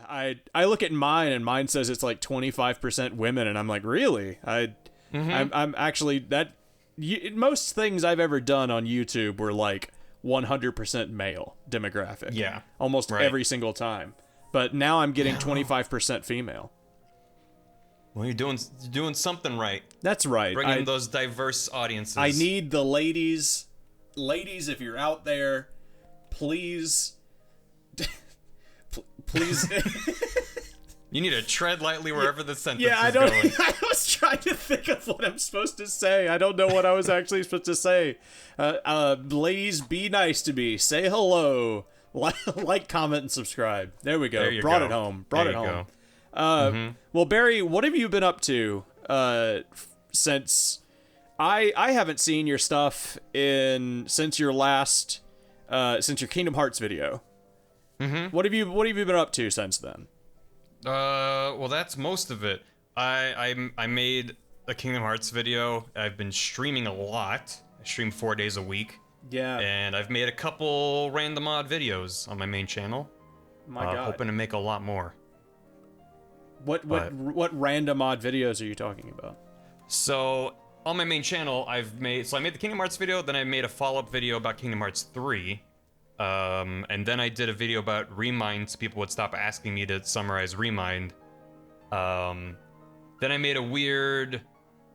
Yeah, I look at mine and mine says it's like 25% women, and I'm like, really? I'm actually most things I've ever done on YouTube were like 100% male demographic. Yeah, almost right. every single time. But now I'm getting 25% female. Well, you're doing something right. That's right. Bring in those diverse audiences. I need the ladies. Ladies, if you're out there, please. Please. You need to tread lightly wherever the sentence is I don't. going. I was trying to think of what I'm supposed to say. I don't know what I was actually supposed to say. Ladies, be nice to me. Say hello. Like, comment, and subscribe. There we go. Brought it home. Well, Barry, what have you been up to since I haven't seen your stuff since your Kingdom Hearts video. What have you been up to since then? Well, that's most of it. I made a Kingdom Hearts video. I've been streaming a lot. I stream 4 days a week. Yeah. And I've made a couple random odd videos on my main channel. My God. Hoping to make a lot more. What random odd videos are you talking about? So on my main channel, I made the Kingdom Hearts video, then I made a follow-up video about Kingdom Hearts 3. And then I did a video about Remind, so people would stop asking me to summarize Remind. Then I made a weird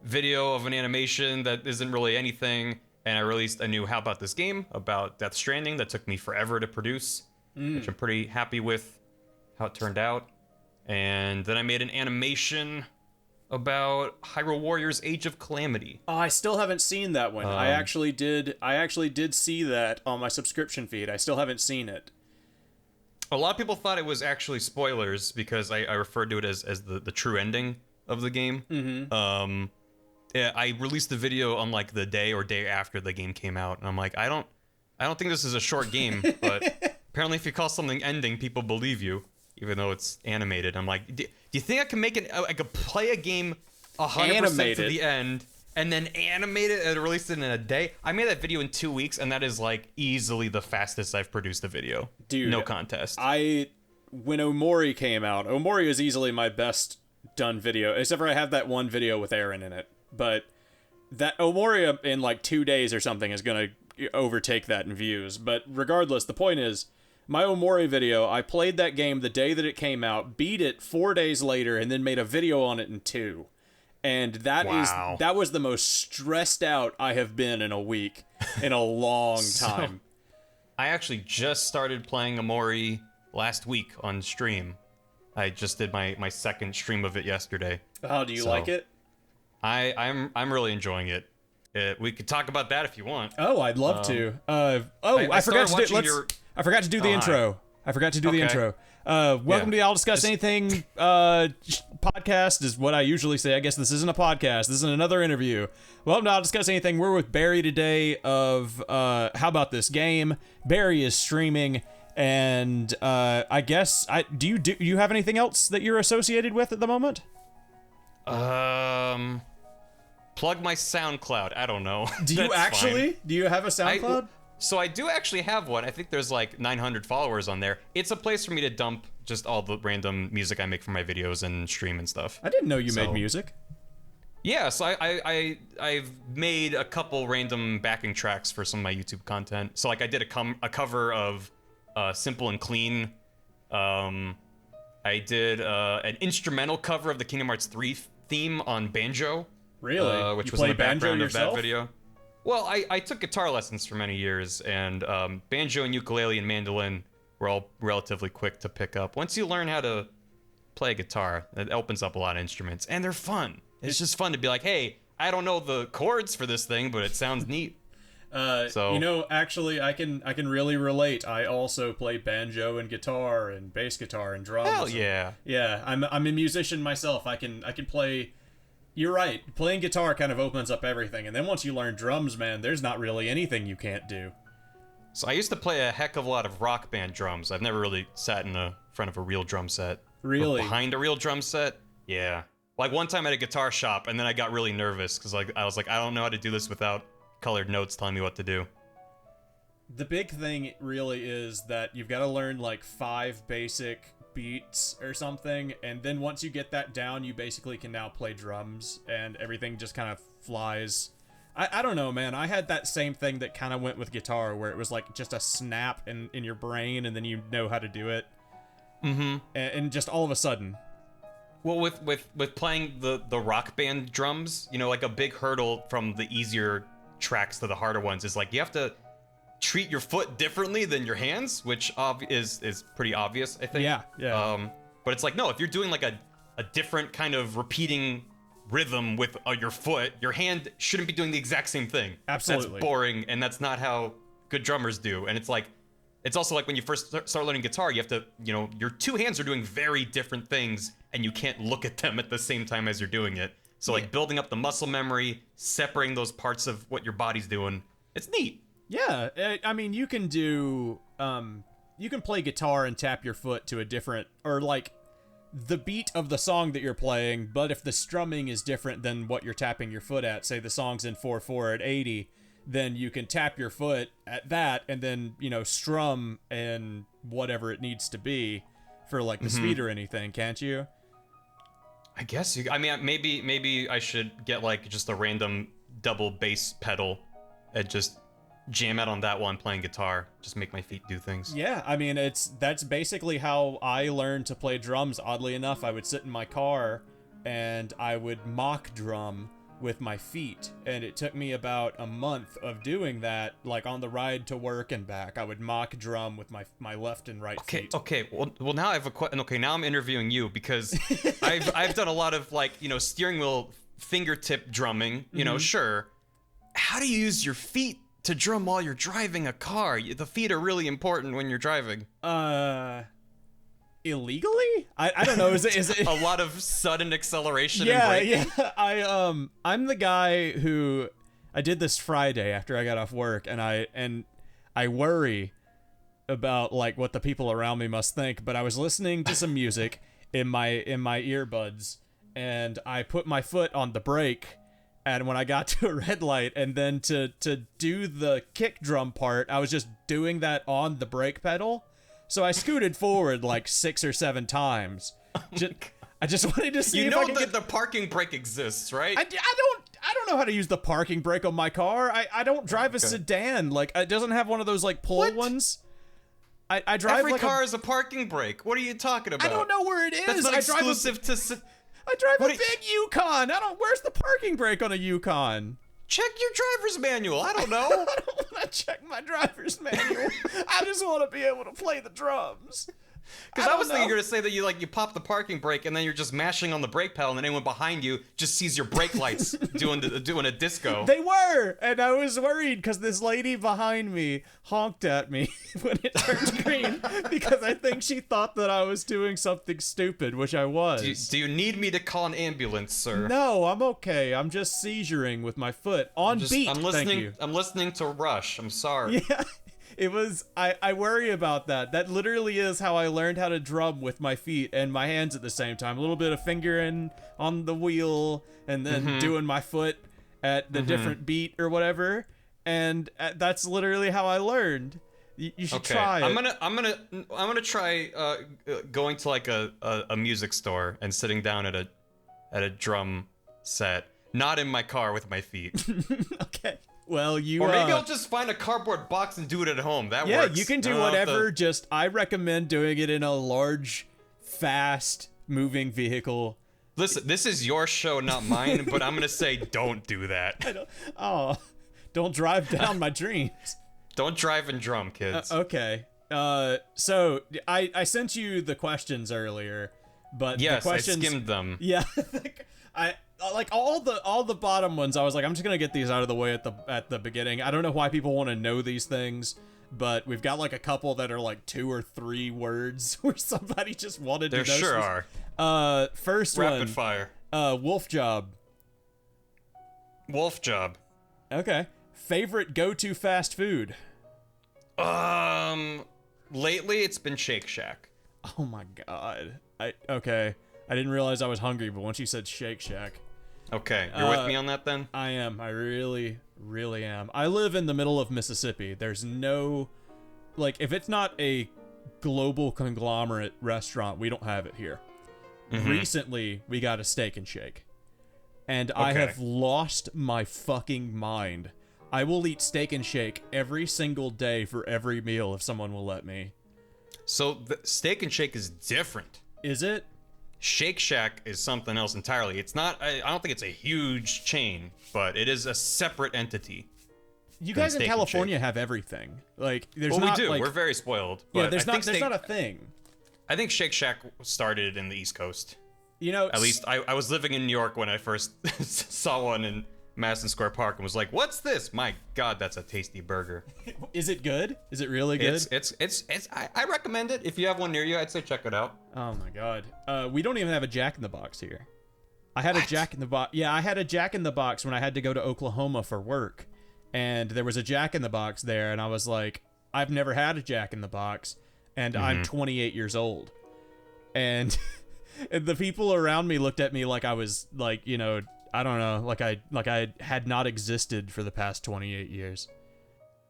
video of an animation that isn't really anything, and I released a new How About This Game about Death Stranding that took me forever to produce, which I'm pretty happy with how it turned out. And then I made an animation about Hyrule Warriors Age of Calamity. Oh, I still haven't seen that one. I actually did see that on my subscription feed. I still haven't seen it. A lot of people thought it was actually spoilers because I referred to it as the true ending of the game. Yeah, I released the video on like the day or day after the game came out, and I'm like, I don't think this is a short game, but apparently if you call something ending, people believe you, even though it's animated. I'm like, do you think I can I could play a game 100% to the end and then animate it and release it in a day? I made that video in 2 weeks, and that is like easily the fastest I've produced a video. Dude, no contest. When Omori came out, Omori is easily my best done video, except for I have that one video with Aaron in it. But that Omori in like 2 days or something is gonna overtake that in views. But regardless, the point is, my Omori video, I played that game the day that it came out, beat it 4 days later, and then made a video on it in 2. And that was the most stressed out I have been in a week in a long time. I actually just started playing Omori last week on stream. I just did my second stream of it yesterday. Oh, do you like it? I'm really enjoying it. We could talk about that if you want. Oh, I'd love to. I forgot to do. I forgot to do the intro. I forgot to do the intro. Welcome to the I'll Discuss Anything podcast is what I usually say. I guess this isn't a podcast. This is another interview. Welcome to I'll Discuss Anything. We're with Barry today of How About This Game. Barry is streaming, and I guess do you have anything else that you're associated with at the moment? Plug my SoundCloud. I don't know. Do you actually? Fine. Do you have a SoundCloud? So I do actually have one. I think there's like 900 followers on there. It's a place for me to dump just all the random music I make for my videos and stream and stuff. I didn't know you made music. Yeah, so I've made a couple random backing tracks for some of my YouTube content. So like I did a cover of Simple and Clean. I did an instrumental cover of the Kingdom Hearts 3 theme on banjo. Really? Which was in the background of that video. Well, I took guitar lessons for many years, and banjo and ukulele and mandolin were all relatively quick to pick up. Once you learn how to play guitar, it opens up a lot of instruments, and they're fun. It's just fun to be like, hey, I don't know the chords for this thing, but it sounds neat. Actually, I can really relate. I also play banjo and guitar and bass guitar and drums. Hell yeah. Yeah, I'm a musician myself. I can play. You're right. Playing guitar kind of opens up everything, and then once you learn drums, man, there's not really anything you can't do. So I used to play a heck of a lot of rock band drums. I've never really sat in front of a real drum set. Really? Or behind a real drum set? Yeah. Like one time at a guitar shop, and then I got really nervous because I was like, I don't know how to do this without colored notes telling me what to do. The big thing really is that you've got to learn like 5 basic beats or something, and then once you get that down, you basically can now play drums, and everything just kind of flies. I don't know, man. I had that same thing that kind of went with guitar, where it was like just a snap in your brain, and then you know how to do it. Mm-hmm. And just all of a sudden. Well, with playing the rock band drums, you know, like a big hurdle from the easier tracks to the harder ones is like you have to treat your foot differently than your hands, which is pretty obvious, I think. Yeah. But it's like, no, if you're doing like a different kind of repeating rhythm with your foot, your hand shouldn't be doing the exact same thing. Absolutely. That's boring, and that's not how good drummers do. And it's like, it's also like when you first start learning guitar, you have to, you know, your two hands are doing very different things, and you can't look at them at the same time as you're doing it. So like building up the muscle memory, separating those parts of what your body's doing, it's neat. Yeah, I mean, you can do, you can play guitar and tap your foot to a different, or like, the beat of the song that you're playing, but if the strumming is different than what you're tapping your foot at, say the song's in 4/4 at 80, then you can tap your foot at that and then, you know, strum and whatever it needs to be for like the speed or anything, can't you? I guess I mean, maybe I should get like just a random double bass pedal and just jam out on that while I'm playing guitar. Just make my feet do things. Yeah, I mean, that's basically how I learned to play drums. Oddly enough, I would sit in my car and I would mock drum with my feet, and it took me about a month of doing that, like on the ride to work and back. I would mock drum with my left and right feet. Okay. Well, now I have a question. Okay, now I'm interviewing you because I've done a lot of like, you know, steering wheel fingertip drumming. You know, sure. How do you use your feet to drum while you're driving a car? The feet are really important when you're driving. Illegally? I don't know. Is it a lot of sudden acceleration? Yeah, and braking? yeah. I'm the guy who I did this Friday after I got off work, and I worry about like what the people around me must think. But I was listening to some music in my earbuds, and I put my foot on the brake. And when I got to a red light, and then to do the kick drum part, I was just doing that on the brake pedal. So I scooted forward like 6 or 7 times. I just wanted to see. You if know I could that the parking brake exists, right? I don't know how to use the parking brake on my car. I don't drive a sedan. Like, it doesn't have one of those like pull ones. I drive Every like car has a parking brake. What are you talking about? I don't know where it is. That's not exclusive I drive a big Yukon. Where's the parking brake on a Yukon? Check your driver's manual. I don't know. I don't want to check my driver's manual. I just want to be able to play the drums. Because I was thinking you're gonna say that you pop the parking brake and then you're just mashing on the brake pedal and then anyone behind you just sees your brake lights doing a disco. They were, and I was worried because this lady behind me honked at me when it turned green because I think she thought that I was doing something stupid, which I was. Do you need me to call an ambulance, sir? No, I'm okay. I'm just seizuring with my foot on beat. I'm listening. Thank you. I'm listening to Rush. I'm sorry. Yeah. It was, I worry about that. That literally is how I learned how to drum with my feet and my hands at the same time. A little bit of fingering on the wheel and then doing my foot at the different beat or whatever. And that's literally how I learned. You should try it. I'm gonna try going to like a music store and sitting down at a drum set, not in my car with my feet. Okay. Well, or maybe I'll just find a cardboard box and do it at home. That works. Yeah, you can do whatever. Just, I recommend doing it in a large, fast moving vehicle. Listen, this is your show, not mine, but I'm gonna say don't do that. Don't drive down my dreams. Don't drive and drum, kids. Okay. So I sent you the questions earlier, but yes, the questions, I skimmed them. Yeah, I like all the bottom ones. I was like, I'm just gonna get these out of the way at the beginning. I don't know why people want to know these things, but we've got like a couple that are like 2 or 3 words where somebody just wanted to know. There sure are. First Rapid one. fire. Wolfjob. Wolfjob. Okay. Favorite go-to fast food? Lately it's been Shake Shack. Oh my god. Okay. I didn't realize I was hungry, but once you said Shake Shack. Okay, you're with me on that then? I am. I really, really am. I live in the middle of Mississippi. There's no, like, if it's not a global conglomerate restaurant, we don't have it here. Recently, we got a Steak and Shake. And I have lost my fucking mind. I will eat Steak and Shake every single day for every meal if someone will let me. So the Steak and Shake is different. Is it? Shake Shack is something else entirely. It's not, I don't think it's a huge chain, but it is a separate entity. You guys in California have everything. Like, there's not, we do. like, We're very spoiled. Yeah, but there's not a thing. I think Shake Shack started in the East Coast. You know, at least I was living in New York when I first saw one in Madison Square Park and was like, "What's this? My God, that's a tasty burger." Is it good? Is it really good? I recommend it. If you have one near you, I'd say check it out. Oh my God. We don't even have a Jack in the Box here. I had a Jack in the Box. Yeah, I had a Jack in the Box when I had to go to Oklahoma for work, and there was a Jack in the Box there, and I was like, I've never had a Jack in the Box, and I'm 28 years old, and. And the people around me looked at me like I was like, you know, I don't know, like I had not existed for the past 28 years.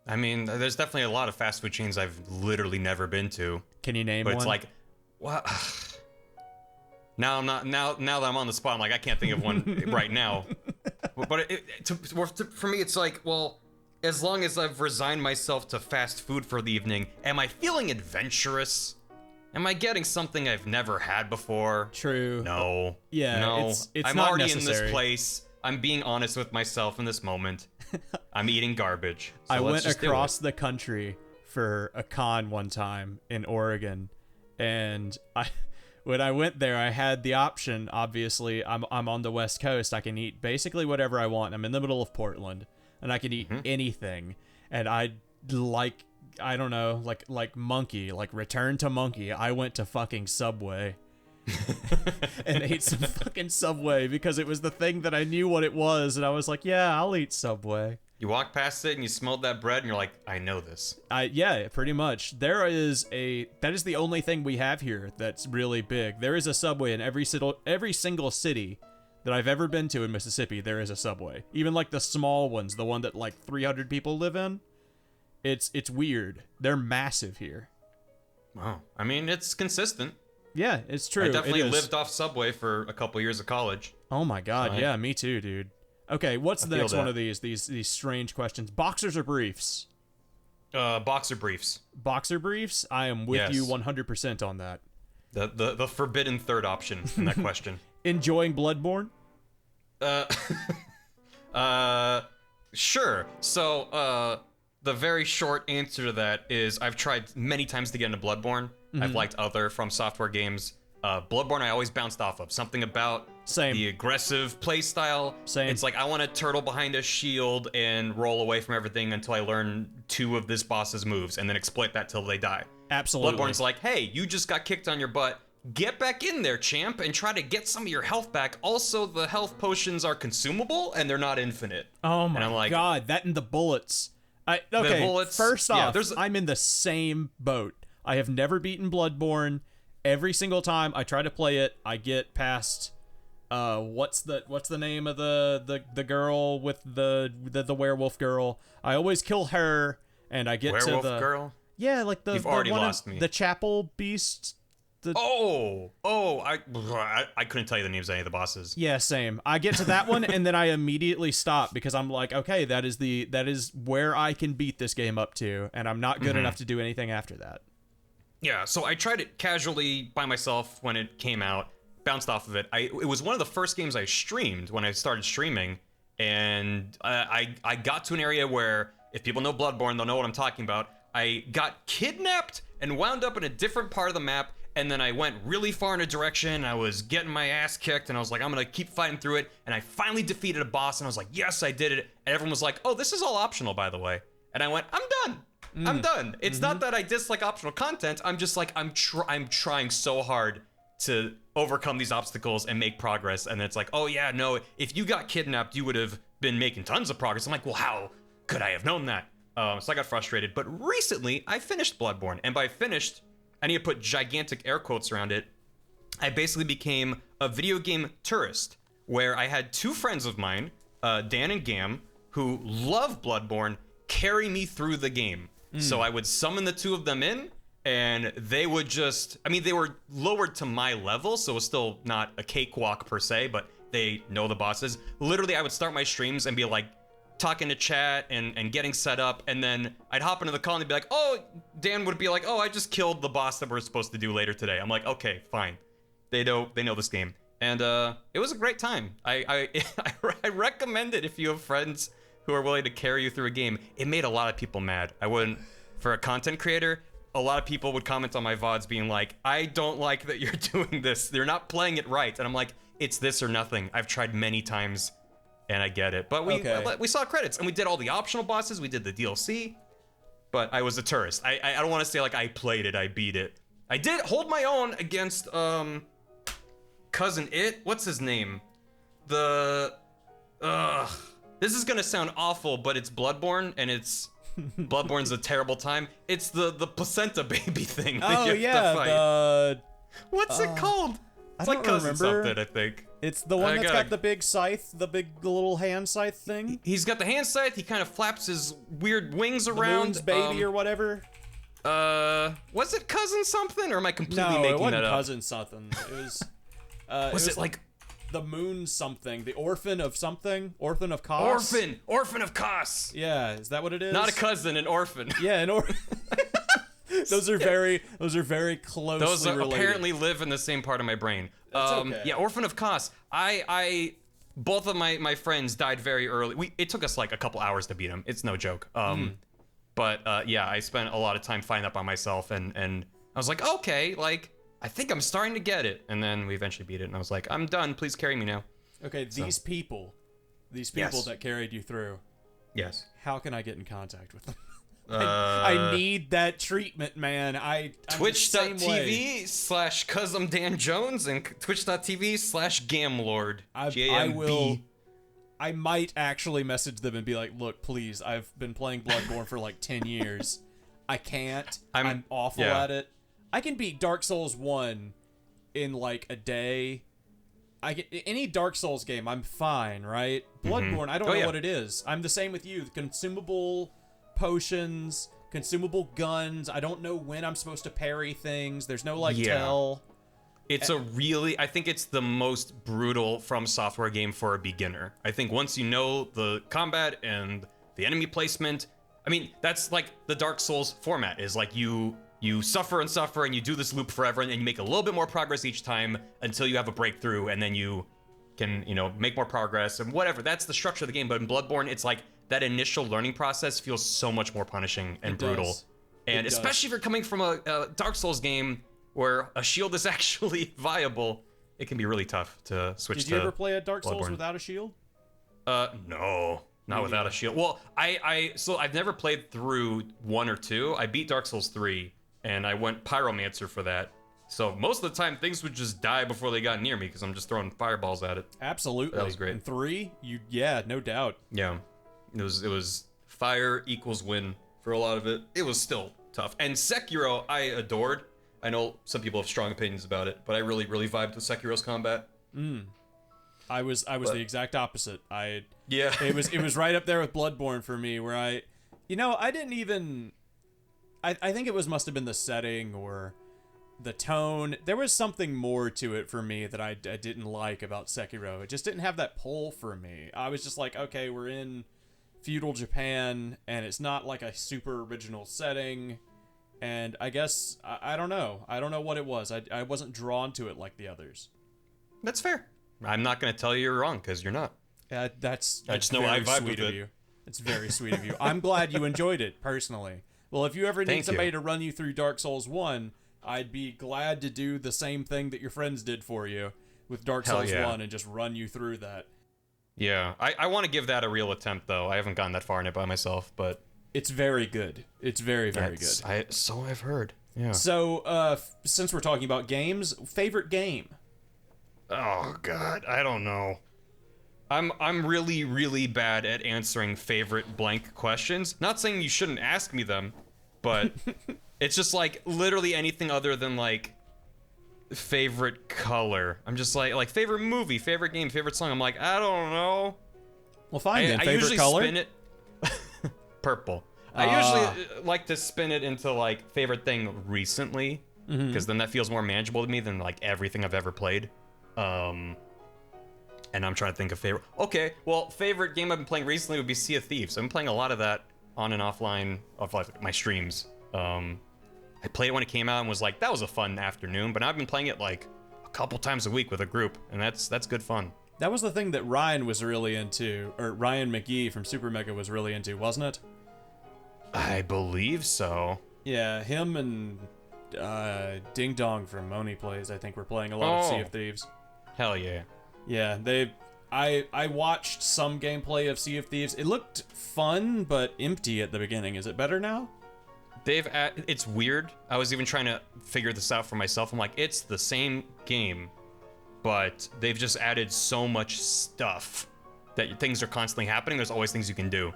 I mean, there's definitely a lot of fast food chains I've literally never been to. Can you name one? But it's like, what? Now I'm not. Now that I'm on the spot, I'm like, I can't think of one right now. But for me, it's like, well, as long as I've resigned myself to fast food for the evening, am I feeling adventurous? Am I getting something I've never had before? True. No. Yeah. No. It's I'm not already necessary. in this place. I'm being honest with myself in this moment. I'm eating garbage. So I went across the country for a con one time in Oregon, and when I went there, I had the option. Obviously, I'm on the West Coast. I can eat basically whatever I want. I'm in the middle of Portland, and I can eat anything. And I don't know, like Monkey, like Return to Monkey. I went to fucking Subway and ate some fucking Subway because it was the thing that I knew what it was, and I was like, yeah, I'll eat Subway. You walked past it and you smelled that bread and you're like, I know this. Yeah, pretty much. That is the only thing we have here that's really big. There is a Subway in every single city that I've ever been to in Mississippi. There is a Subway. Even like the small ones, the one that like 300 people live in. It's weird. They're massive here. Wow. I mean, it's consistent. Yeah, it's true. I definitely lived off Subway for a couple years of college. Oh my God, so yeah, me too, dude. Okay, what's the next one of these strange questions? Boxers or briefs? Boxer briefs. Boxer briefs? I am with you 100% on that. The forbidden third option in that question. Enjoying Bloodborne? Sure. So, the very short answer to that is I've tried many times to get into Bloodborne. I've liked other From Software games. Bloodborne I always bounced off of. Something about the aggressive play style. Same. It's like I want to turtle behind a shield and roll away from everything until I learn 2 of this boss's moves and then exploit that till they die. Absolutely. Bloodborne's like, hey, you just got kicked on your butt. Get back in there, champ, and try to get some of your health back. Also, the health potions are consumable and they're not infinite. Oh my God, that and the bullets. Okay, bullets, first off, I'm in the same boat. I have never beaten Bloodborne. Every single time I try to play it, I get past what's the name of the girl with the werewolf girl? I always kill her, and I get werewolf to the girl. Yeah, like You've already lost me. The chapel beast. I couldn't tell you the names of any of the bosses. Yeah, same. I get to that one and then I immediately stop because I'm like, okay, that is where I can beat this game up to, and I'm not good enough to do anything after that. Yeah, so I tried it casually by myself when it came out, bounced off of it. It was one of the first games I streamed when I started streaming, and I got to an area where, if people know Bloodborne, they'll know what I'm talking about. I got kidnapped and wound up in a different part of the map, and then I went really far in a direction. I was getting my ass kicked, and I was like, I'm gonna keep fighting through it. And I finally defeated a boss, and I was like, yes, I did it. And everyone was like, oh, this is all optional, by the way. And I went, I'm done. I'm done. It's not that I dislike optional content. I'm just like, I'm trying so hard to overcome these obstacles and make progress. And it's like, oh yeah, no, if you got kidnapped, you would have been making tons of progress. I'm like, well, how could I have known that? So I got frustrated. But recently, I finished Bloodborne. And by finished, I need to put gigantic air quotes around it. I basically became a video game tourist, where I had 2 friends of mine, Dan and Gam, who love Bloodborne, carry me through the game. So I would summon the 2 of them in, and they would just, I mean, they were lowered to my level, so it was still not a cakewalk per se, but they know the bosses. Literally, I would start my streams and be like, talking to chat and getting set up, and then I'd hop into the call and they'd be like, oh, Dan would be like, oh, I just killed the boss that we're supposed to do later today. I'm like, okay, fine. They know this game. And it was a great time. I recommend it if you have friends who are willing to carry you through a game. It made a lot of people mad. I wouldn't, for a content creator, a lot of people would comment on my VODs being like, I don't like that you're doing this. They're not playing it right. And I'm like, it's this or nothing. I've tried many times. And I get it, but we saw credits, and we did all the optional bosses. We did the DLC, but I was a tourist. I don't want to say like I played it, I beat it. I did hold my own against Cousin It. What's his name? This is gonna sound awful, but it's Bloodborne, and it's Bloodborne's a terrible time. It's the placenta baby thing. Oh yeah, what's it called? It's like Cousin something, I think. It's the one that's got the big scythe, the big little hand scythe thing. He's got the hand scythe. He kind of flaps his weird wings around. The moon's baby or whatever. Was it Cousin something, or am I completely making that up? No, it wasn't Cousin something. It was. Was it like the moon something? The orphan of something? Orphan of Kos? Orphan of Kos. Yeah, is that what it is? Not a cousin, an orphan. Yeah, an orphan. Those are very closely Those related. Apparently live in the same part of my brain. Okay. Yeah, Orphan of Kos. Both of my friends died very early. It took us like a couple hours to beat him. It's no joke. But yeah, I spent a lot of time finding that by myself, and I was like, okay, like I think I'm starting to get it. And then we eventually beat it, and I was like, I'm done. Please carry me now. Okay, these people Yes. that carried you through. Yes. How can I get in contact with them? I need that treatment, man. Twitch.tv/cause I'm Dan Jones and Twitch.tv/Gamlord. I might actually message them and be like, look, please, I've been playing Bloodborne for like 10 years. I can't. I'm awful at it. I can beat Dark Souls 1 in like a day. Any Dark Souls game, I'm fine, right? Bloodborne, I don't know what it is. I'm the same with you. Consumable potions, consumable guns. I don't know when I'm supposed to parry things. There's no tell. It's I think it's the most brutal From Software game for a beginner. I think once you know the combat and the enemy placement, I mean, that's like the Dark Souls format is like you suffer and suffer and you do this loop forever, and then you make a little bit more progress each time until you have a breakthrough, and then you can, make more progress and whatever. That's the structure of the game. But in Bloodborne, it's like that initial learning process feels so much more punishing and brutal. And especially if you're coming from a Dark Souls game where a shield is actually viable, it can be really tough to switch to. Did you ever play a Dark Souls Bloodborne without a shield? No. Not without a shield. Well, so I've never played through 1 or 2. I beat Dark Souls 3, and I went Pyromancer for that. So most of the time, things would just die before they got near me because I'm just throwing fireballs at it. Absolutely. That was great. And 3, no doubt. Yeah. It was fire equals win for a lot of it. It was still tough. And Sekiro, I adored. I know some people have strong opinions about it, but I really, really vibed with Sekiro's combat. I was the exact opposite. Yeah. It was right up there with Bloodborne for me, where I didn't even. I think it must have been the setting or the tone. There was something more to it for me that I didn't like about Sekiro. It just didn't have that pull for me. I was just like, okay, we're in feudal Japan, and it's not like a super original setting. And I guess, I don't know. I don't know what it was. I wasn't drawn to it like the others. That's fair. I'm not going to tell you you're wrong, because you're not. I just know I vibe with it. It's very sweet of you. I'm glad you enjoyed it, personally. Well, if you ever need somebody to run you through Dark Souls 1, I'd be glad to do the same thing that your friends did for you with Dark Souls 1 and just run you through that. Yeah, I want to give that a real attempt, though. I haven't gotten that far in it by myself, but... It's very good. It's very, very good. So I've heard. Yeah. So, since we're talking about games, favorite game? Oh, God, I don't know. I'm really, really bad at answering favorite blank questions. Not saying you shouldn't ask me them, but it's just like literally anything other than like favorite color. I'm just like favorite movie, favorite game, favorite song. I'm like, I don't know. Well, fine then. Favorite color? I usually spin it purple. I usually like to spin it into like favorite thing recently, because then that feels more manageable to me than like everything I've ever played. And I'm trying to think of favorite. Okay, well, favorite game I've been playing recently would be Sea of Thieves. I've been playing a lot of that on and offline of like my streams. I played it when it came out and was like, that was a fun afternoon. But now I've been playing it like a couple times a week with a group, and that's good fun. That was the thing that Ryan was really into, or Ryan McGee from Super Mega was really into, wasn't it? I believe so. Yeah, him and Ding Dong from Moni Plays, I think, were playing a lot of Sea of Thieves. Hell yeah. Yeah, I watched some gameplay of Sea of Thieves. It looked fun, but empty at the beginning. Is it better now? It's weird. I was even trying to figure this out for myself. I'm like, it's the same game, but they've just added so much stuff that things are constantly happening. There's always things you can do.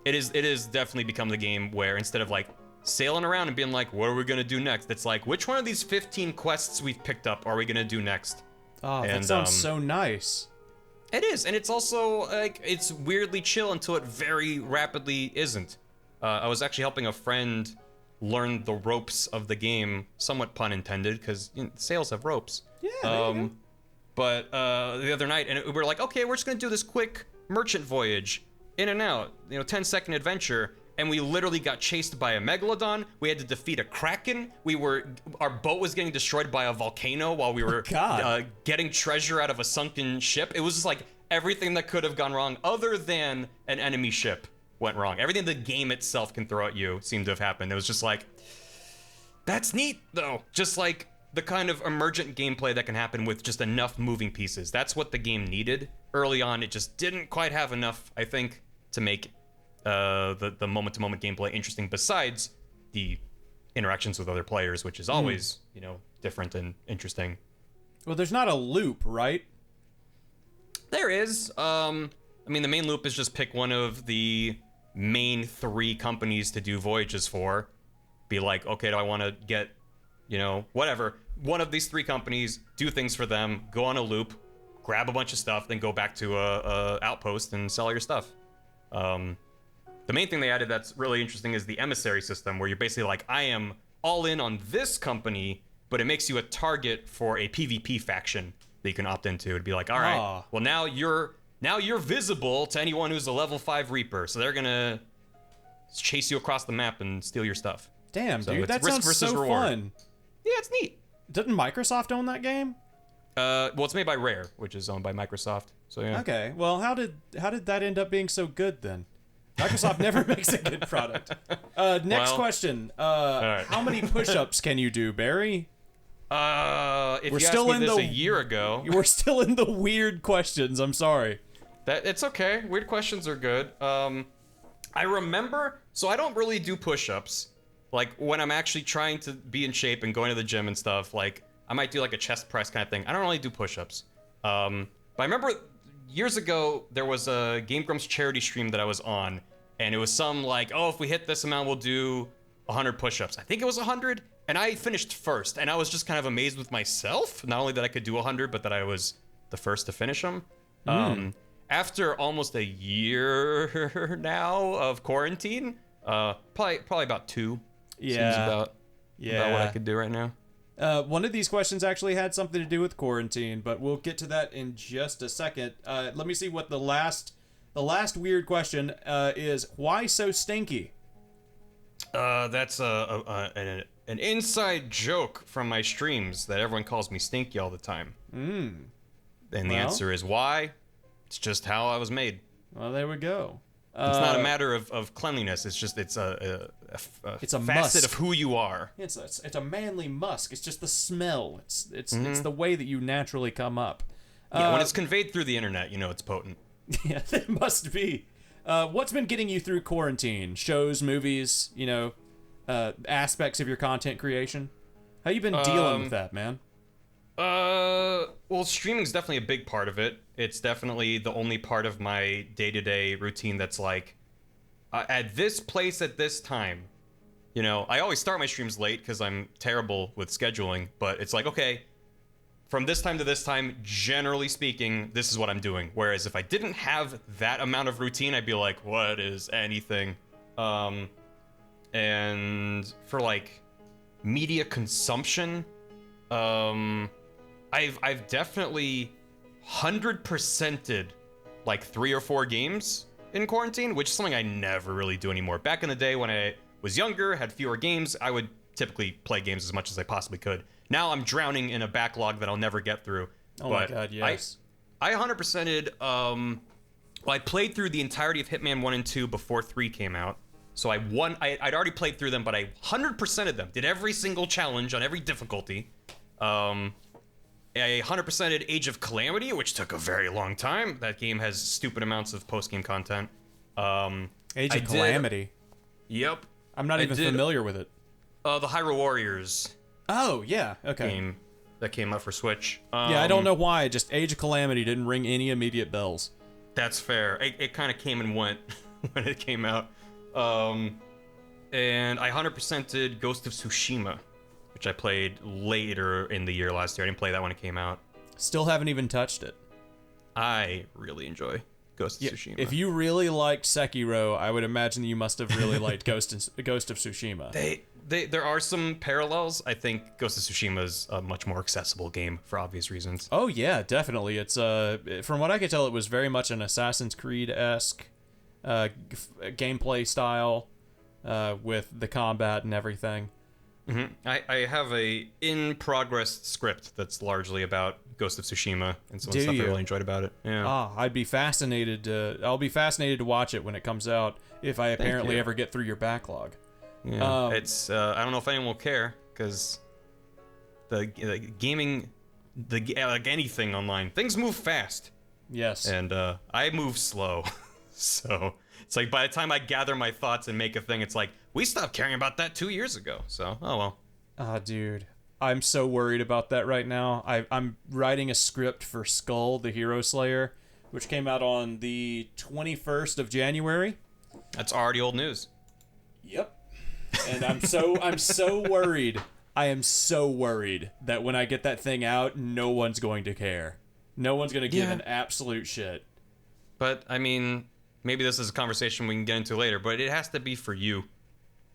It is definitely become the game where instead of like sailing around and being like, what are we gonna do next? It's like, which one of these 15 quests we've picked up are we gonna do next? Oh, that sounds so nice. It is, and it's also like it's weirdly chill until it very rapidly isn't. I was actually helping a friend learn the ropes of the game, somewhat pun intended, because sails have ropes. Yeah. But the other night, and we were like, okay, we're just gonna do this quick merchant voyage, in and out, 10-second adventure, and we literally got chased by a megalodon. We had to defeat a kraken. Our boat was getting destroyed by a volcano while we were getting treasure out of a sunken ship. It was just like everything that could have gone wrong, other than an enemy ship, went wrong. Everything the game itself can throw at you seemed to have happened. It was just like, that's neat though. Just like the kind of emergent gameplay that can happen with just enough moving pieces. That's what the game needed. Early on, it just didn't quite have enough, I think, to make the moment-to-moment gameplay interesting, besides the interactions with other players, which is always, different and interesting. Well, there's not a loop, right? There is. The main loop is just pick one of the main 3 companies to do voyages for. Be like, okay, do I want to get, whatever. One of these 3 companies, do things for them, go on a loop, grab a bunch of stuff, then go back to a outpost and sell your stuff. The main thing they added that's really interesting is the emissary system, where you're basically like, I am all in on this company, but it makes you a target for a PvP faction that you can opt into. It'd be like, all right, well now you're visible to anyone who's a level 5 Reaper, so they're gonna chase you across the map and steal your stuff. Damn, so dude, that sounds so fun. Yeah, it's neat. Doesn't Microsoft own that game? Well, it's made by Rare, which is owned by Microsoft. So yeah. Okay. Well, how did that end up being so good then? Microsoft never makes a good product. Next question. Right. How many push-ups can you do, Barry? If we're still in this a year ago. We're still in the weird questions. I'm sorry. It's okay. Weird questions are good. I remember. So I don't really do push-ups. Like when I'm actually trying to be in shape and going to the gym and stuff. Like I might do like a chest press kind of thing. I don't really do push-ups. But I remember years ago there was a Game Grumps charity stream that I was on, and it was some like, oh, if we hit this amount, we'll do 100 push-ups. I think it was 100, and I finished first, and I was just kind of amazed with myself. Not only that I could do 100, but that I was the first to finish them. After almost a year now of quarantine, probably about 2. Yeah. Seems about what I could do right now. One of these questions actually had something to do with quarantine, but we'll get to that in just a second. Let me see what the last weird question is. Why so stinky? That's an inside joke from my streams that everyone calls me stinky all the time. And the answer is why? It's just how I was made. Well, there we go. It's not a matter of cleanliness. It's just it's a facet musk of who you are. It's a manly musk. It's just the smell. It's the way that you naturally come up. Yeah, when it's conveyed through the internet, it's potent. Yeah, it must be. What's been getting you through quarantine? Shows, movies, aspects of your content creation? How you been dealing with that, man? Well, streaming's definitely a big part of it. It's definitely the only part of my day-to-day routine that's like, at this place at this time. I always start my streams late because I'm terrible with scheduling, but it's like, okay, from this time to this time, generally speaking, this is what I'm doing. Whereas if I didn't have that amount of routine, I'd be like, what is anything? And for like media consumption, I've definitely 100%ed like 3 or 4 games in quarantine, which is something I never really do anymore. Back in the day when I was younger, had fewer games, I would typically play games as much as I possibly could. Now I'm drowning in a backlog that I'll never get through. Oh my god, yes. I 100%ed, well, I played through the entirety of Hitman 1 and 2 before 3 came out. So I'd already played through them, but I 100%ed them. Did every single challenge on every difficulty. I 100%ed Age of Calamity, which took a very long time. That game has stupid amounts of post-game content. Age of Calamity? Yep. I'm not even familiar with it. The Hyrule Warriors. Oh, yeah, okay. Game that came out for Switch. Yeah, I don't know why, just Age of Calamity didn't ring any immediate bells. That's fair. It kind of came and went when it came out. And I 100%ed Ghost of Tsushima, which I played later in the year last year. I didn't play that when it came out. Still haven't even touched it. I really enjoy Ghost of Tsushima. If you really liked Sekiro, I would imagine you must have really liked Ghost of Tsushima. There are some parallels. I think Ghost of Tsushima is a much more accessible game for obvious reasons. Oh yeah, definitely. It's from what I could tell, it was very much an Assassin's Creed-esque gameplay style with the combat and everything. Mm-hmm. I have a in-progress script that's largely about Ghost of Tsushima and some of the stuff I really enjoyed about it. Yeah. I'll be fascinated to watch it when it comes out, if I apparently ever get through your backlog. Yeah. It's I don't know if anyone will care, because the gaming, like anything online, things move fast. Yes. And I move slow. So it's like by the time I gather my thoughts and make a thing, it's like, we stopped caring about that 2 years ago. So, oh well. Ah, dude. I'm so worried about that right now. I'm writing a script for Skull, the Hero Slayer, which came out on the 21st of January. That's already old news. Yep. And I'm so worried. I am so worried that when I get that thing out, no one's going to care. No one's going to give an absolute shit. But, I mean, maybe this is a conversation we can get into later, but it has to be for you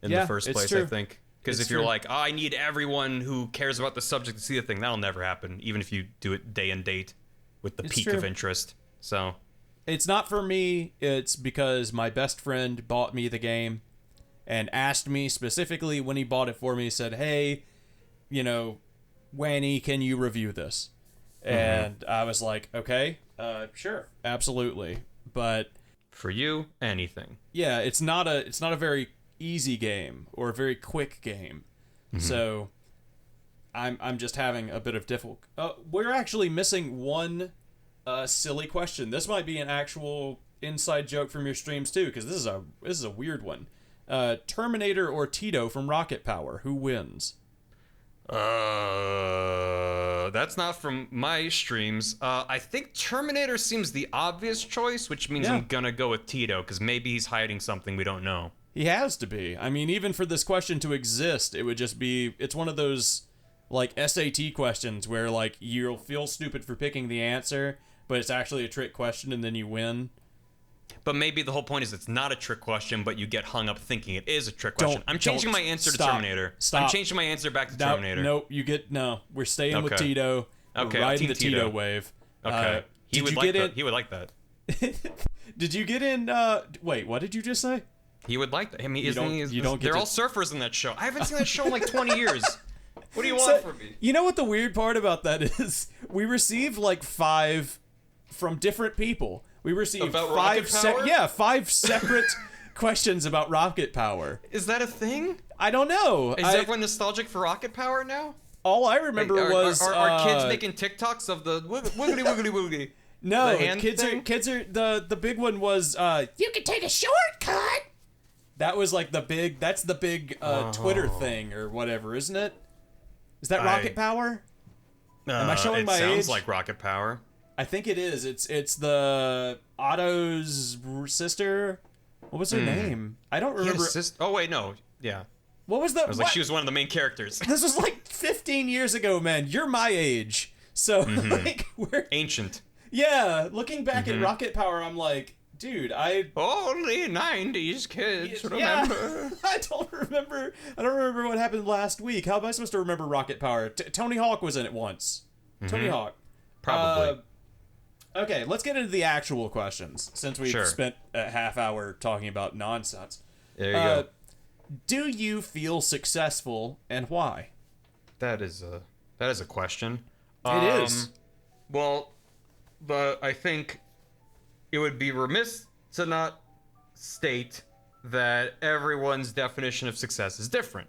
in the first place, true. I think. Because if you're like, I need everyone who cares about the subject to see the thing, that'll never happen, even if you do it day and date with the peak of interest. So it's not for me. It's because my best friend bought me the game and asked me specifically when he bought it for me, said, hey, Wanny, can you review this? And I was like, okay, sure, absolutely. But for you, anything. Yeah, it's not a very easy game or a very quick game. So I'm just having a bit of difficulty. We're actually missing one silly question. This might be an actual inside joke from your streams too, because this is a weird one. Terminator or Tito from Rocket Power, who wins? That's not from my streams. I think Terminator seems the obvious choice, which means I'm gonna go with Tito, because maybe he's hiding something we don't know. He has to be. I mean, even for this question to exist, it would just be, it's one of those, like, SAT questions where, like, you'll feel stupid for picking the answer, but it's actually a trick question and then you win. But maybe the whole point is it's not a trick question, but you get hung up thinking it is a trick question. I'm changing my answer to Terminator. I'm changing my answer back to Terminator. We're staying with Tito. Okay, we're riding the Tito wave. Okay. He would like that. Did you get in, wait, what did you just say? He would like that. I mean, they're all surfers in that show. I haven't seen that show in like 20 years. What do you want from me? You know what the weird part about that is? We received like 5 from different people. We received about 5 separate questions about rocket power. Is that a thing? I don't know. Is everyone nostalgic for rocket power now? All I remember was are kids making TikToks of the wiggly wiggly wiggly? No, kids are the big one was you can take a shortcut. That was like the big Twitter thing or whatever, isn't it? Is that rocket power? Am I showing my age? It sounds like rocket power. I think it is. It's the Otto's sister. What was her name? I don't remember. Oh wait, no. Yeah. What was that? I was like, she was one of the main characters. This was like 15 years ago, man. You're my age. So like we're ancient. Yeah, looking back at Rocket Power, I'm like, Dude, only 90s kids remember. I don't remember what happened last week. How am I supposed to remember Rocket Power? Tony Hawk was in it once. Tony Hawk. Probably. Okay, let's get into the actual questions, since we've Sure. spent a half hour talking about nonsense. There you go. Do you feel successful, and why? That is a question. It is. Well, I think it would be remiss to not state that everyone's definition of success is different.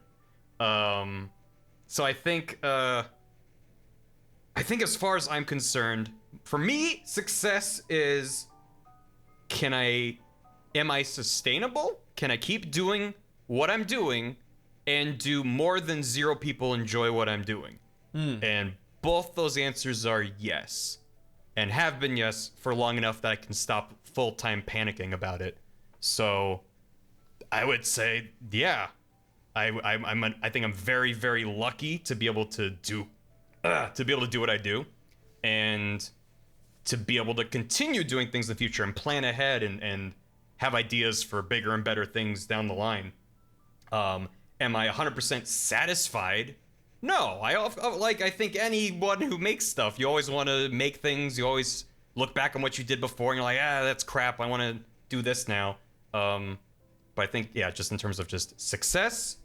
So I think as far as I'm concerned, for me, success is, am I sustainable? Can I keep doing what I'm doing and do more than 0 people enjoy what I'm doing? And both those answers are yes, and have been yes for long enough that I can stop full-time panicking about it. So I would say, yeah, I think I'm very, very lucky to be able to do what I do, and to be able to continue doing things in the future and plan ahead and have ideas for bigger and better things down the line. Am I 100% satisfied? No. I think anyone who makes stuff, you always want to make things, you always look back on what you did before and you're like, that's crap, I want to do this now. But I think, yeah, just in terms of just success,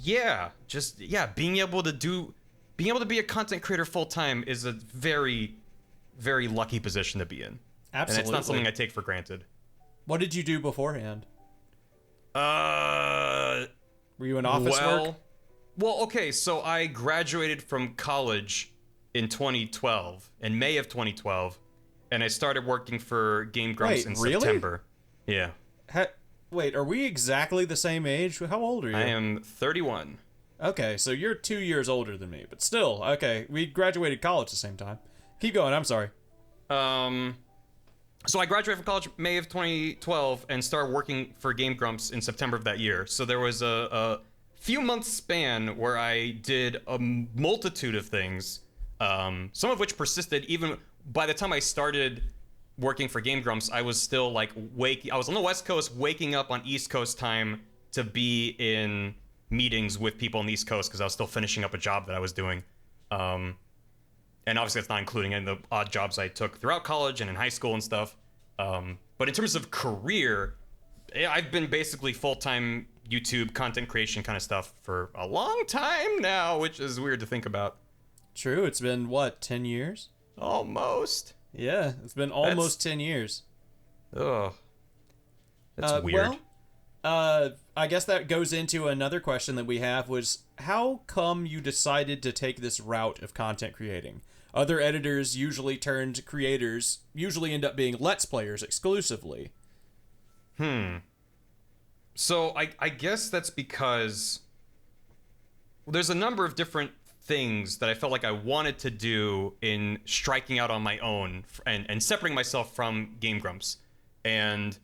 being able to be a content creator full time is a very, very lucky position to be in. Absolutely. And it's not something I take for granted. What did you do beforehand? Were you in office work? Well, okay, so I graduated from college in 2012, in May of 2012, and I started working for Game Grumps in September. Yeah. Wait, are we exactly the same age? How old are you? I am 31. Okay, so you're 2 years older than me, but still, okay, we graduated college at the same time. Keep going, I'm sorry. So I graduated from college May of 2012 and started working for Game Grumps in September of that year. So there was a few months span where I did a multitude of things, some of which persisted even by the time I started working for Game Grumps. I was still like I was on the West Coast, waking up on East Coast time to be in meetings with people on the East Coast because I was still finishing up a job that I was doing. And obviously that's not including any of the odd jobs I took throughout college and in high school and stuff. But in terms of career, I've been basically full-time YouTube content creation kind of stuff for a long time now, which is weird to think about. True, it's been, what, 10 years? Almost. Yeah, it's been almost 10 years. Ugh. That's weird. Well, I guess that goes into another question that we have was, how come you decided to take this route of content creating? Other editors usually turned creators usually end up being Let's Players exclusively. So I guess that's because there's a number of different things that I felt like I wanted to do in striking out on my own and separating myself from Game Grumps. And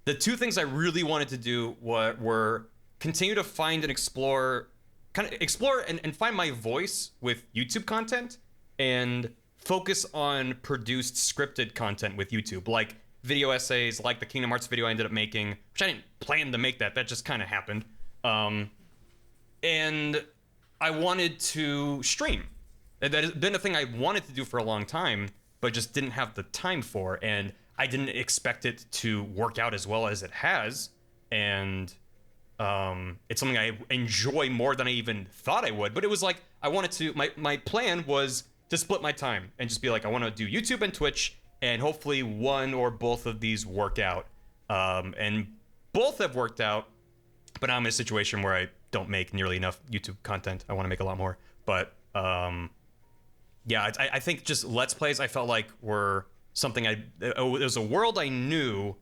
the two things I really wanted to do were continue to find and explore and find my voice with YouTube content, and focus on produced scripted content with YouTube, like video essays, like the Kingdom Hearts video I ended up making, which I didn't plan to make that just kind of happened. And I wanted to stream. That has been a thing I wanted to do for a long time, but just didn't have the time for, and I didn't expect it to work out as well as it has, and it's something I enjoy more than I even thought I would. But it was like, I wanted to, my plan was to split my time and just be like, I want to do YouTube and Twitch, and hopefully one or both of these work out. And both have worked out, but now I'm in a situation where I don't make nearly enough YouTube content. I want to make a lot more. But yeah, I think just Let's Plays I felt like were something it was a world I knew,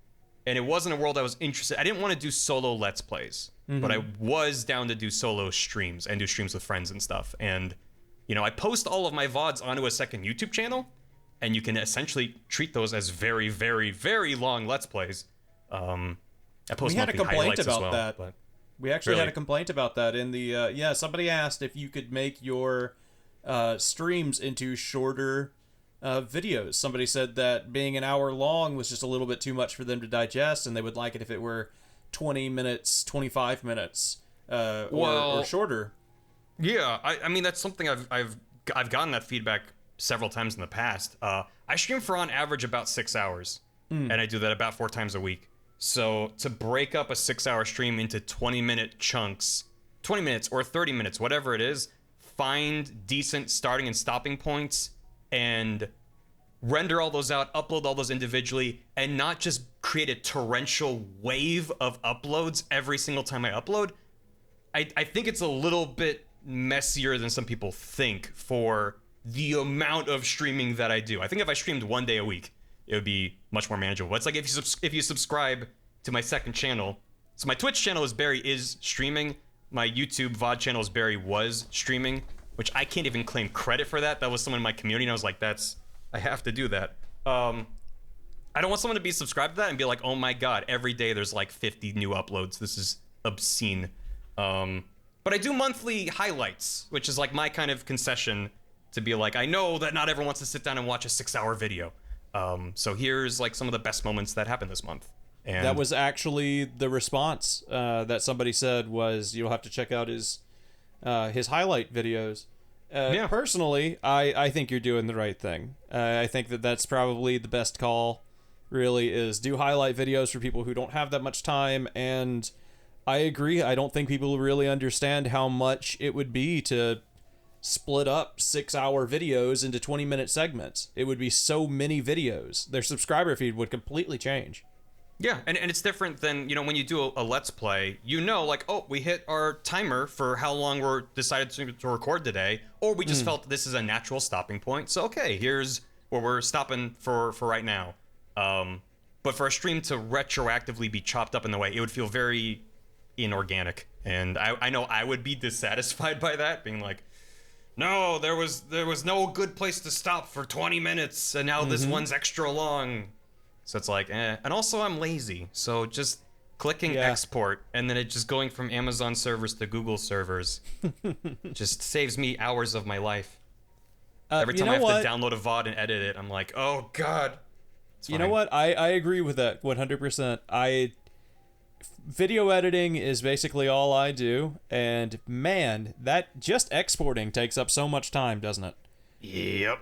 and it wasn't a world I was interested. I didn't want to do solo Let's Plays, but I was down to do solo streams and do streams with friends and stuff. And you know, I post all of my VODs onto a second YouTube channel, and you can essentially treat those as very, very, very long Let's Plays. I post we had a complaint about well, that. But we actually had a complaint about that in the somebody asked if you could make your streams into shorter videos. Somebody said that being an hour long was just a little bit too much for them to digest, and they would like it if it were 20 minutes, 25 minutes, or shorter. Yeah, I mean that's something I've gotten that feedback several times in the past. I stream for on average about 6 hours, and I do that about 4 times a week. So to break up a 6-hour stream into 20-minute chunks, 20 minutes or 30 minutes, whatever it is, find decent starting and stopping points and render all those out, upload all those individually, and not just create a torrential wave of uploads every single time I upload. I think it's a little bit messier than some people think for the amount of streaming that I do. I think if I streamed 1 day a week, it would be much more manageable. It's like if you subscribe to my second channel. So my Twitch channel is streaming. My YouTube VOD channel was streaming, which I can't even claim credit for that. That was someone in my community, and I was like, I have to do that. I don't want someone to be subscribed to that and be like, oh my god, every day there's like 50 new uploads. This is obscene. But I do monthly highlights, which is like my kind of concession to be like, I know that not everyone wants to sit down and watch a 6-hour video. So here's like some of the best moments that happened this month. And that was actually the response that somebody said was, you'll have to check out his highlight videos. Yeah. Personally, I think you're doing the right thing. I think that's probably the best call, really, is do highlight videos for people who don't have that much time. And I agree. I don't think people really understand how much it would be to split up 6-hour videos into 20-minute segments. It would be so many videos. Their subscriber feed would completely change. Yeah, and it's different than, when you do a Let's Play, like, oh, we hit our timer for how long we're decided to record today, or we just felt this is a natural stopping point. So, okay, here's where we're stopping for right now. But for a stream to retroactively be chopped up in the way, it would feel very inorganic. And I know I would be dissatisfied by that, being like, no, there was no good place to stop for 20 minutes, and now this one's extra long. So it's like, And also I'm lazy, so just clicking export and then it just going from Amazon servers to Google servers just saves me hours of my life. Every time I have to download a VOD and edit it, I'm like, oh god. You know what? I agree with that 100%. Video editing is basically all I do, and man, that just exporting takes up so much time, doesn't it? Yep.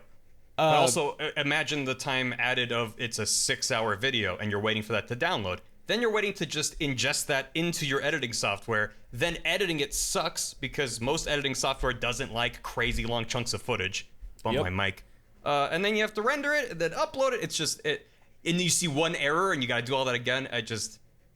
But also, imagine the time added of it's a 6-hour video and you're waiting for that to download. Then you're waiting to just ingest that into your editing software. Then editing it sucks because most editing software doesn't like crazy long chunks of footage. Bump my mic. And then you have to render it and then upload it. It's just, and you see one error and you gotta do all that again.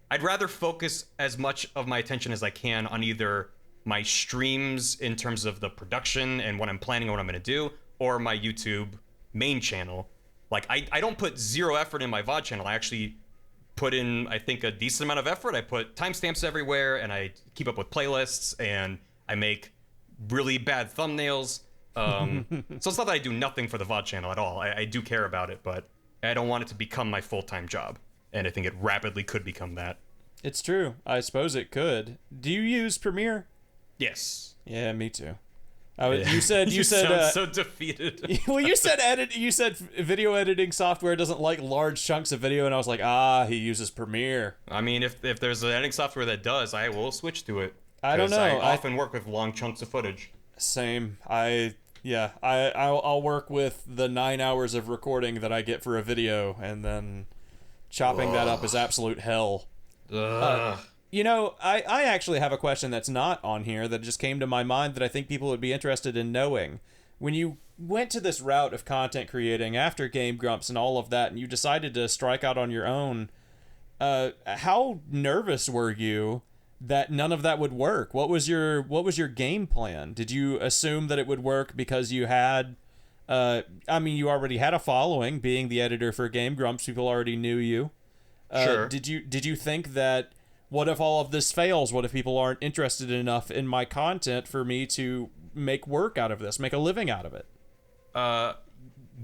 I'd rather focus as much of my attention as I can on either my streams in terms of the production and what I'm planning and what I'm gonna do, or my YouTube main channel. Like, I don't put zero effort in my VOD channel. I actually put in, I think, a decent amount of effort. I put timestamps everywhere, and I keep up with playlists, and I make really bad thumbnails. So it's not that I do nothing for the VOD channel at all. I do care about it, but I don't want it to become my full-time job. And I think it rapidly could become that. It's true. I suppose it could. Do you use Premiere? Yes. Yeah, me too. You said sound so defeated. Well, you said video editing software doesn't like large chunks of video, and I was like, he uses Premiere. I mean, if there's an editing software that does, I will switch to it. I don't know. I often work with long chunks of footage. Same. I'll work with the 9 hours of recording that I get for a video, and then chopping that up is absolute hell. I actually have a question that's not on here that just came to my mind that I think people would be interested in knowing. When you went to this route of content creating after Game Grumps and all of that, and you decided to strike out on your own, how nervous were you that none of that would work? What was your game plan? Did you assume that it would work because you had you already had a following, being the editor for Game Grumps, people already knew you. Sure. Did you think that, what if all of this fails? What if people aren't interested enough in my content for me to make work out of this, make a living out of it?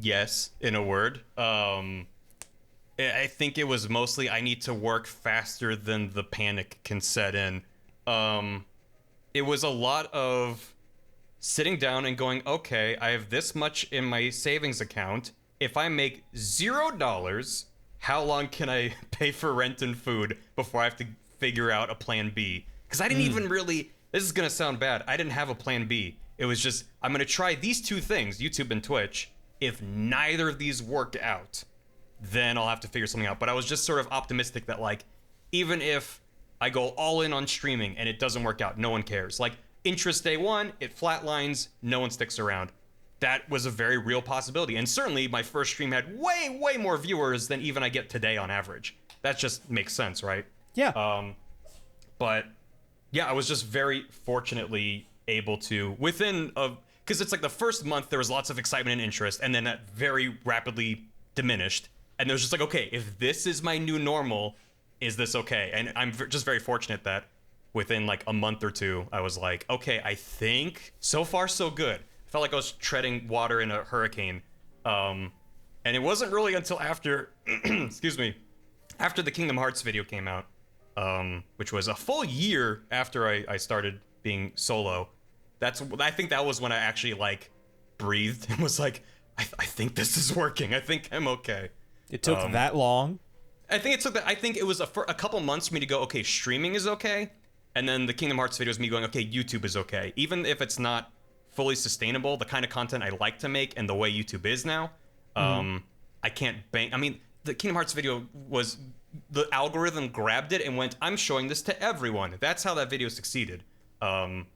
Yes, in a word. I think it was mostly I need to work faster than the panic can set in. It was a lot of sitting down and going, okay, I have this much in my savings account. if I make $0, how long can I pay for rent and food before I have to figure out a plan B? Because I didn't even really, this is going to sound bad, I didn't have a plan B. It was just, I'm going to try these two things, YouTube and Twitch. If neither of these work out, then I'll have to figure something out. But I was just sort of optimistic that, like, even if I go all in on streaming and it doesn't work out, no one cares. Like, interest day one, it flatlines, no one sticks around. That was a very real possibility. And certainly my first stream had way, way more viewers than even I get today on average. That just makes sense, right? Yeah. But yeah, I was just very fortunately able to, within a, because it's like the first month there was lots of excitement and interest, and then that very rapidly diminished. And it was just like, okay, if this is my new normal, is this okay? And I'm just very fortunate that within like a month or two, I was like, okay, I think so far so good. I felt like I was treading water in a hurricane. And it wasn't really until after, excuse me, after the Kingdom Hearts video came out, which was a full year after I started being solo. I think that was when I actually like breathed and was like, I think this is working. I think I'm okay. It took that long? I think it was a couple months for me to go, okay, streaming is okay. And then the Kingdom Hearts video is me going, okay, YouTube is okay. Even if it's not fully sustainable, the kind of content I like to make and the way YouTube is now, I can't bank. I mean, the Kingdom Hearts video was, the algorithm grabbed it and went, I'm showing this to everyone. That's how that video succeeded. I'm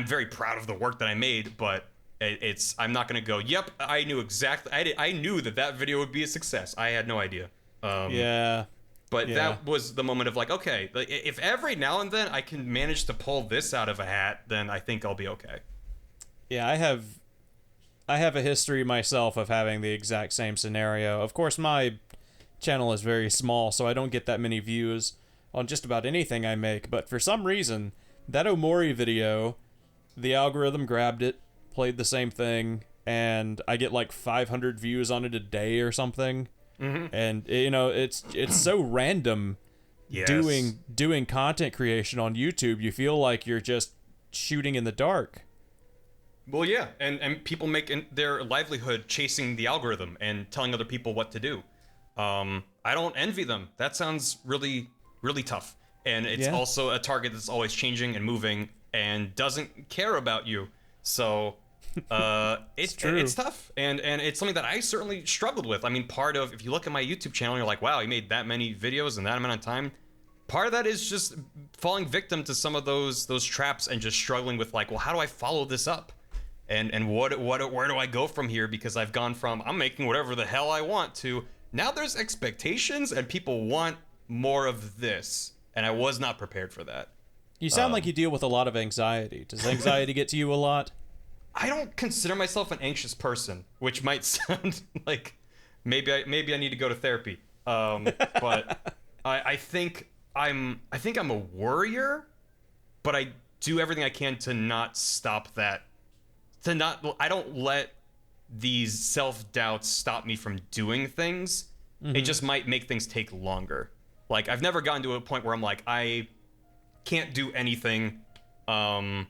very proud of the work that I made, but I'm not going to go, yep, I knew exactly. I knew that video would be a success. I had no idea. Yeah. But that was the moment of like, okay, if every now and then I can manage to pull this out of a hat, then I think I'll be okay. Yeah, I have a history myself of having the exact same scenario. Of course, my channel is very small, so I don't get that many views on just about anything I make, but for some reason, that Omori video, the algorithm grabbed it, played the same thing, and I get like 500 views on it a day or something. And you know, it's so random. Yes. doing content creation on YouTube. You feel like you're just shooting in the dark. Well, yeah, and people make their livelihood chasing the algorithm and telling other people what to do. I don't envy them. That sounds really, really tough. And it's also a target that's always changing and moving and doesn't care about you. So it's tough. And it's something that I certainly struggled with. I mean, part of, if you look at my YouTube channel, you're like, wow, you made that many videos in that amount of time. Part of that is just falling victim to some of those traps and just struggling with like, well, how do I follow this up? And where do I go from here? Because I've gone from, I'm making whatever the hell I want, to now there's expectations and people want more of this. And I was not prepared for that. You sound like you deal with a lot of anxiety. Does anxiety get to you a lot? I don't consider myself an anxious person, which might sound like maybe I need to go to therapy. But I think I'm a worrier, but I do everything I can to not stop that. I don't let these self-doubts stop me from doing things. It just might make things take longer. Like, I've never gotten to a point where I'm like, I can't do anything. I'm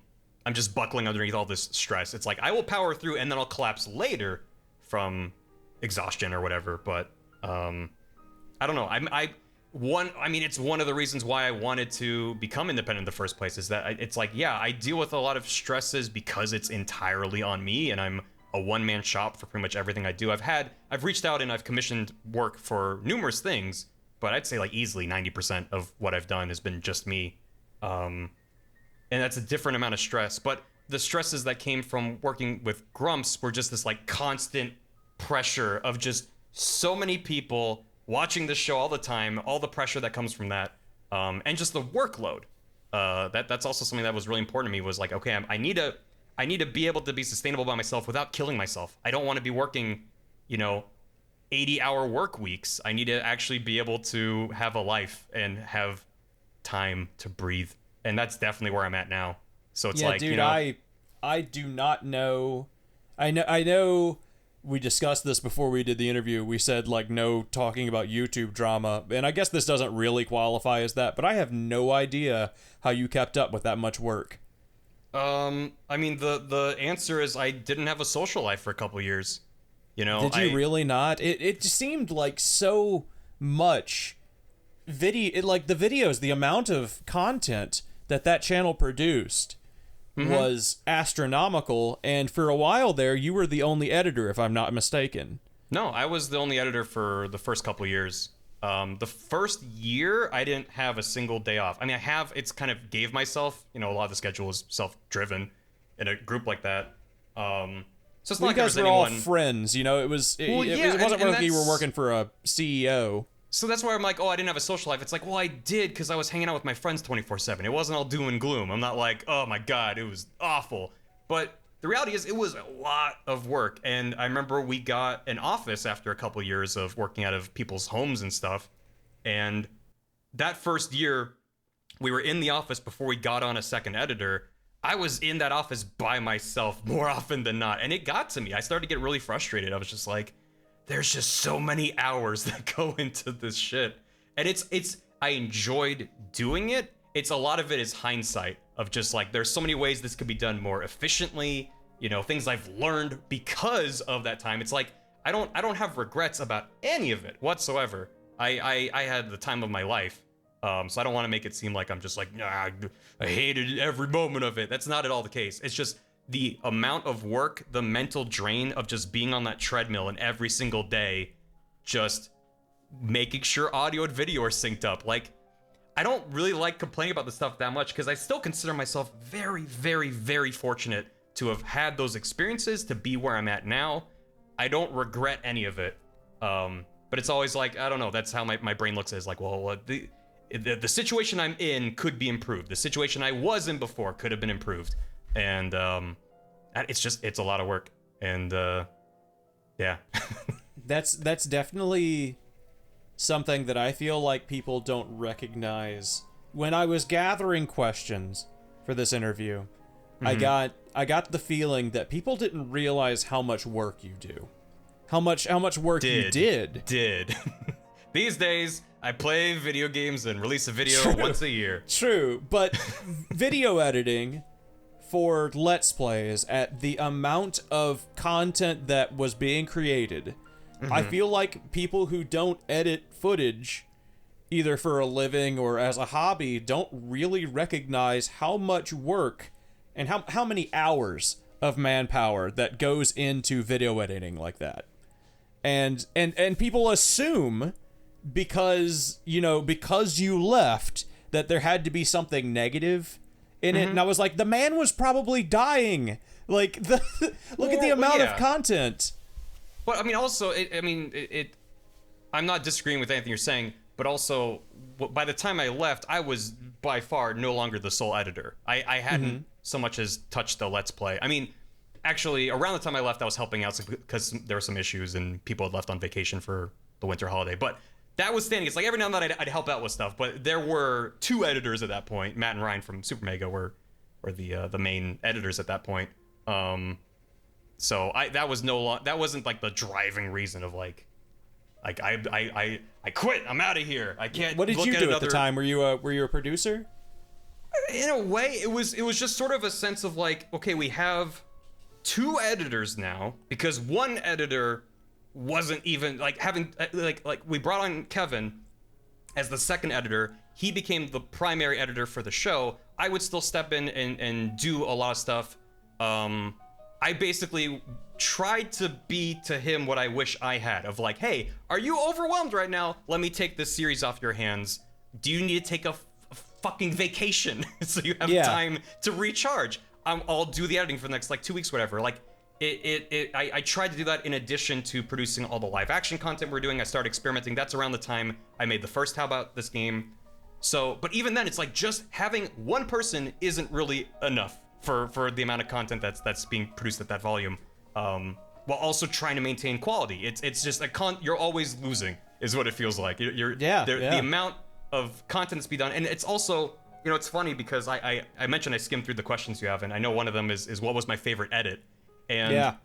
just buckling underneath all this stress. It's like, I will power through and then I'll collapse later from exhaustion or whatever. But I don't know. It's one of the reasons why I wanted to become independent in the first place, is that it's like, yeah, I deal with a lot of stresses because it's entirely on me, and I'm a one-man shop for pretty much everything I do. I've reached out and I've commissioned work for numerous things, but I'd say like easily 90% of what I've done has been just me. And that's a different amount of stress. But the stresses that came from working with Grumps were just this like constant pressure of just so many people watching this show all the time, all the pressure that comes from that, and just the workload. That's also something that was really important to me, was like, okay, I need to be able to be sustainable by myself without killing myself. I don't want to be working, 80-hour work weeks. I need to actually be able to have a life and have time to breathe. And that's definitely where I'm at now. So it's like, dude, I do not know. I know we discussed this before we did the interview. We said, like, no talking about YouTube drama. And I guess this doesn't really qualify as that, but I have no idea how you kept up with that much work. I mean, the answer is I didn't have a social life for a couple years. You know, Did you really not? It just seemed like so much like the videos, the amount of content that channel produced was astronomical, and for a while there, you were the only editor, if I'm not mistaken. No, I was the only editor for the first couple of years. The first year, I didn't have a single day off. I mean, it's kind of gave myself, you know, a lot of the schedule is self-driven in a group like that. So it's not like you guys were all friends, you know. It wasn't like you were working for a CEO. So that's why I'm like, oh, I didn't have a social life. It's like, well, I did because I was hanging out with my friends 24/7. It wasn't all doom and gloom. I'm not like, oh my god, it was awful. But the reality is, it was a lot of work. And I remember we got an office after a couple years of working out of people's homes and stuff. And that first year, we were in the office before we got on a second editor. I was in that office by myself more often than not. And it got to me. I started to get really frustrated. I was just like, there's just so many hours that go into this shit. And I enjoyed doing it. It's a lot of it is hindsight of just like, there's so many ways this could be done more efficiently. You know, things I've learned because of that time. It's like, I don't have regrets about any of it whatsoever. I had the time of my life. So I don't want to make it seem like I'm just like, nah, I hated every moment of it. That's not at all the case. It's just the amount of work, the mental drain of just being on that treadmill and every single day, just making sure audio and video are synced up. Like, I don't really like complaining about this stuff that much because I still consider myself very, very, very fortunate to have had those experiences to be where I'm at now. I don't regret any of it. But it's always like, I don't know, that's how my brain looks at it. It's like, well, the situation I'm in could be improved. The situation I was in before could have been improved. And it's a lot of work. And yeah. That's definitely something that I feel like people don't recognize. When I was gathering questions for this interview, I got the feeling that people didn't realize how much work you do. How much work you did. These days, I play video games and release a video once a year. True, but video editing for Let's Plays, at the amount of content that was being created, I feel like people who don't edit footage, either for a living or as a hobby, don't really recognize how much work and how many hours of manpower that goes into video editing like that. And people assume because you left that there had to be something negative in it. And I was like, the man was probably dying. Like, look at the amount of content. But I mean, also, I'm not disagreeing with anything you're saying, but also, by the time I left, I was by far no longer the sole editor. I hadn't so much as touched the Let's Play. I mean, actually, around the time I left, I was helping out because there were some issues and people had left on vacation for the winter holiday. But that was standing. It's like every now and then I'd help out with stuff, but there were two editors at that point. Matt and Ryan from Super Mega were the main editors at that point. So that wasn't like the driving reason of like I quit. I'm out of here. I can't. What did you do at the time? Were you a producer? In a way, it was just sort of a sense of like, okay, we have two editors now because one editor wasn't even like having like we brought on Kevin as the second editor. He became the primary editor for the show. I would still step in and do a lot of stuff. I basically tried to be to him what I wish I had of like, hey, are you overwhelmed right now? Let me take this series off your hands. Do you need to take a fucking vacation so you have time to recharge? I'll do the editing for the next like 2 weeks, whatever. Like I tried to do that in addition to producing all the live action content we're doing. I started experimenting. That's around the time I made the first How About This Game. So, but even then, it's like just having one person isn't really enough for the amount of content that's being produced at that volume, while also trying to maintain quality. It's just you're always losing, is what it feels like. The amount of content that's being done, and it's also, you know, it's funny because I mentioned I skimmed through the questions you have, and I know one of them is what was my favorite edit, and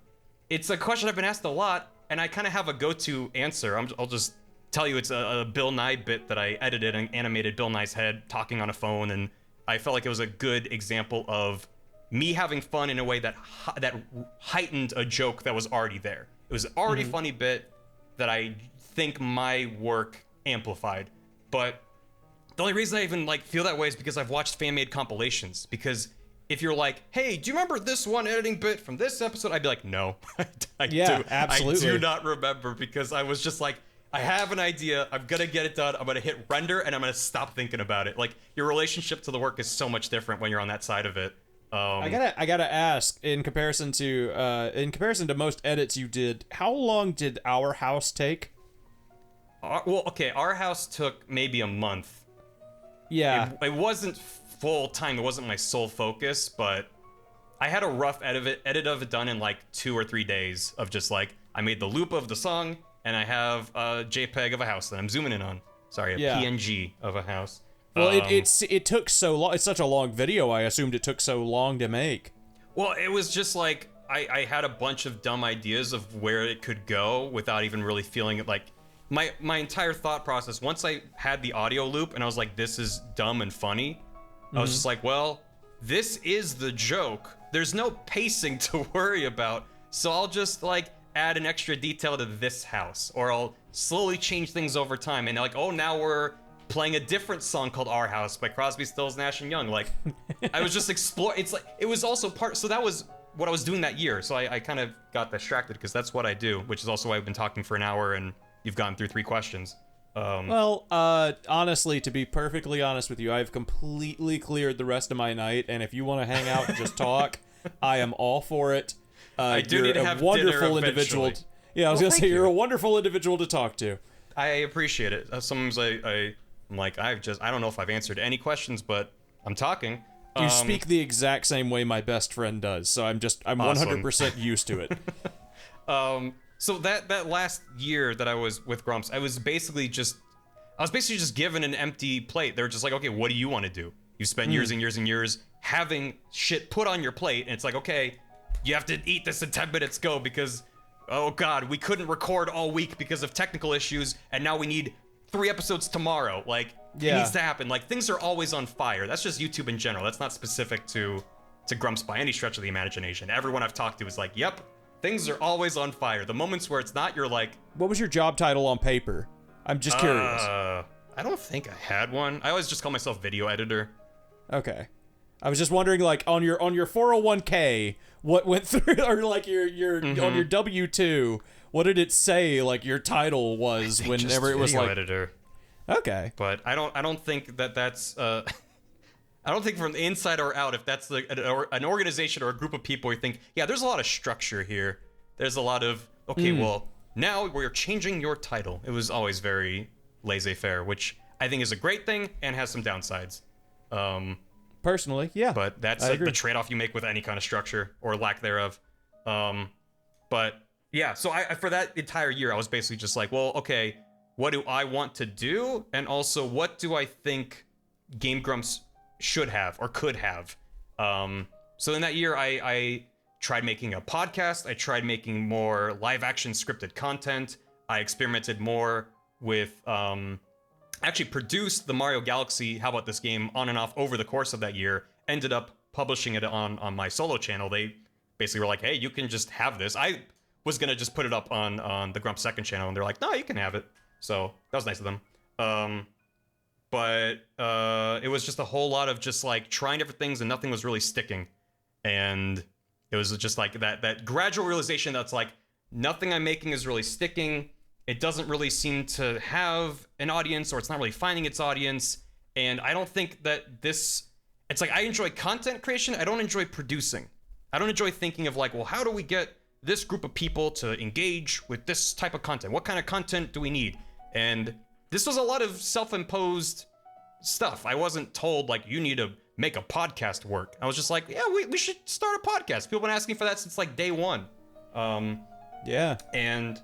it's a question I've been asked a lot, and I kind of have a go-to answer. I'll just tell you, it's a Bill Nye bit that I edited and animated Bill Nye's head talking on a phone, and I felt like it was a good example of me having fun in a way that heightened a joke that was already there. It was already a funny bit that I think my work amplified. But the only reason I even like feel that way is because I've watched fan-made compilations. Because if you're like, hey, do you remember this one editing bit from this episode? I'd be like, no, I do. Absolutely. I do not remember, because I was just like, I have an idea. I'm gonna get it done. I'm gonna hit render, and I'm gonna stop thinking about it. Like, your relationship to the work is so much different when you're on that side of it. I gotta ask, in comparison to most edits you did, how long did Our House take? Well, okay, Our House took maybe a month. Yeah. It wasn't full time. It wasn't my sole focus, but I had a rough edit of it done in like 2 or 3 days of just like, I made the loop of the song, and I have a JPEG of a house that I'm zooming in on. Sorry, a PNG of a house. Well, it took so long. It's such a long video. I assumed it took so long to make. Well, it was just like I had a bunch of dumb ideas of where it could go without even really feeling it. Like my entire thought process, once I had the audio loop and I was like, this is dumb and funny, I was just like, well, this is the joke. There's no pacing to worry about, so I'll just like add an extra detail to this house, or I'll slowly change things over time. And like, oh, now we're playing a different song called Our House by Crosby, Stills, Nash and Young. Like, I was just exploring. It's like, it was also so that was what I was doing that year. So I kind of got distracted, because that's what I do, which is also why I've been talking for an hour and you've gotten through 3 questions. Honestly, to be perfectly honest with you, I've completely cleared the rest of my night, and if you want to hang out and just talk, I am all for it. I do need to have wonderful dinner individual. eventually. Yeah, I was gonna say you're a wonderful individual to talk to. I appreciate it. Sometimes I'm like, I don't know if I've answered any questions, but I'm talking. You speak the exact same way my best friend does, so I'm awesome. 100% used to it. So that last year that I was with Grumps, I was basically just given an empty plate. They were just like, okay, what do you want to do? You spent years and years and years having shit put on your plate, and it's like, okay, you have to eat this in 10 minutes, go, because, oh god, we couldn't record all week because of technical issues, and now we need 3 episodes tomorrow. Like, it needs to happen. Like, things are always on fire. That's just YouTube in general. That's not specific to Grumps by any stretch of the imagination. Everyone I've talked to is like, yep, things are always on fire. The moments where it's not, you're like... What was your job title on paper? I'm just curious. I don't think I had one. I always just call myself video editor. Okay. I was just wondering, like, on your 401k, what went through, or like your on your W-2, what did it say, like, your title was whenever it was like editor. Okay. But I don't think that's I don't think from the inside or out, if that's like an organization or a group of people, you think, yeah, there's a lot of structure here. There's a lot of, okay, well, now we're changing your title. It was always very laissez-faire, which I think is a great thing and has some downsides. Personally, yeah. But that's the trade-off you make with any kind of structure or lack thereof. But yeah, so I for that entire year, I was basically just like, well, okay, what do I want to do? And also, what do I think Game Grumps should have or could have? So in that year, I tried making a podcast. I tried making more live-action scripted content. I experimented more with... actually produced the Mario Galaxy How About This Game on and off over the course of that year. Ended up publishing it on my solo channel. They basically were like, hey, you can just have this. I was gonna just put it up on the Grump second channel, and they're like, no, you can have it. So that was nice of them. But it was just a whole lot of just like trying different things, and nothing was really sticking. And it was just like that gradual realization that's like, nothing I'm making is really sticking. It doesn't really seem to have an audience, or it's not really finding its audience. And I don't think that it's like, I enjoy content creation. I don't enjoy producing. I don't enjoy thinking of like, well, how do we get this group of people to engage with this type of content? What kind of content do we need? And this was a lot of self-imposed stuff. I wasn't told like, you need to make a podcast work. I was just like, yeah, we should start a podcast. People have been asking for that since like day one. Yeah. And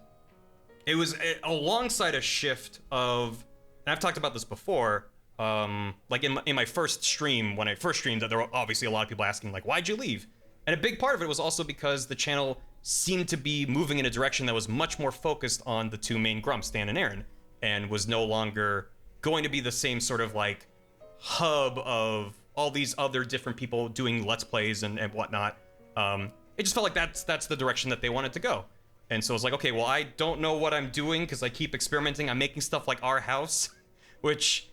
it was alongside a shift of, and I've talked about this before, like in my first stream, when I first streamed, there were obviously a lot of people asking like, why'd you leave? And a big part of it was also because the channel seemed to be moving in a direction that was much more focused on the 2 main Grumps, Dan and Aaron, and was no longer going to be the same sort of like hub of all these other different people doing Let's Plays and whatnot. It just felt like that's the direction that they wanted to go. And so it's like, okay, well, I don't know what I'm doing because I keep experimenting. I'm making stuff like Our House, which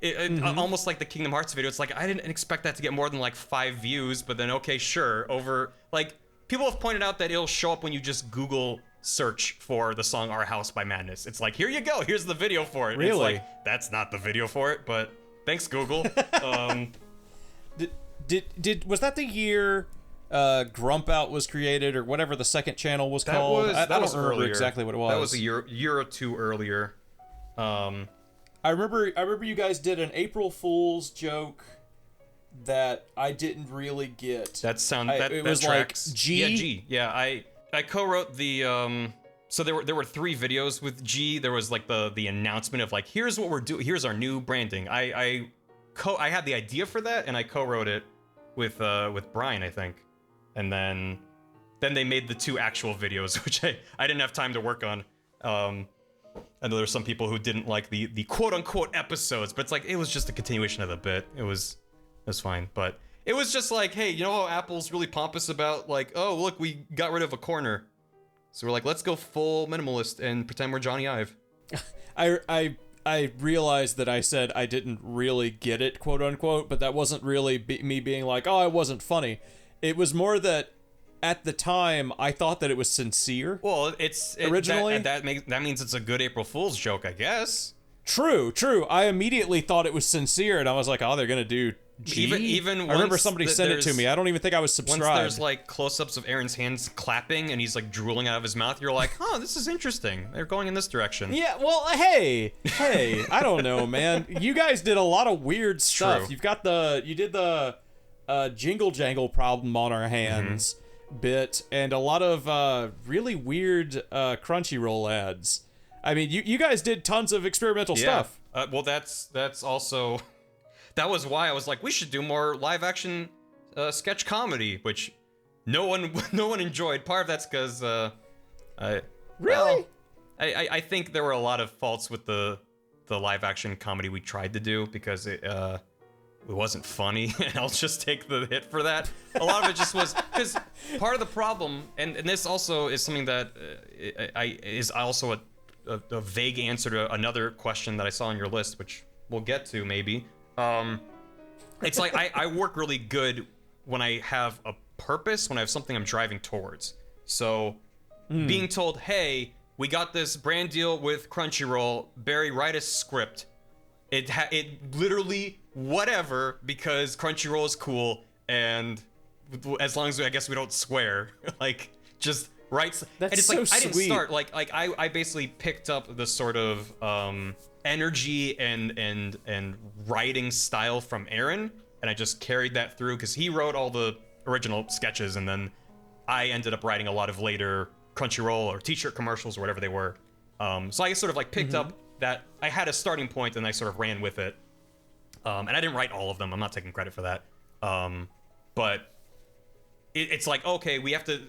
almost like the Kingdom Hearts video. It's like, I didn't expect that to get more than like 5 views, but then, okay, sure. Over, like, people have pointed out that it'll show up when you just Google search for the song Our House by Madness. It's like, here you go. Here's the video for it. Really? It's like, that's not the video for it, but thanks, Google. Was that the year Grump Out was created, or whatever the second channel was called? I don't remember earlier. exactly what it was. That was a year or two earlier. I remember you guys did an April Fool's joke that I didn't really get. It was tracks. like G. Yeah, G. Yeah, I co-wrote the so there were 3 videos with G. There was like the announcement of like, here's what we're doing. Here's our new branding. I had the idea for that, and I co-wrote it with Brian, I think. And then they made the 2 actual videos, which I didn't have time to work on. I know there's some people who didn't like the quote unquote episodes, but it's like, it was just a continuation of the bit. It was fine, but it was just like, hey, you know how Apple's really pompous about like, oh look, we got rid of a corner, so we're like, let's go full minimalist and pretend we're Johnny Ive. I realized that I said I didn't really get it, quote unquote, but that wasn't really me being like, oh, it wasn't funny. It was more that at the time I thought that it was sincere. Well, originally that means it's a good April Fool's joke, I guess. True. I immediately thought it was sincere, and I was like, oh, they're gonna do G? Even I remember somebody sent it to me. I don't even think I was subscribed. Once there's like close-ups of Aaron's hands clapping and he's like drooling out of his mouth, you're like, oh, this is interesting. They're going in this direction. Yeah, well, hey, I don't know, man. You guys did a lot of weird stuff. True. You did the jingle jangle problem on our hands bit, and a lot of really weird Crunchyroll ads. I mean, you guys did tons of experimental stuff. Well, that's also... That was why I was like, we should do more live-action sketch comedy, which no one enjoyed. Part of that's because I think there were a lot of faults with the live-action comedy we tried to do because it wasn't funny, and I'll just take the hit for that. A lot of it just was because part of the problem, and this also is something that is also a vague answer to another question that I saw on your list, which we'll get to maybe. It's like I work really good when I have a purpose, when I have something I'm driving towards. So being told, hey, we got this brand deal with Crunchyroll, Barry, write a script. It literally whatever, because Crunchyroll is cool, and as long as I guess we don't swear, like just write. That's and it's so like sweet. I didn't start like I basically picked up the sort of energy and writing style from Aaron, and I just carried that through because he wrote all the original sketches, and then I ended up writing a lot of later Crunchyroll or t-shirt commercials or whatever they were. So I sort of like picked up that I had a starting point and I sort of ran with it. And I didn't write all of them. I'm not taking credit for that. But it's like, okay, we have to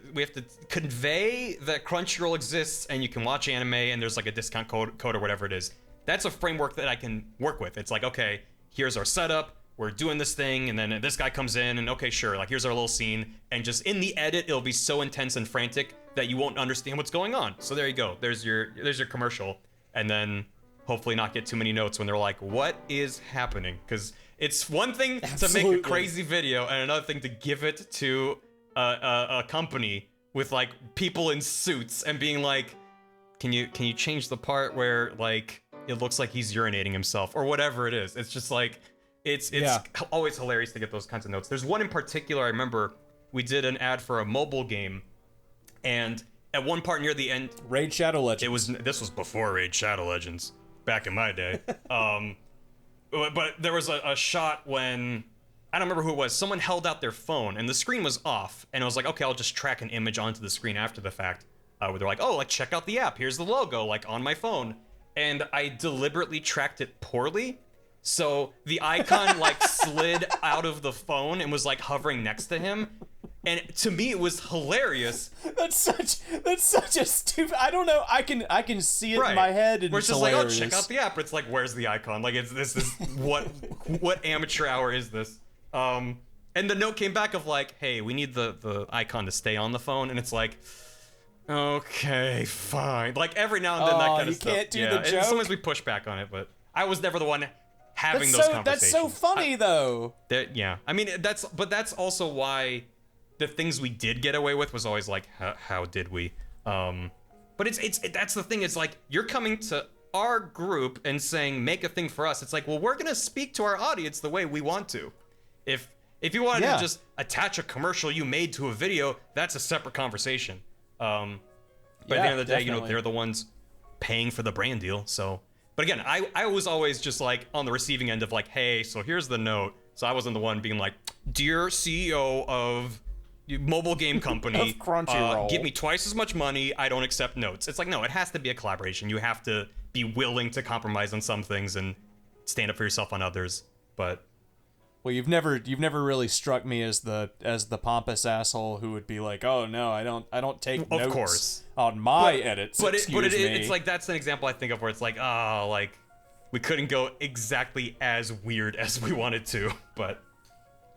convey that Crunchyroll exists and you can watch anime and there's like a discount code or whatever it is. That's a framework that I can work with. It's like, okay, here's our setup, we're doing this thing, and then this guy comes in, and okay, sure, like here's our little scene, and just in the edit, it'll be so intense and frantic that you won't understand what's going on. So there you go. There's your commercial, and then hopefully not get too many notes when they're like, what is happening? Because it's one thing to make a crazy video, and another thing to give it to a company with like people in suits and being like, can you change the part where like it looks like he's urinating himself or whatever it is. It's just like, it's always hilarious to get those kinds of notes. There's one in particular I remember we did an ad for a mobile game, and at one part near the end, Raid Shadow Legends. This was before Raid Shadow Legends, back in my day. But there was a shot when, I don't remember who it was, someone held out their phone and the screen was off, and I was like, okay, I'll just track an image onto the screen after the fact. Where they're like, oh, like check out the app, here's the logo, like on my phone. And I deliberately tracked it poorly, so the icon like slid out of the phone and was like hovering next to him. And to me, it was hilarious. That's such a stupid. I don't know. I can see it in my head, and we're it's just hilarious. like, oh, check out the app. It's like, where's the icon? Like, this is what amateur hour is this? And the note came back of like, hey, we need the icon to stay on the phone, and it's like, Okay, fine. Like every now and then that kind of you stuff. can't do yeah, the and joke? sometimes we push back on it, but I was never the one having those That's conversations. so funny though. Yeah, I mean that's also why the things we did get away with was always like, how did we? But that's the thing. It's like you're coming to our group and saying make a thing for us. It's like, well, we're gonna speak to our audience the way we want to. If you wanted to just attach a commercial you made to a video, that's a separate conversation. But at the end of the day, definitely. they're the ones paying for the brand deal. So, but again, I was always just like on the receiving end of like, hey, so here's the note. So I wasn't the one being like, dear CEO of mobile game company, Of Crunchyroll. give me twice as much money. I don't accept notes. It's like, no, it has to be a collaboration. You have to be willing to compromise on some things and stand up for yourself on others. But Well, you've never really struck me as the pompous asshole who would be like, "Oh no, I don't take notes course. on my edits." But me. it's like that's an example I think of where it's like, like we couldn't go exactly as weird as we wanted to, but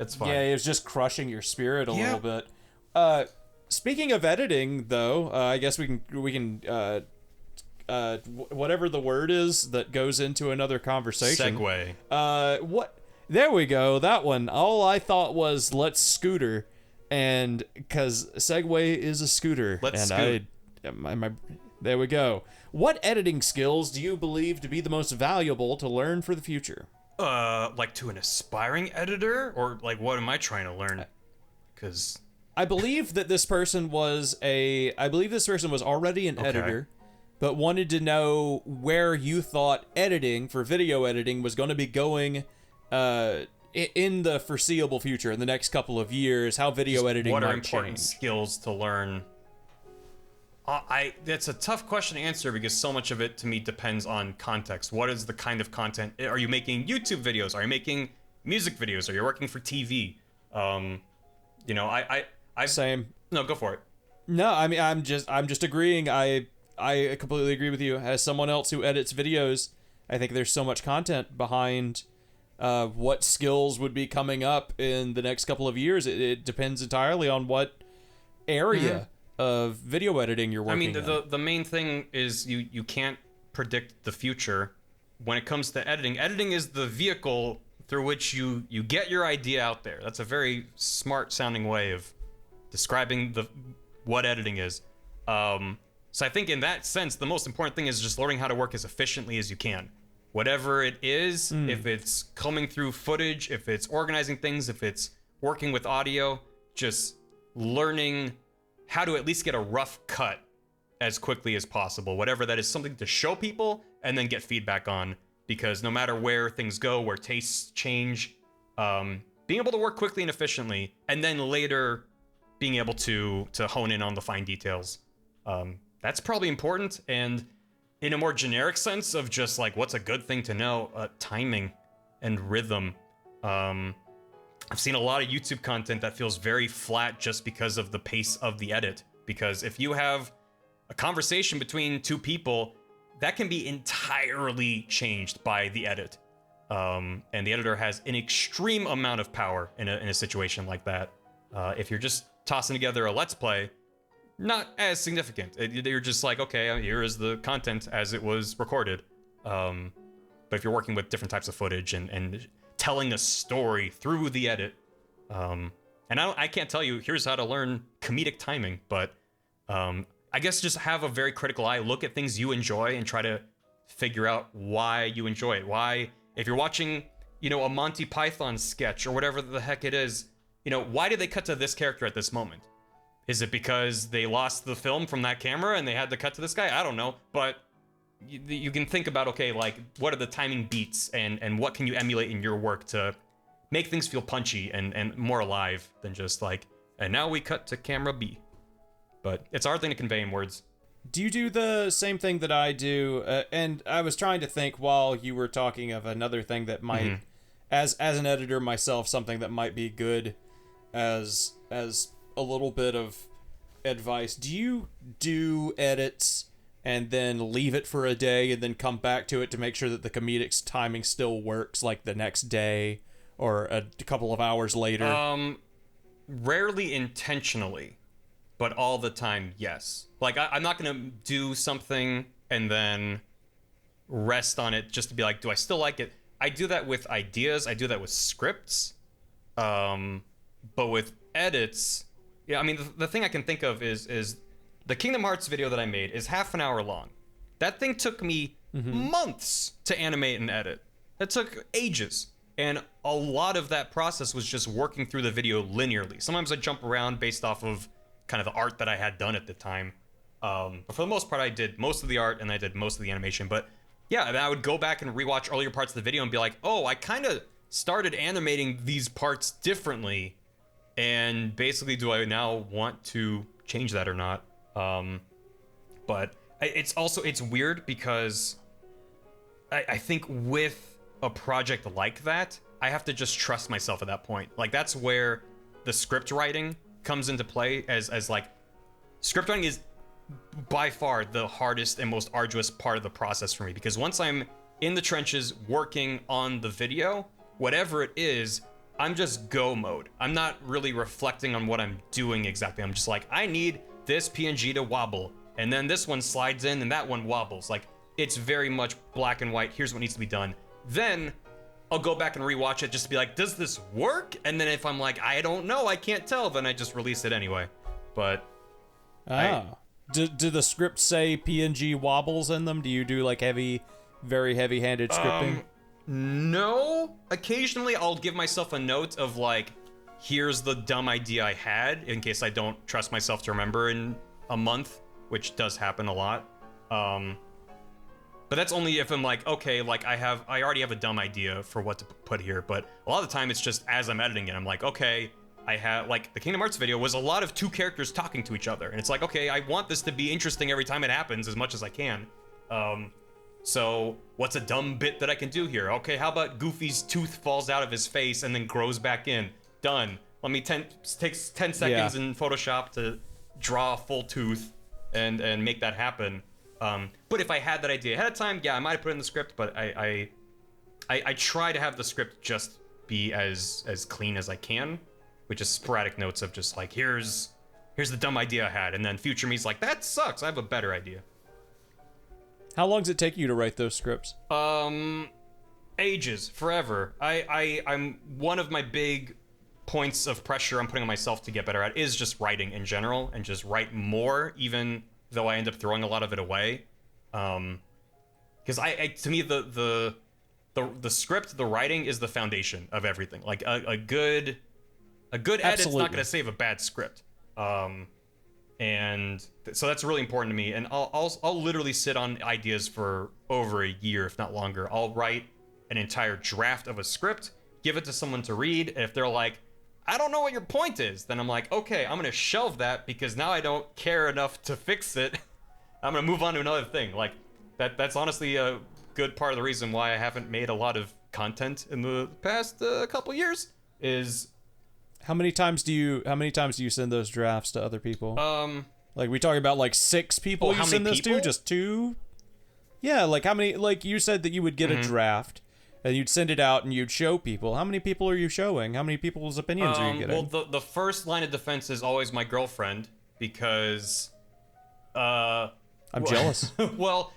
it's fine. Yeah, it was just crushing your spirit a little bit. Speaking of editing, though, I guess we can whatever the word is that goes into another conversation. Segue. What? There we go. That one. All I thought was let's scooter, and because Segway is a scooter. Let's and scoot. There we go. What editing skills do you believe to be the most valuable to learn for the future? Like to an aspiring editor, or like what am I trying to learn? Because I believe that this person was already an editor, but wanted to know where you thought editing for video editing was going to be going in the foreseeable future, in the next couple of years, how video editing what are might important change. skills to learn? That's a tough question to answer because so much of it to me depends on context. What is the kind of content? Are you making YouTube videos? Are you making music videos? Are you working for TV? Same. No, go for it. No, I mean, I'm just agreeing. I completely agree with you. As someone else who edits videos, I think there's so much content behind what skills would be coming up in the next couple of years. It depends entirely on what area of video editing you're working on. The main thing is you can't predict the future when it comes to editing. Editing is the vehicle through which you get your idea out there. That's a very smart sounding way of describing what editing is. So I think in that sense, the most important thing is just learning how to work as efficiently as you can. Whatever it is, if it's combing through footage, if it's organizing things, if it's working with audio, just learning how to at least get a rough cut as quickly as possible. Whatever that is, something to show people and then get feedback on. Because no matter where things go, where tastes change, being able to work quickly and efficiently, and then later being able to hone in on the fine details, that's probably important. And in a more generic sense of just like what's a good thing to know, timing and rhythm. I've seen a lot of YouTube content that feels very flat just because of the pace of the edit. Because if you have a conversation between two people, that can be entirely changed by the edit. And the editor has an extreme amount of power in a situation like that. If you're just tossing together a Let's Play, not as significant. You're just like, okay, here is the content as it was recorded. But if you're working with different types of footage and telling a story through the edit, and I can't tell you, here's how to learn comedic timing, but I guess just have a very critical eye, look at things you enjoy and try to figure out why you enjoy it. Why, if you're watching, a Monty Python sketch or whatever the heck it is, why did they cut to this character at this moment? Is it because they lost the film from that camera and they had to cut to this guy? I don't know, but you can think about, okay, like what are the timing beats and what can you emulate in your work to make things feel punchy and more alive than just like, and now we cut to camera B. But it's a hard thing to convey in words. Do you do the same thing that I do? And I was trying to think while you were talking of another thing that might, as an editor myself, something that might be good as a little bit of advice. Do you do edits and then leave it for a day and then come back to it to make sure that the comedic timing still works, like the next day or a couple of hours later? Rarely intentionally. but all the time, yes. Like, I'm not going to do something and then rest on it just to be like, do I still like it? I do that with ideas. I do that with scripts. But with edits, yeah, I mean, the thing I can think of is the Kingdom Hearts video that I made is half an hour long. That thing took me months to animate and edit. That took ages. And a lot of that process was just working through the video linearly. Sometimes I jump around based off of kind of the art that I had done at the time. But for the most part, I did most of the art and I did most of the animation. But yeah, I would go back and rewatch earlier parts of the video and be like, oh, I kind of started animating these parts differently. And basically, do I now want to change that or not? But it's weird because I think with a project like that, I have to just trust myself at that point. Like, that's where the script writing comes into play as like, script writing is by far the hardest and most arduous part of the process for me, because once I'm in the trenches working on the video, whatever it is, I'm just go mode. I'm not really reflecting on what I'm doing exactly. I'm just like, I need this PNG to wobble, and then this one slides in and that one wobbles. Like, it's very much black and white. Here's what needs to be done. Then I'll go back and rewatch it just to be like, does this work? And then if I'm like, I don't know, I can't tell, then I just release it anyway. But Do the scripts say PNG wobbles in them? Do you do like very heavy-handed scripting? No. Occasionally I'll give myself a note of like, here's the dumb idea I had, in case I don't trust myself to remember in a month, which does happen a lot. But that's only if I'm like, okay, like I already have a dumb idea for what to put here. But a lot of the time it's just as I'm editing it, I'm like, okay, I have, like, the Kingdom Hearts video was a lot of two characters talking to each other. And it's like, okay, I want this to be interesting every time it happens as much as I can. So what's a dumb bit that I can do here? Okay, how about Goofy's tooth falls out of his face and then grows back in? Done. Let me takes 10 seconds in Photoshop to draw a full tooth and make that happen. But if I had that idea ahead of time, yeah, I might have put it in the script, but I try to have the script just be as clean as I can, which is sporadic notes of just like, here's the dumb idea I had, and then future me's like, that sucks, I have a better idea. How long does it take you to write those scripts? Ages, forever. I'm one of my big points of pressure I'm putting on myself to get better at is just writing in general, and just write more, even though I end up throwing a lot of it away. Because to me, the script, the writing is the foundation of everything. Like a good edit's not going to save a bad script. And so that's really important to me. And I'll literally sit on ideas for over a year, if not longer. I'll write an entire draft of a script, give it to someone to read. And if they're like, I don't know what your point is, then I'm like, okay, I'm going to shelve that because now I don't care enough to fix it. I'm going to move on to another thing. Like that's honestly a good part of the reason why I haven't made a lot of content in the past couple years is... How many times do you send those drafts to other people? Like, we talking about like 6 people you send this to? Just 2? Yeah, like how many? Like, you said that you would get a draft and you'd send it out and you'd show people. How many people are you showing? How many people's opinions are you getting? Well, the first line of defense is always my girlfriend, because I'm jealous. Well,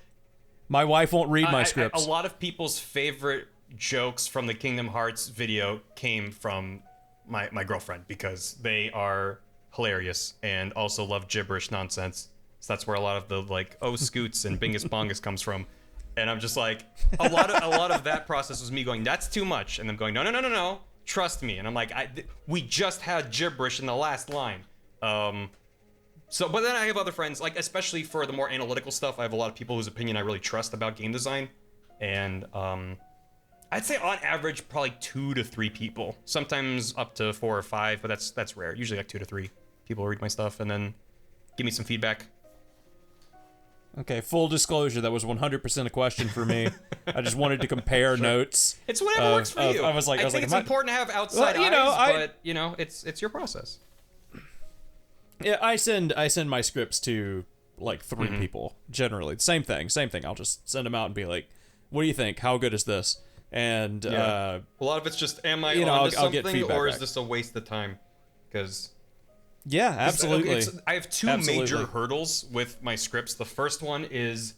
my wife won't read my scripts. A lot of people's favorite jokes from the Kingdom Hearts video came from my girlfriend, because they are hilarious and also love gibberish nonsense. So that's where a lot of the like scoots and bingus bongus comes from. And I'm just like, a lot of that process was me going, that's too much, and them going, no, trust me. And I'm like, we just had gibberish in the last line. So, but then I have other friends, like especially for the more analytical stuff, I have a lot of people whose opinion I really trust about game design, and I'd say on average probably 2 to 3 people, sometimes up to 4 or 5, but that's rare. Usually like 2 to 3 people read my stuff and then give me some feedback. Okay, full disclosure, that was 100% a question for me. I just wanted to compare notes. It's whatever works for you. I think it's important to have outside eyes, but it's your process. Yeah, I send my scripts to like 3 people generally. Same thing. I'll just send them out and be like, "What do you think? How good is this?" And a lot of it's just, am I onto something, or is this a waste of time? Because Yeah, absolutely. I have two major hurdles with my scripts. The first one is,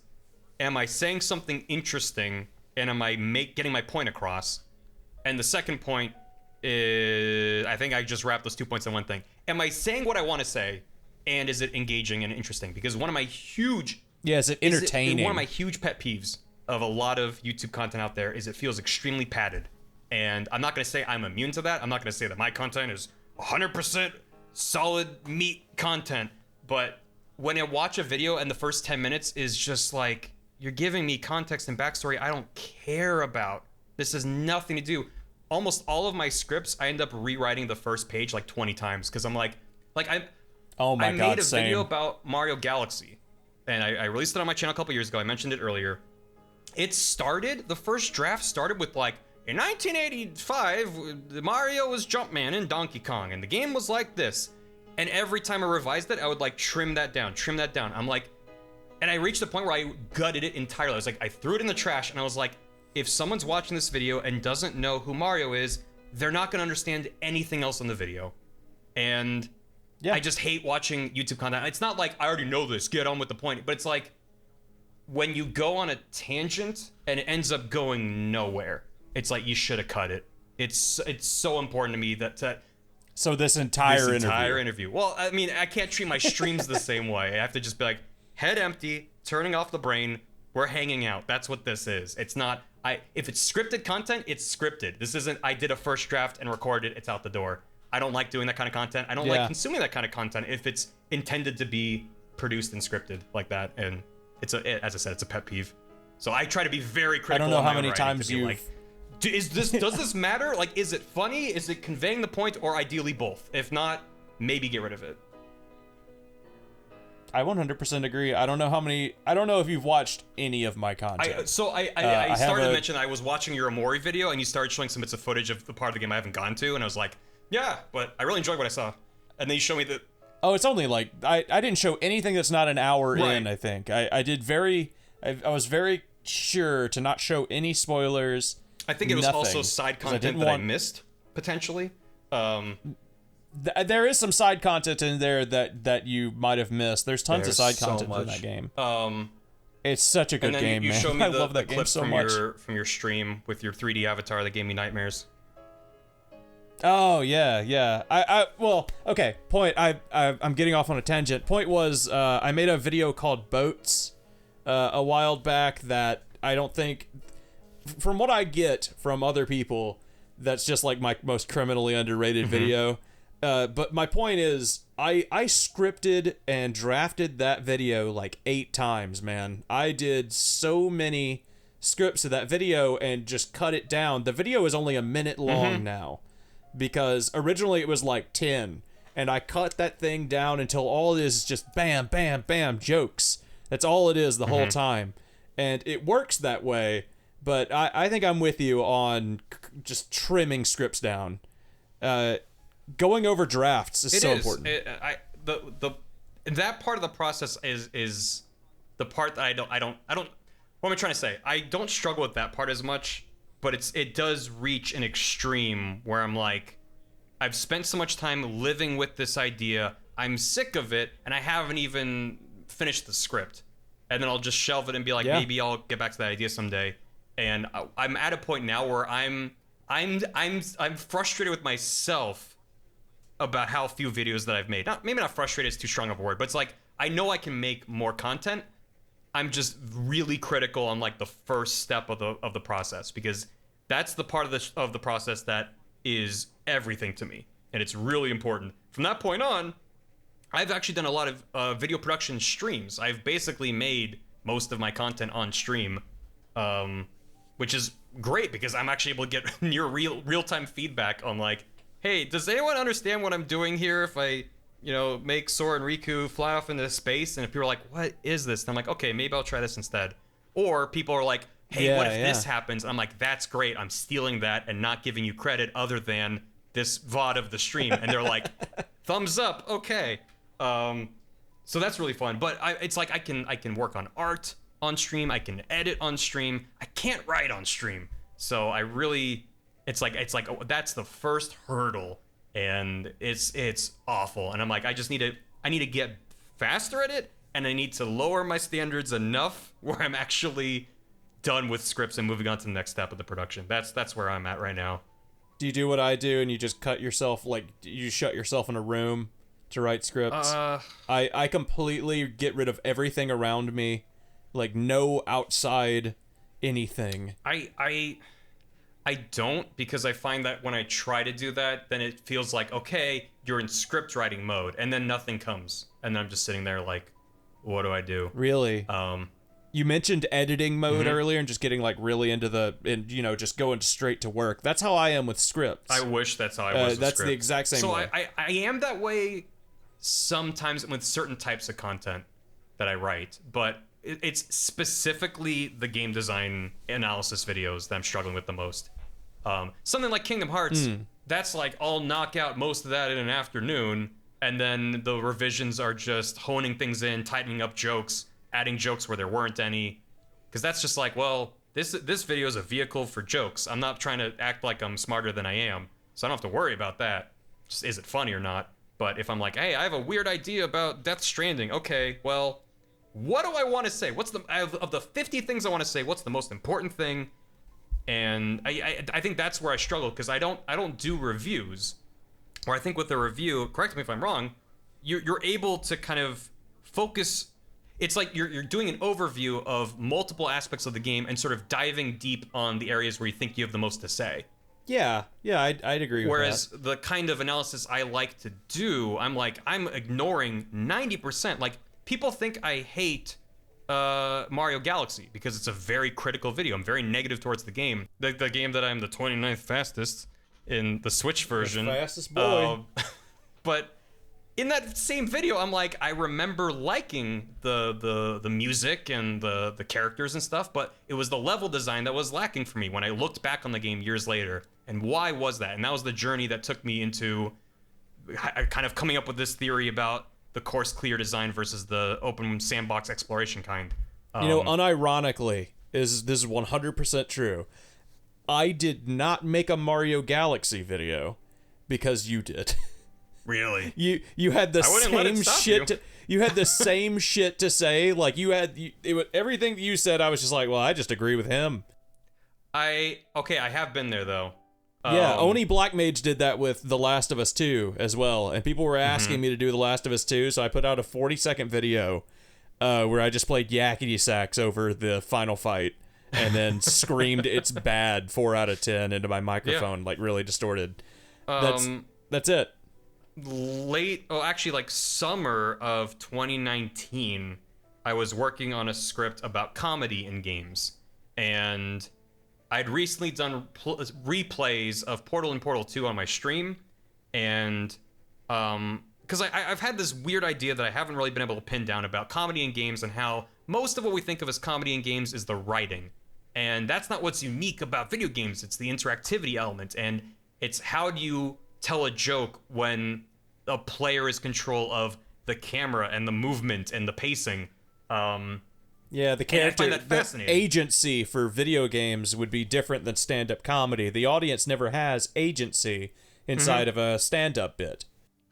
am I saying something interesting, and am I getting my point across? And the second point is, I think I just wrapped those 2 points in one thing. Am I saying what I want to say, and is it engaging and interesting? Because one of my huge... Yeah, is it entertaining? One of my huge pet peeves of a lot of YouTube content out there is it feels extremely padded. And I'm not going to say I'm immune to that. I'm not going to say that my content is 100% solid meat content. But when I watch a video and the first 10 minutes is just like, you're giving me context and backstory I don't care about. This has nothing to do. Almost all of my scripts, I end up rewriting the first page like 20 times because I'm like I made a video about Mario Galaxy, and I released it on my channel a couple years ago. I mentioned it earlier. The first draft started with like, in 1985, Mario was Jumpman in Donkey Kong, and the game was like this. And every time I revised it, I would like trim that down. I'm like, and I reached the point where I gutted it entirely. I was like, I threw it in the trash, and I was like, if someone's watching this video and doesn't know who Mario is, they're not going to understand anything else in the video. And yeah. I just hate watching YouTube content. It's not like, I already know this, get on with the point. But it's like, when you go on a tangent and it ends up going nowhere, it's like, you should have cut it. It's so important to me that... So this entire interview. Well, I mean, I can't treat my streams the same way. I have to just be like, head empty, turning off the brain, we're hanging out. That's what this is. It's not... If it's scripted content, it's scripted. This isn't, I did a first draft and recorded it, it's out the door. I don't like doing that kind of content. I don't like consuming that kind of content if it's intended to be produced and scripted like that. And as I said, it's a pet peeve. So I try to be very critical. I don't know how many times you've... Like, does this matter? Like, is it funny? Is it conveying the point? Or ideally both? If not, maybe get rid of it. I 100% agree. I don't know if you've watched any of my content. I started to mention I was watching your Omori video, and you started showing some bits of footage of the part of the game I haven't gone to, and I was like, yeah, but I really enjoyed what I saw. And then you showed me that... Oh, it's only like... I didn't show anything that's not an hour in, I think. I was very sure to not show any spoilers. I think it was also side content that I missed, potentially. There is some side content in there that you might have missed. There's tons of side content in that game. It's such a good game, man. Showed me I love that game so much. From your stream with your 3D avatar that gave me nightmares. Oh yeah. Well, okay. Point. I'm getting off on a tangent. Point was, I made a video called Boats a while back that I don't think, from what I get from other people, that's just like my most criminally underrated video. But my point is, I scripted and drafted that video like 8 times, man. I did so many scripts of that video and just cut it down. The video is only a minute long now, because originally it was like 10, and I cut that thing down until all it is just bam, bam, bam jokes. That's all it is the whole time. And it works that way, but I think I'm with you on just trimming scripts down. Going over drafts is so important. That part of the process is the part that I don't. What am I trying to say? I don't struggle with that part as much, but it does reach an extreme where I'm like, I've spent so much time living with this idea, I'm sick of it, and I haven't even finished the script, and then I'll just shelve it and be like, maybe I'll get back to that idea someday. And I'm at a point now where I'm frustrated with myself about how few videos that I've made. Maybe not frustrated is too strong of a word, but it's like, I know I can make more content. I'm just really critical on like the first step of the process, because that's the part of the process that is everything to me, and it's really important. From that point on, I've actually done a lot of video production streams. I've basically made most of my content on stream, which is great because I'm actually able to get near real-time feedback on like, hey, does anyone understand what I'm doing here if I, make Sora and Riku fly off into space? And if people are like, what is this? And I'm like, okay, maybe I'll try this instead. Or people are like, hey, what if this happens? And I'm like, that's great. I'm stealing that and not giving you credit other than this VOD of the stream. And they're like, thumbs up, okay. So that's really fun. But it's like I can work on art on stream. I can edit on stream. I can't write on stream. So I really... It's like that's the first hurdle, and it's awful. And I'm like, I need to get faster at it, and I need to lower my standards enough where I'm actually done with scripts and moving on to the next step of the production. That's where I'm at right now. Do you do what I do and you just cut yourself, like, you shut yourself in a room to write scripts? I completely get rid of everything around me, like no outside anything. I don't, because I find that when I try to do that, then it feels like, okay, you're in script writing mode, and then nothing comes, and then I'm just sitting there like, what do I do? Really? You mentioned editing mode earlier and just getting like really into just going straight to work. That's how I am with scripts. I wish that's how I was with that's script. the exact same way. So I am that way sometimes with certain types of content that I write, but it's specifically the game design analysis videos that I'm struggling with the most. Something like Kingdom Hearts, that's like I'll knock out most of that in an afternoon, and then the revisions are just honing things in, tightening up jokes, adding jokes where there weren't any, because that's just like, well, this video is a vehicle for jokes. I'm not trying to act like I'm smarter than I am, so I don't have to worry about that. Just, is it funny or not? But if I'm like, hey, I have a weird idea about Death Stranding, okay, well, what do I want to say? What's of the 50 things I want to say, what's the most important thing? And I think that's where I struggle, because I don't do reviews, or I think with a review, correct me if I'm wrong, you're able to kind of focus. It's like you're doing an overview of multiple aspects of the game and sort of diving deep on the areas where you think you have the most to say. Yeah, I'd agree with that. Whereas the kind of analysis I like to do, I'm ignoring 90%. Like, people think I hate Mario Galaxy because it's a very critical video. I'm very negative towards the game. The game that I'm the 29th fastest in the Switch version. The fastest boy. But in that same video, I'm like, I remember liking the music and the characters and stuff, but it was the level design that was lacking for me when I looked back on the game years later. And why was that? And that was the journey that took me into kind of coming up with this theory about the course clear design versus the open sandbox exploration kind. Unironically, this is 100% true. I did not make a Mario Galaxy video because you did. Really? You had the same shit. You had the same shit to say. Like everything that you said, I was just like, well, I just agree with him. I have been there though. Yeah, Oni Black Mage did that with The Last of Us 2 as well, and people were asking me to do The Last of Us 2, so I put out a 40-second video where I just played yakety sax over the final fight, and then screamed "It's bad" 4 out of 10 into my microphone, like really distorted. That's it. Summer of 2019, I was working on a script about comedy in games, and I'd recently done replays of Portal and Portal 2 on my stream, and because I've had this weird idea that I haven't really been able to pin down about comedy in games, and how most of what we think of as comedy in games is the writing, and that's not what's unique about video games. It's the interactivity element, and it's how do you tell a joke when a player is control of the camera and the movement and the pacing. Yeah, the character, the agency for video games would be different than stand-up comedy. The audience never has agency inside of a stand-up bit.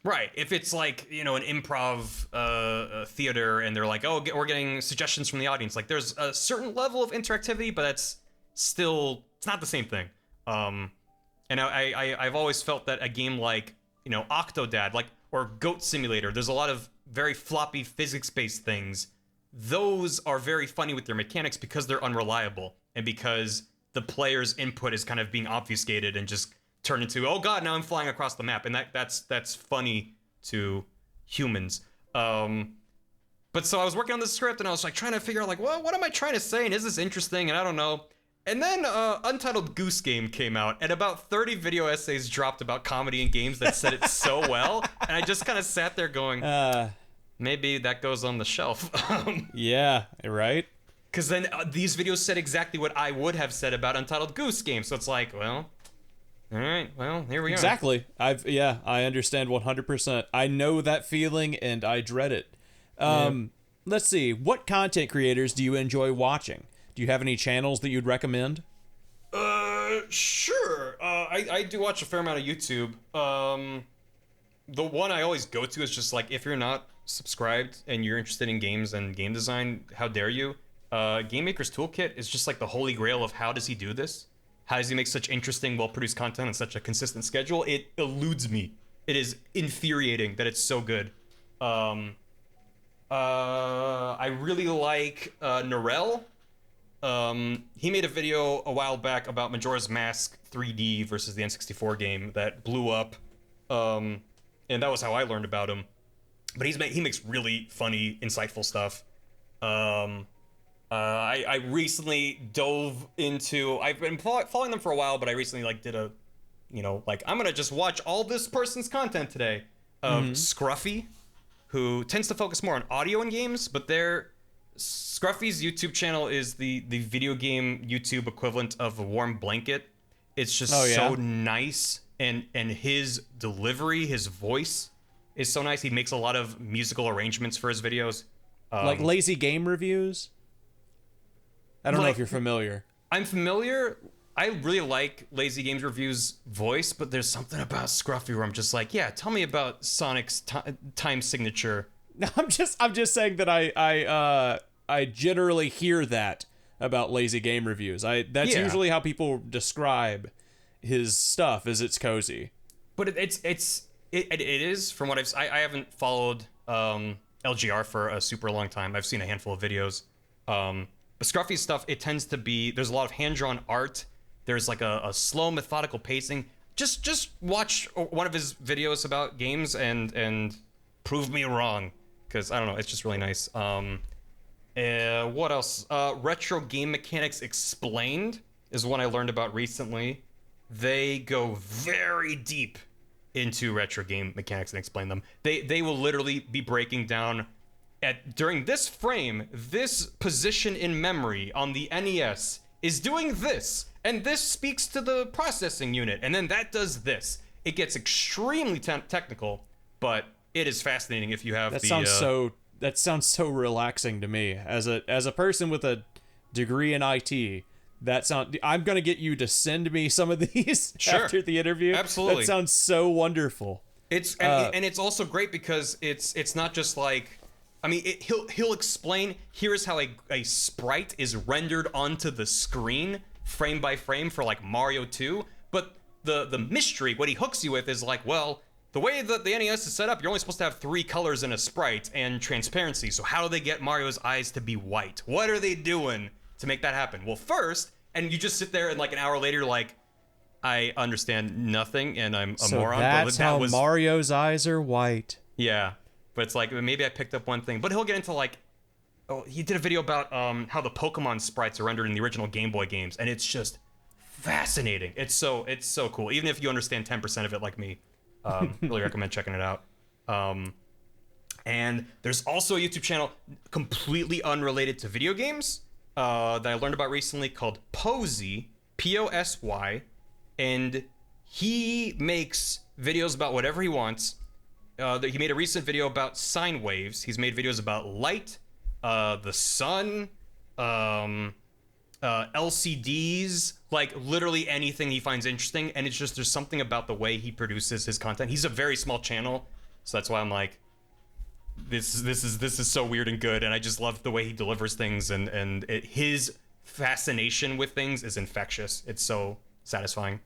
Right. If it's like, an improv theater and they're like, oh, we're getting suggestions from the audience. Like, there's a certain level of interactivity, but that's still, it's not the same thing. And I've always felt that a game like, Octodad, or Goat Simulator, there's a lot of very floppy physics-based things. Those are very funny with their mechanics because they're unreliable and because the player's input is kind of being obfuscated and just turned into, oh god, now I'm flying across the map, and that's funny to humans. But so I was working on this script and I was like trying to figure out like, well, what am I trying to say, and is this interesting, and I don't know. And then Untitled Goose Game came out, and about 30 video essays dropped about comedy in games that said it so well, and I just kind of sat there going, maybe that goes on the shelf. Yeah, right? Because then these videos said exactly what I would have said about Untitled Goose Game, so it's like, well, all right, well, here we are. Exactly. I understand 100%. I know that feeling, and I dread it. Let's see. What content creators do you enjoy watching? Do you have any channels that you'd recommend? Sure. I do watch a fair amount of YouTube. the one I always go to is just like, if you're not subscribed and you're interested in games and game design, how dare you? Game Maker's Toolkit is just like the holy grail of how does he do this? How does he make such interesting, well-produced content on such a consistent schedule? It eludes me. It is infuriating that it's so good. I really like Narelle. He made a video a while back about Majora's Mask 3D versus the N64 game that blew up. And that was how I learned about him. But he makes really funny, insightful stuff. I recently dove into... I've been following them for a while, but I recently did a... I'm gonna just watch all this person's content today. Scruffy, who tends to focus more on audio in games, but Scruffy's YouTube channel is the video game YouTube equivalent of a warm blanket. It's just so nice, and his delivery, his voice is so nice. He makes a lot of musical arrangements for his videos. Like lazy game reviews? I don't know if you're familiar. I'm familiar. I really like Lazy Games Review's voice, but there's something about Scruffy where I'm just like, yeah, tell me about Sonic's time signature. I'm just saying that I generally hear that about Lazy Game Reviews. That's usually how people describe his stuff, is it's cozy. But it is, from what I haven't followed LGR for a super long time. I've seen a handful of videos. But Scruffy's stuff, it tends to be, there's a lot of hand-drawn art. There's like a slow, methodical pacing. Just watch one of his videos about games and prove me wrong, because I don't know, it's just really nice. What else? Retro Game Mechanics Explained is one I learned about recently. They go very deep into retro game mechanics and explain them. They will literally be breaking down during this frame, this position in memory on the NES is doing this, and this speaks to the processing unit, and then that does this. It gets extremely technical, but it is fascinating if you have that sounds so relaxing to me as a person with a degree in IT. I'm gonna get you to send me some of these after the interview. Absolutely, that sounds so wonderful. And it's also great because it's not just like, I mean, he'll explain, here's how a sprite is rendered onto the screen frame by frame for like Mario 2, but the mystery, what he hooks you with is like, well, the way that the NES is set up, you're only supposed to have 3 colors in a sprite and transparency, so how do they get Mario's eyes to be white? What are they doing to make that happen? Well, first, and you just sit there and like an hour later, like, I understand nothing and I'm a moron. That's how Mario's eyes are white. Yeah. But it's like, maybe I picked up one thing. But he'll get into like, he did a video about how the Pokemon sprites are rendered in the original Game Boy games, and it's just fascinating. It's so cool. Even if you understand 10% of it like me, really recommend checking it out. And there's also a YouTube channel completely unrelated to video games that I learned about recently called Posy, Posy, and he makes videos about whatever he wants. He made a recent video about sine waves. He's made videos about light, the sun, LCDs, like literally anything he finds interesting. And it's just, there's something about the way he produces his content. He's a very small channel, so that's why I'm like, this is so weird and good. And I just love the way he delivers things, and his fascination with things is infectious. It's so satisfying.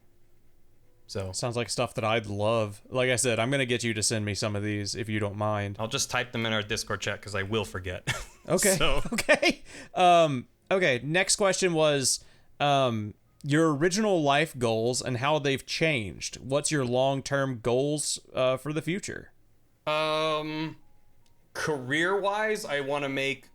So sounds like stuff that I'd love. Like I said, I'm gonna get you to send me some of these if you don't mind. I'll just type them in our Discord chat because I will forget. Okay. Okay. Okay. Next question was your original life goals and how they've changed. What's your long-term goals for the future? Career-wise, I want to make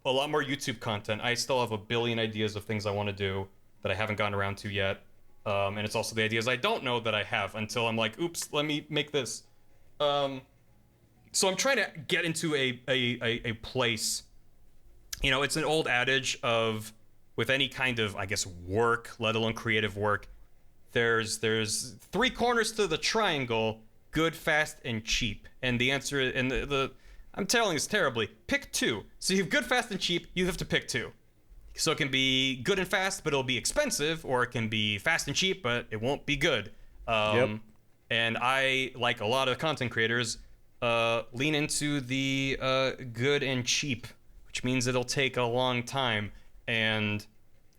a lot more YouTube content. I still have a billion ideas of things I want to do that I haven't gotten around to yet. And it's also the ideas I don't know that I have until I'm like, oops, let me make this. So I'm trying to get into a place. You know, it's an old adage of, with any kind of, I guess, work, let alone creative work, there's 3 corners to the triangle: good, fast, and cheap. And the answer, and I'm telling this terribly, pick 2. So you have good, fast, and cheap, you have to pick 2. So it can be good and fast, but it'll be expensive, or it can be fast and cheap, but it won't be good. Yep. And I, like a lot of content creators, lean into the good and cheap, which means it'll take a long time. And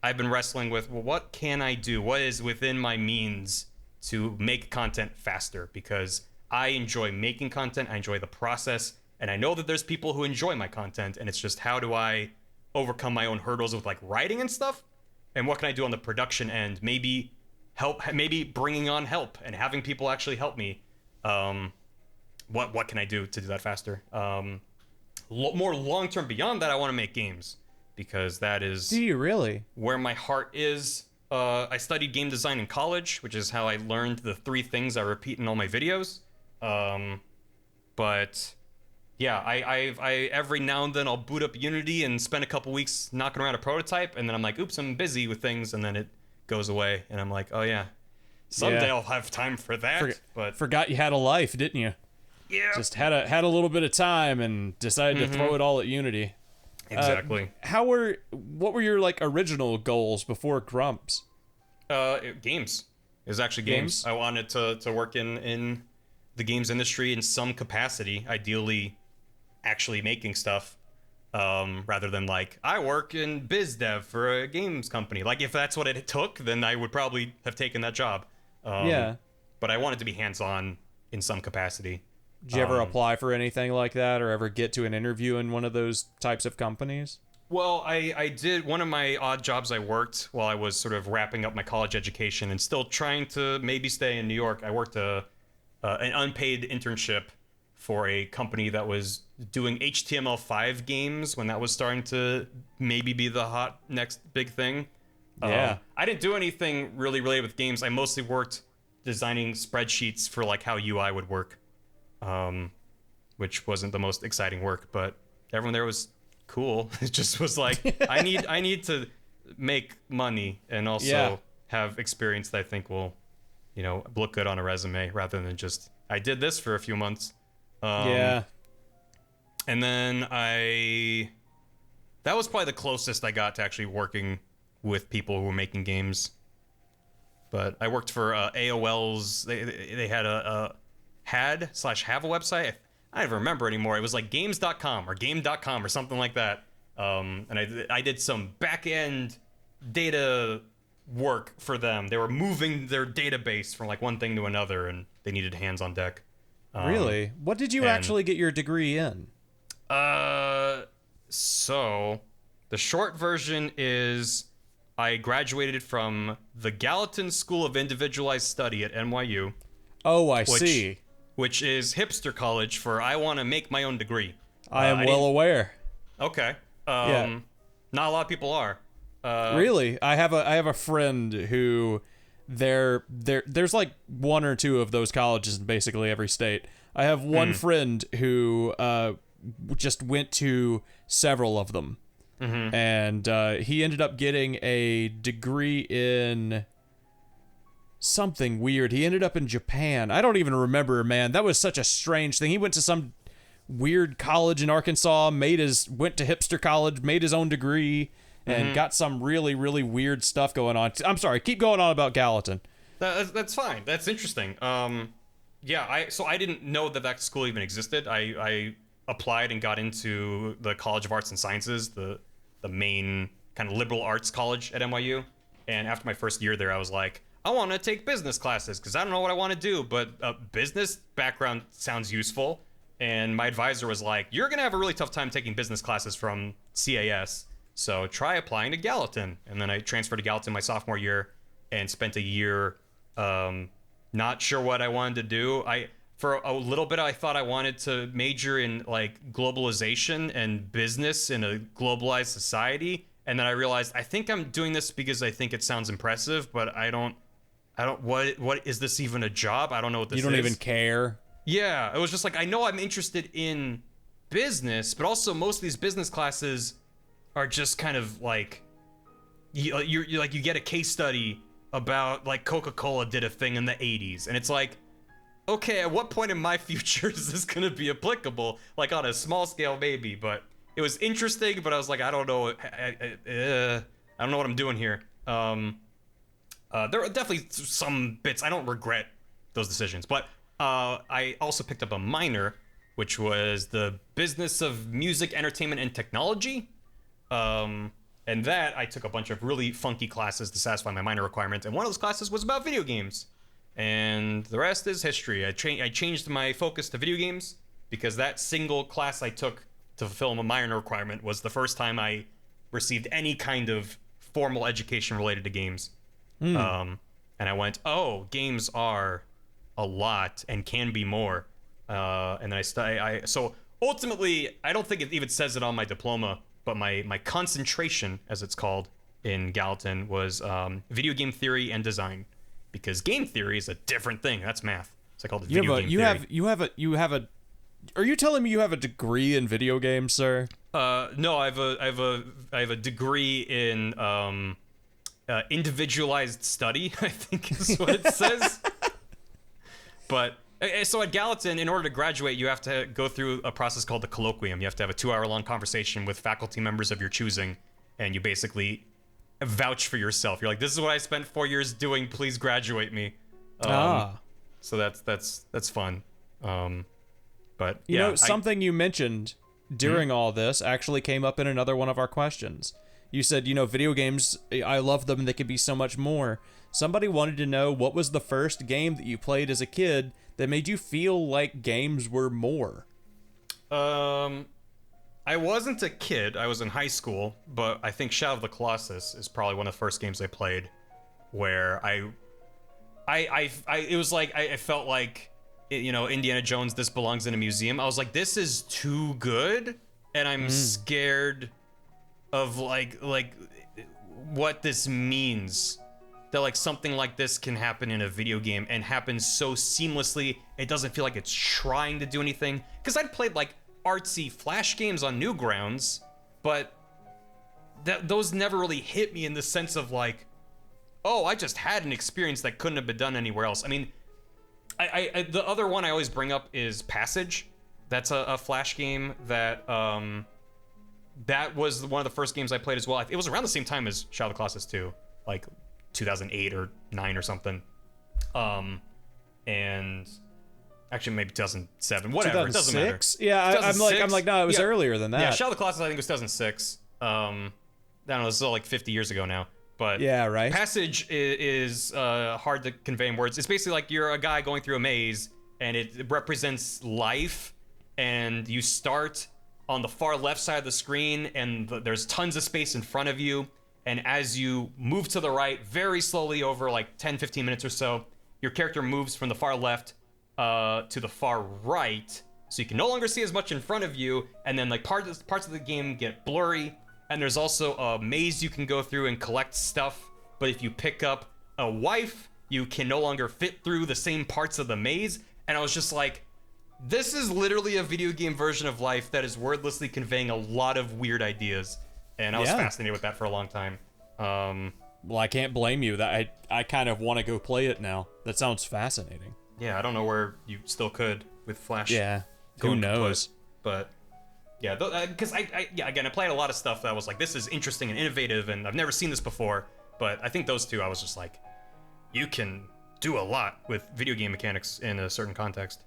I've been wrestling with, well, what can I do? What is within my means to make content faster? Because I enjoy making content, I enjoy the process, and I know that there's people who enjoy my content, and it's just how do I overcome my own hurdles with like writing and stuff? And what can I do on the production end? Maybe bringing on help and having people actually help me. What can I do to do that faster? More long-term beyond that, I want to make games, because that is... Do you really? Where my heart is. I studied game design in college, which is how I learned the 3 things I repeat in all my videos. But yeah, I every now and then I'll boot up Unity and spend a couple weeks knocking around a prototype, and then I'm like, oops, I'm busy with things, and then it goes away, and I'm like, oh yeah, someday I'll have time for that. But forgot you had a life, didn't you? Yeah. Just had a little bit of time and decided to throw it all at Unity. Exactly. What were your like original goals before Grumps? Games. It was actually games. I wanted to work in the games industry in some capacity, ideally actually making stuff, rather than like, I work in biz dev for a games company. Like, if that's what it took, then I would probably have taken that job. But I wanted to be hands-on in some capacity. Did you ever apply for anything like that, or ever get to an interview in one of those types of companies? Well, I did. One of my odd jobs I worked while I was sort of wrapping up my college education and still trying to maybe stay in New York. I worked an unpaid internship for a company that was doing HTML5 games when that was starting to maybe be the hot next big thing. Yeah. I didn't do anything really related with games. I mostly worked designing spreadsheets for like how UI would work, which wasn't the most exciting work, but everyone there was cool. It just was like, I need to make money and also have experience that I think will, look good on a resume, rather than just, I did this for a few months. And then that was probably the closest I got to actually working with people who were making games. But I worked for AOL's, they had have a website. I don't even remember anymore. It was like games.com or game.com or something like that. And I did some back-end data work for them. They were moving their database from like one thing to another, and they needed hands on deck. Really? What did you actually get your degree in? So the short version is I graduated from the Gallatin School of Individualized Study at NYU. Oh, I see. Which is hipster college for I want to make my own degree. I am well aware. Okay. Not a lot of people are. Really? I have a friend who there's like one or two of those colleges in basically every state. I have one friend who just went to several of them. Mm-hmm. And he ended up getting a degree in something weird. He ended up in Japan. I don't even remember, man. That was such a strange thing. He went to some weird college in Arkansas, went to hipster college, made his own degree, and got some really, really weird stuff going on. I'm sorry, keep going on about Gallatin. That's fine. That's interesting. So I didn't know that school even existed. I applied and got into the College of Arts and Sciences, the main kind of liberal arts college at NYU. And after my first year there, I was like, I want to take business classes because I don't know what I want to do, but a business background sounds useful. And my advisor was like, you're going to have a really tough time taking business classes from CAS, so try applying to Gallatin. And then I transferred to Gallatin my sophomore year and spent a year not sure what I wanted to do. For a little bit, I thought I wanted to major in like globalization and business in a globalized society. And then I realized I think I'm doing this because I think it sounds impressive, but what is this even a job? I don't know what this is. You don't even care. Yeah, it was just like, I know I'm interested in business, but also most of these business classes are just kind of like, you get a case study about like Coca-Cola did a thing in the 80s, and it's like, okay, at what point in my future is this going to be applicable? Like on a small scale, maybe, but it was interesting, but I was like, I don't know. I don't know what I'm doing here. There are definitely some bits I don't regret those decisions. But I also picked up a minor, which was the business of music, entertainment, and technology. And that I took a bunch of really funky classes to satisfy my minor requirements, and one of those classes was about video games. And the rest is history. I changed my focus to video games because that single class I took to fulfill my minor requirement was the first time I received any kind of formal education related to games. And I went, oh, games are a lot and can be more. And then so ultimately, I don't think it even says it on my diploma, but my concentration, as it's called in Gallatin, was video game theory and design, because game theory is a different thing. That's math. It's called video game theory. You have a. Are you telling me you have a degree in video games, sir? No, I have a degree in individualized study, I think is what it says. But so at Gallatin, in order to graduate, you have to go through a process called the colloquium. You have to have a 2-hour-long conversation with faculty members of your choosing, and you basically vouch for yourself. You're like, this is what I spent 4 years doing. Please graduate me. So that's fun. But you know, something you mentioned during all this actually came up in another one of our questions. You said, you know, video games, I love them, and they could be so much more. Somebody wanted to know, what was the first game that you played as a kid that made you feel like games were more? I wasn't a kid. I was in high school, but I think Shadow of the Colossus is probably one of the first games I played where it was like, I felt like, you know, Indiana Jones, this belongs in a museum. I was like, this is too good, and I'm scared of like what this means. That like something like this can happen in a video game and happens so seamlessly, it doesn't feel like it's trying to do anything. Because I'd played like artsy Flash games on Newgrounds, but those never really hit me in the sense of like, oh, I just had an experience that couldn't have been done anywhere else. I mean, I the other one I always bring up is Passage. That's a Flash game that that was one of the first games I played as well. It was around the same time as Shadow of the Colossus 2, like 2008 or 9 or something. And actually maybe 2007, whatever, it doesn't matter. Yeah, I'm like, no, it was earlier than that. Yeah, Shadow of the Colossus I think was 2006. I don't know, this is all like 50 years ago now. But yeah, right. Passage is hard to convey in words. It's basically like you're a guy going through a maze, and it represents life, and you start on the far left side of the screen, and there's tons of space in front of you, and as you move to the right, very slowly over like 10-15 minutes or so, your character moves from the far left to the far right, so you can no longer see as much in front of you, and then like parts of the game get blurry. And there's also a maze you can go through and collect stuff. But if you pick up a wife, you can no longer fit through the same parts of the maze. And I was just like, this is literally a video game version of life that is wordlessly conveying a lot of weird ideas. And I was fascinated with that for a long time. Well, I can't blame you. That I kind of want to go play it now. That sounds fascinating. Yeah, I don't know where you still could with Flash. Yeah, who knows? But yeah, because again, I played a lot of stuff that I was like, this is interesting and innovative, and I've never seen this before. But I think those two, I was just like, you can do a lot with video game mechanics in a certain context.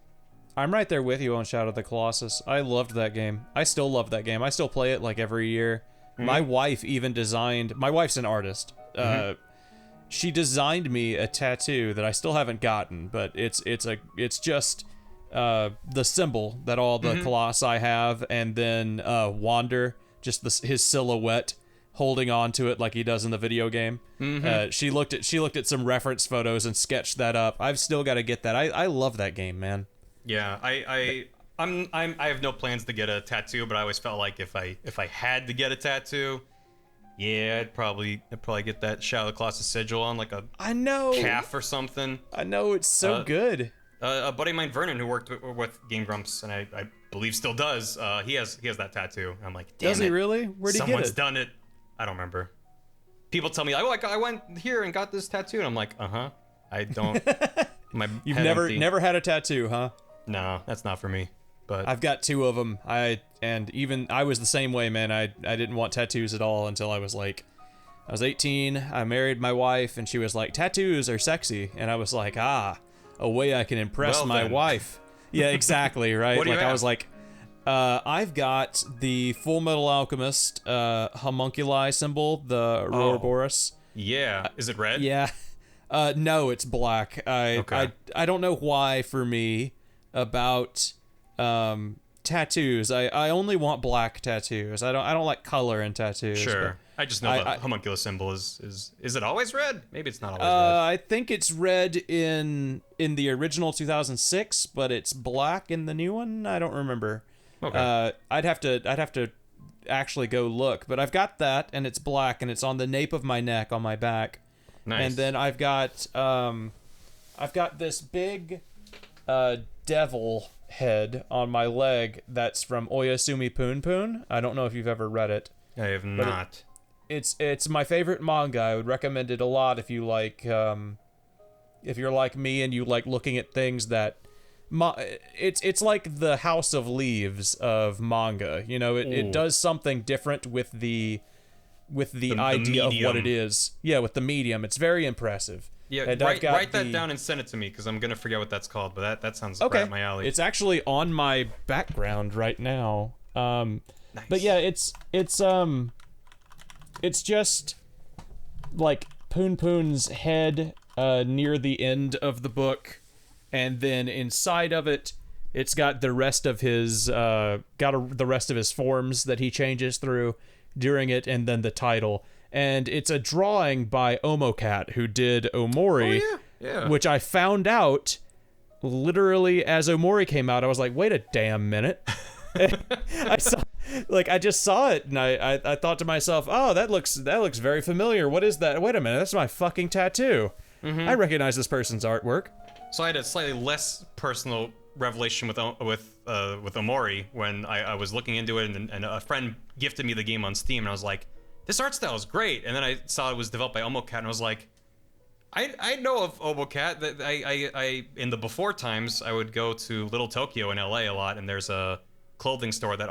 I'm right there with you on Shadow of the Colossus. I loved that game. I still love that game. I still play it like every year. My wife even designed. My wife's an artist. She designed me a tattoo that I still haven't gotten, but it's just the symbol that all the colossi have, and then Wander, just his silhouette holding on to it like he does in the video game. She looked at some reference photos and sketched that up. I've still got to get that. I love that game, man. Yeah, I have no plans to get a tattoo, but I always felt like if I had to get a tattoo, yeah, I'd probably get that Shadow of the Colossus sigil on like a calf or something. I know, it's so good. A buddy of mine, Vernon, who worked with Game Grumps, and I believe still does, he has that tattoo. I'm like, damn. Does he really? Where'd he get it? Someone's done it. I don't remember. People tell me, like, I went here and got this tattoo, and I'm like, I don't. You've never had a tattoo, huh? No, that's not for me. But I've got 2 of them. I was the same way, man. I didn't want tattoos at all until I was 18. I married my wife, and she was like, tattoos are sexy, and I was like, a way I can impress Well, my then. wife. Yeah, exactly, right? What do you Like, I have? was like, I've got the Full Metal Alchemist homunculi symbol, the Ouroboros. Yeah. Is it red? Yeah. No, it's black. Okay. I don't know why for me about tattoos. I only want black tattoos. I don't like color in tattoos. Sure. I just know the homunculus symbol is it always red? Maybe it's not always red. I think it's red in the original 2006, but it's black in the new one. I don't remember. Okay. I'd have to actually go look, but I've got that, and it's black, and it's on the nape of my neck on my back. Nice. And then I've got this big devil head on my leg that's from Oyasumi Poon Poon. I don't know if you've ever read it. I have not. It's my favorite manga. I would recommend it a lot if you like if you're like me and you like looking at things that it's like the House of Leaves of manga. You know, it does something different with the idea of what it is. Yeah, with the medium. It's very impressive. Yeah, and write that down and send it to me, because I'm gonna forget what that's called. But that sounds right up my alley. It's actually on my background right now. Nice. But yeah, it's just like Poon Poon's head near the end of the book, and then inside of it, it's got the rest of his the rest of his forms that he changes through during it, and then the title. And it's a drawing by Omocat, who did Omori, which I found out literally as Omori came out. I was like, wait a damn minute. I just saw it, and I thought to myself, oh, that looks very familiar. What is that? Wait a minute, that's my fucking tattoo. Mm-hmm. I recognize this person's artwork. So I had a slightly less personal revelation with Omori when I was looking into it, and a friend gifted me the game on Steam, and I was like, this art style is great. And then I saw it was developed by Omocat, and I was like, I know of Omocat. That I in the before times, I would go to Little Tokyo in LA a lot, and there's a clothing store that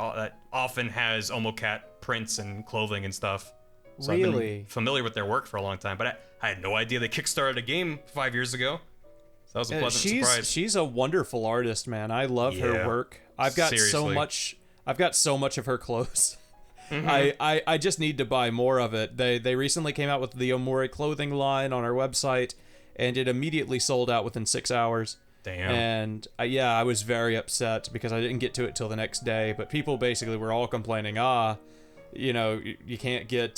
often has Omocat prints and clothing and stuff. So Really? I've been familiar with their work for a long time, but I had no idea they kickstarted a game 5 years ago. So that was a pleasant surprise. She's a wonderful artist, man. I love her work. I've got so much of her clothes. Mm-hmm. I just need to buy more of it. They recently came out with the Omori clothing line on our website, and it immediately sold out within 6 hours. Damn. And I was very upset because I didn't get to it till the next day. But people basically were all complaining, you can't get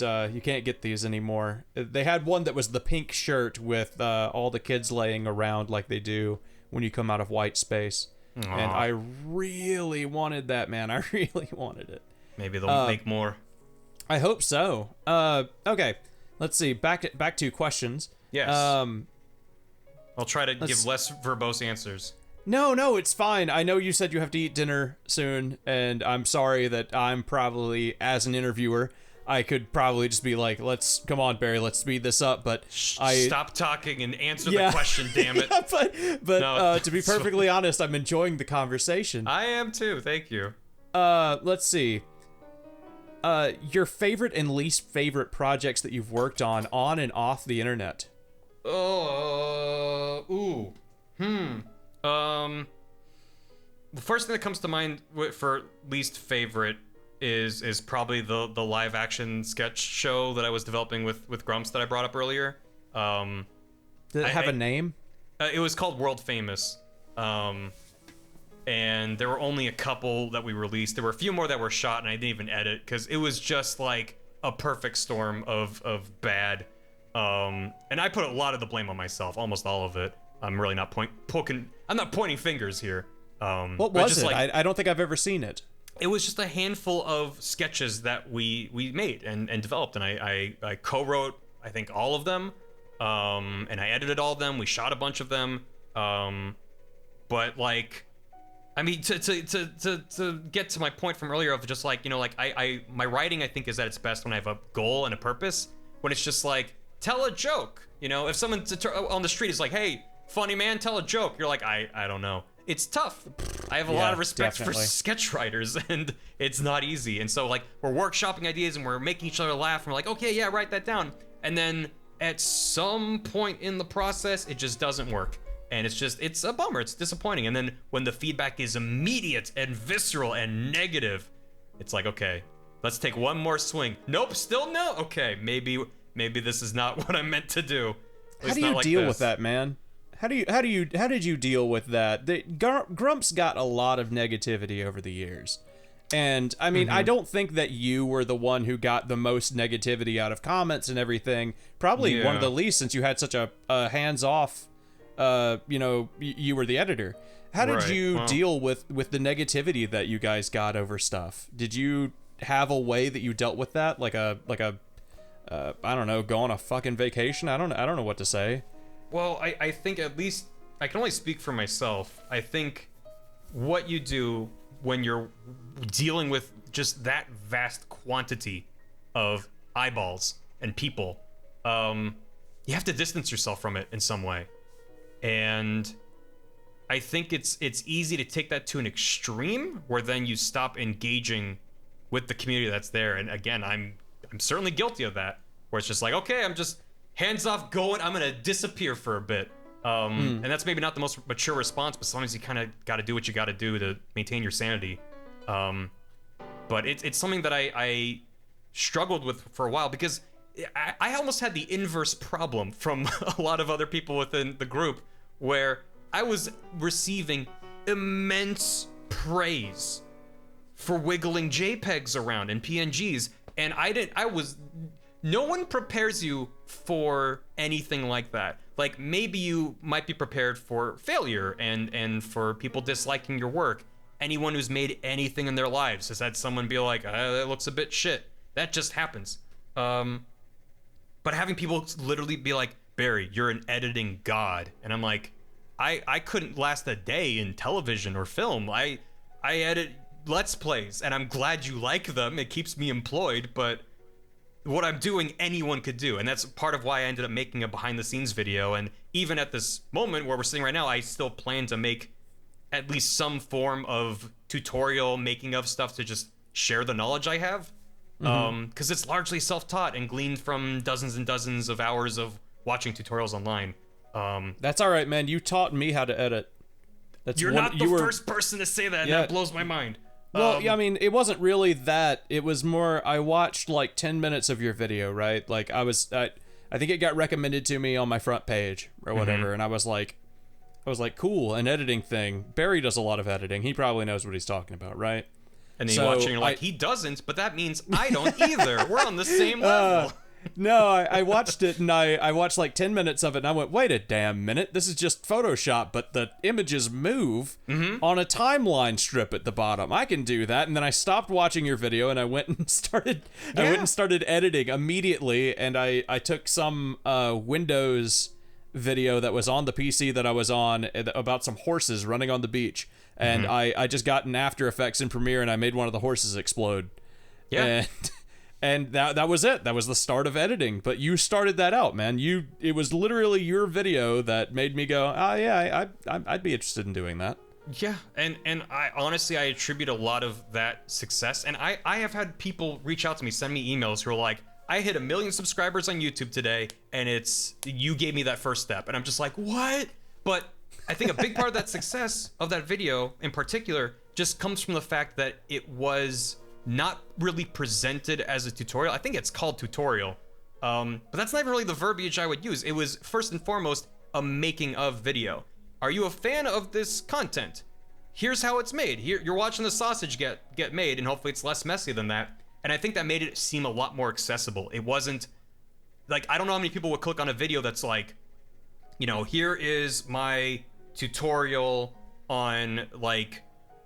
these anymore. They had one that was the pink shirt with all the kids laying around like they do when you come out of white space. Aww. And I really wanted that, man. I really wanted it. Maybe they'll make more. I hope so. Okay, let's see. Back to questions. Yes. I'll try to give less verbose answers. No, it's fine. I know you said you have to eat dinner soon, and I'm sorry that I'm probably, as an interviewer, I could probably just be like, come on, Barry, let's speed this up, but Stop talking and answer the question, damn it. but no, to be perfectly honest, I'm enjoying the conversation. I am too, thank you. Let's see. Your favorite and least favorite projects that you've worked on and off the internet. The first thing that comes to mind for least favorite is probably the live action sketch show that I was developing with Grumps that I brought up earlier. Did it have a name? It was called World Famous. And there were only a couple that we released. There were a few more that were shot, and I didn't even edit because it was just like a perfect storm of bad. And I put a lot of the blame on myself, almost all of it. I'm really not I'm not pointing fingers here. What was it? Like, I don't think I've ever seen it. It was just a handful of sketches that we made and developed, and I co-wrote, I think, all of them, and I edited all of them. We shot a bunch of them, but like, I mean, to get to my point from earlier of just like, my writing, I think, is at its best when I have a goal and a purpose. When it's just like, tell a joke. If someone on the street is like, hey, funny man, tell a joke. You're like, I don't know. It's tough. I have a lot of respect for sketch writers, and it's not easy. And so, like, we're workshopping ideas, and we're making each other laugh, and we're like, okay, yeah, write that down. And then at some point in the process, it just doesn't work. And it's a bummer. It's disappointing. And then when the feedback is immediate and visceral and negative, it's like, okay, let's take one more swing. Nope, still no. Okay, maybe this is not what I meant to do. How do you deal with that, man? How did you deal with that? Grumps got a lot of negativity over the years. And I mean, I don't think that you were the one who got the most negativity out of comments and everything. Probably one of the least, since you had such a hands-off, you were the editor. How did you deal with the negativity that you guys got over stuff? Did you have a way that you dealt with that? Like a I don't know, go on a fucking vacation? I don't know what to say. Well, I think, at least I can only speak for myself. I think what you do when you're dealing with just that vast quantity of eyeballs and people, you have to distance yourself from it in some way. And I think it's easy to take that to an extreme where then you stop engaging with the community that's there. And again, I'm certainly guilty of that, where it's just like, okay, I'm just hands off going, I'm gonna disappear for a bit. And that's maybe not the most mature response, but sometimes you kind of got to do what you got to do to maintain your sanity. But it's something that I struggled with for a while, because I almost had the inverse problem from a lot of other people within the group, where I was receiving immense praise for wiggling JPEGs around and PNGs, and no one prepares you for anything like that. Like, maybe you might be prepared for failure and for people disliking your work. Anyone who's made anything in their lives has had someone be like, that looks a bit shit. That just happens. But having people literally be like, Barry, you're an editing god. And I'm like, I couldn't last a day in television or film. I edit Let's Plays, and I'm glad you like them. It keeps me employed, but what I'm doing, anyone could do. And that's part of why I ended up making a behind-the-scenes video. And even at this moment where we're sitting right now, I still plan to make at least some form of tutorial making of stuff to just share the knowledge I have. Because it's largely self-taught and gleaned from dozens and dozens of hours of watching tutorials online. That's all right, man. You taught me how to edit. You're not the first person to say that, and that blows my mind. Well, yeah, I mean, it wasn't really that. It was more, I watched like 10 minutes of your video, right? Like, I think it got recommended to me on my front page or whatever, and I was like, cool, an editing thing. Barry does a lot of editing. He probably knows what he's talking about, right? And then you watch and you're like, he doesn't, but that means I don't either. We're on the same level. No, I watched it, and I watched like 10 minutes of it, and I went, wait a damn minute, this is just Photoshop, but the images move on a timeline strip at the bottom. I can do that. And then I stopped watching your video, and I went and started editing immediately, and I took some Windows video that was on the PC that I was on about some horses running on the beach, and I just got in After Effects in Premiere, and I made one of the horses explode. And that was it. That was the start of editing. But you started that out, man. It was literally your video that made me go, oh yeah, I'd be interested in doing that. Yeah, and I honestly, I attribute a lot of that success. And I have had people reach out to me, send me emails who are like, I hit 1 million subscribers on YouTube today, and you gave me that first step. And I'm just like, what? But I think a big part of that success of that video in particular just comes from the fact that it was not really presented as a tutorial. I think it's called tutorial, but that's not really the verbiage I would use. It was first and foremost a making of video. Are you a fan of this content? Here's how it's made. Here, you're watching the sausage get made, and hopefully it's less messy than that. And I think that made it seem a lot more accessible. It wasn't like, I don't know how many people would click on a video that's like, here is my tutorial on like,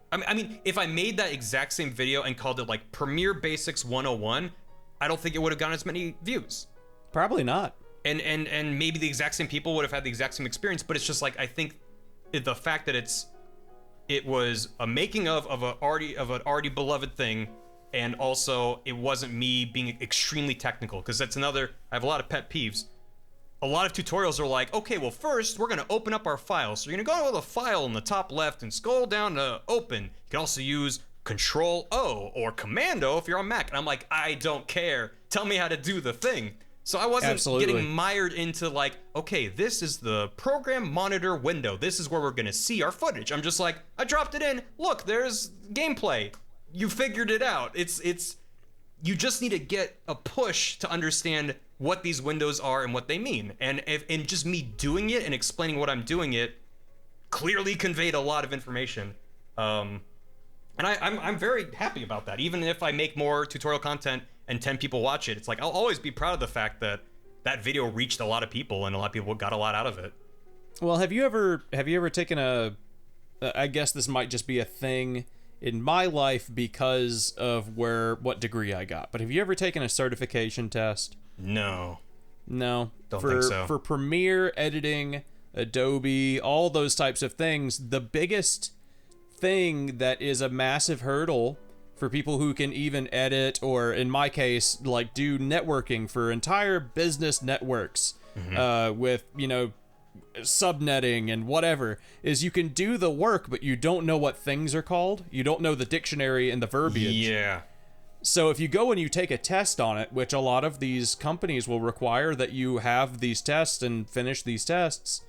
I mean, if I made that exact same video and called it like Premiere Basics 101, I don't think it would have gotten as many views. Probably not. And maybe the exact same people would have had the exact same experience, but it's just like, I think the fact that it was a making of an already beloved thing, and also it wasn't me being extremely technical, because that's another, I have a lot of pet peeves. A lot of tutorials are like, okay, well, first we're going to open up our file. So you're going to go to the file in the top left and scroll down to open. You can also use Control-O or Command-O if you're on Mac. And I'm like, I don't care. Tell me how to do the thing. So I wasn't Absolutely. getting mired into like, okay, this is the program monitor window. This is where we're gonna see our footage. I'm just like, I dropped it in. Look, there's gameplay. You figured it out. It's you just need to get a push to understand what these windows are and what they mean. And just me doing it and explaining what I'm doing it clearly conveyed a lot of information. And I'm very happy about that. Even if I make more tutorial content and 10 people watch it, it's like I'll always be proud of the fact that that video reached a lot of people and a lot of people got a lot out of it. Well, have you ever taken I guess this might just be a thing in my life because of what degree I got, but have you ever taken a certification test? No. Don't think so. For Premiere, editing, Adobe, all those types of things, the biggest thing that is a massive hurdle for people who can even edit, or in my case, like do networking for entire business networks, with, subnetting and whatever, is you can do the work, but you don't know what things are called. You don't know the dictionary and the verbiage. Yeah. So if you go and you take a test on it, which a lot of these companies will require that you have these tests and finish these tests,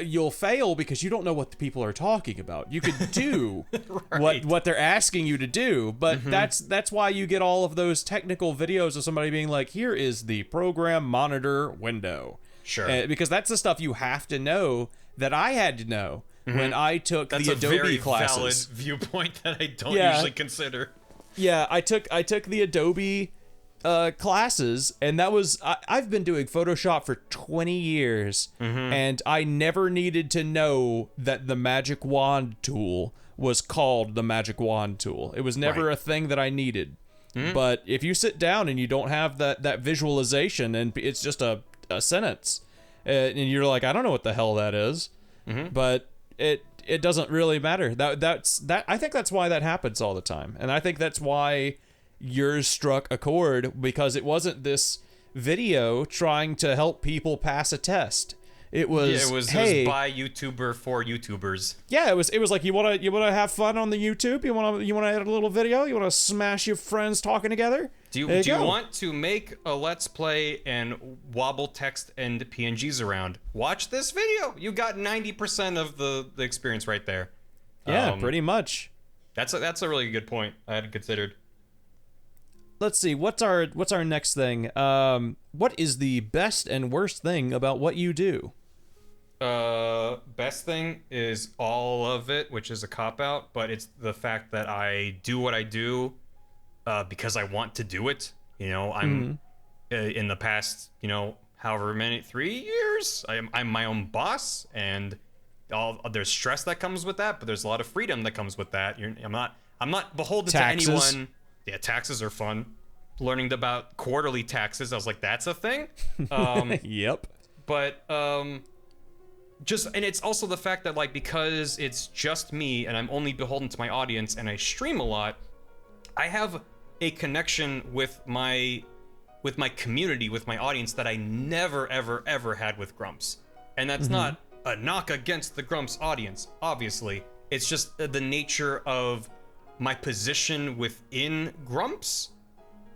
you'll fail because you don't know what the people are talking about. You could do Right. what they're asking you to do, but that's why you get all of those technical videos of somebody being like, here is the program monitor window. Sure. Because that's the stuff you have to know that I had to know when I took the Adobe classes. That's a very valid viewpoint that I don't Yeah. usually consider. Yeah, I took the Adobe classes, and that was I've been doing Photoshop for 20 years, and I never needed to know that the magic wand tool was called the magic wand tool. It was never a thing that I needed. But if you sit down and you don't have that visualization, and it's just a sentence, and you're like, I don't know what the hell that is, but it doesn't really matter. That's I think that's why that happens all the time, and I think that's why yours struck a chord, because it wasn't this video trying to help people pass a test. It was, it was by YouTuber for YouTubers. Yeah, it was like, you wanna have fun on the YouTube? You wanna edit a little video? You wanna smash your friends talking together? Do you want to make a Let's Play and wobble text and PNGs around? Watch this video. You got 90% of the experience right there. Yeah, pretty much. That's a really good point I hadn't considered. Let's see, what's our next thing? What is the best and worst thing about what you do? Best thing is all of it, which is a cop-out, but it's the fact that I do what I do because I want to do it. I'm in the past, however many, 3 years, I'm my own boss, and there's stress that comes with that, but there's a lot of freedom that comes with that. I'm not beholden to anyone. Yeah, taxes are fun. Learning about quarterly taxes, I was like, that's a thing? Yep. But, and it's also the fact that, like, because it's just me and I'm only beholden to my audience and I stream a lot, I have a connection with my community, with my audience, that I never, ever, ever had with Grumps. And that's not a knock against the Grumps audience, obviously. It's just the nature of my position within Grumps,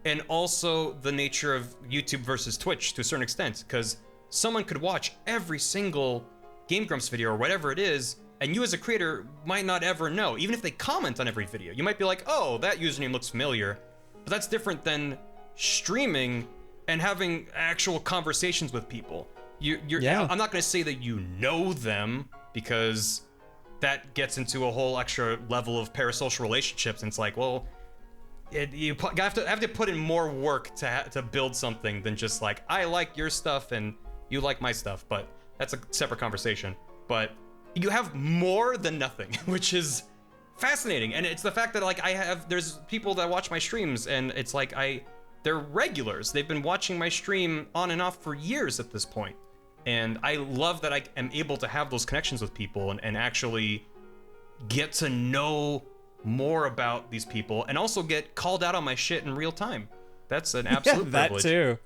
and also the nature of YouTube versus Twitch to a certain extent, because someone could watch every single Game Grumps video or whatever it is, and you as a creator might not ever know. Even if they comment on every video, you might be like, oh, that username looks familiar, but that's different than streaming and having actual conversations with people. I'm not going to say that you know them, because that gets into a whole extra level of parasocial relationships, and it's like, well, you have to put in more work to build something than just like, I like your stuff and you like my stuff, but that's a separate conversation. But you have more than nothing, which is fascinating. And it's the fact that, like, there's people that watch my streams, and it's like, they're regulars. They've been watching my stream on and off for years at this point. And I love that I am able to have those connections with people and actually get to know more about these people, and also get called out on my shit in real time. That's an absolute privilege. That too.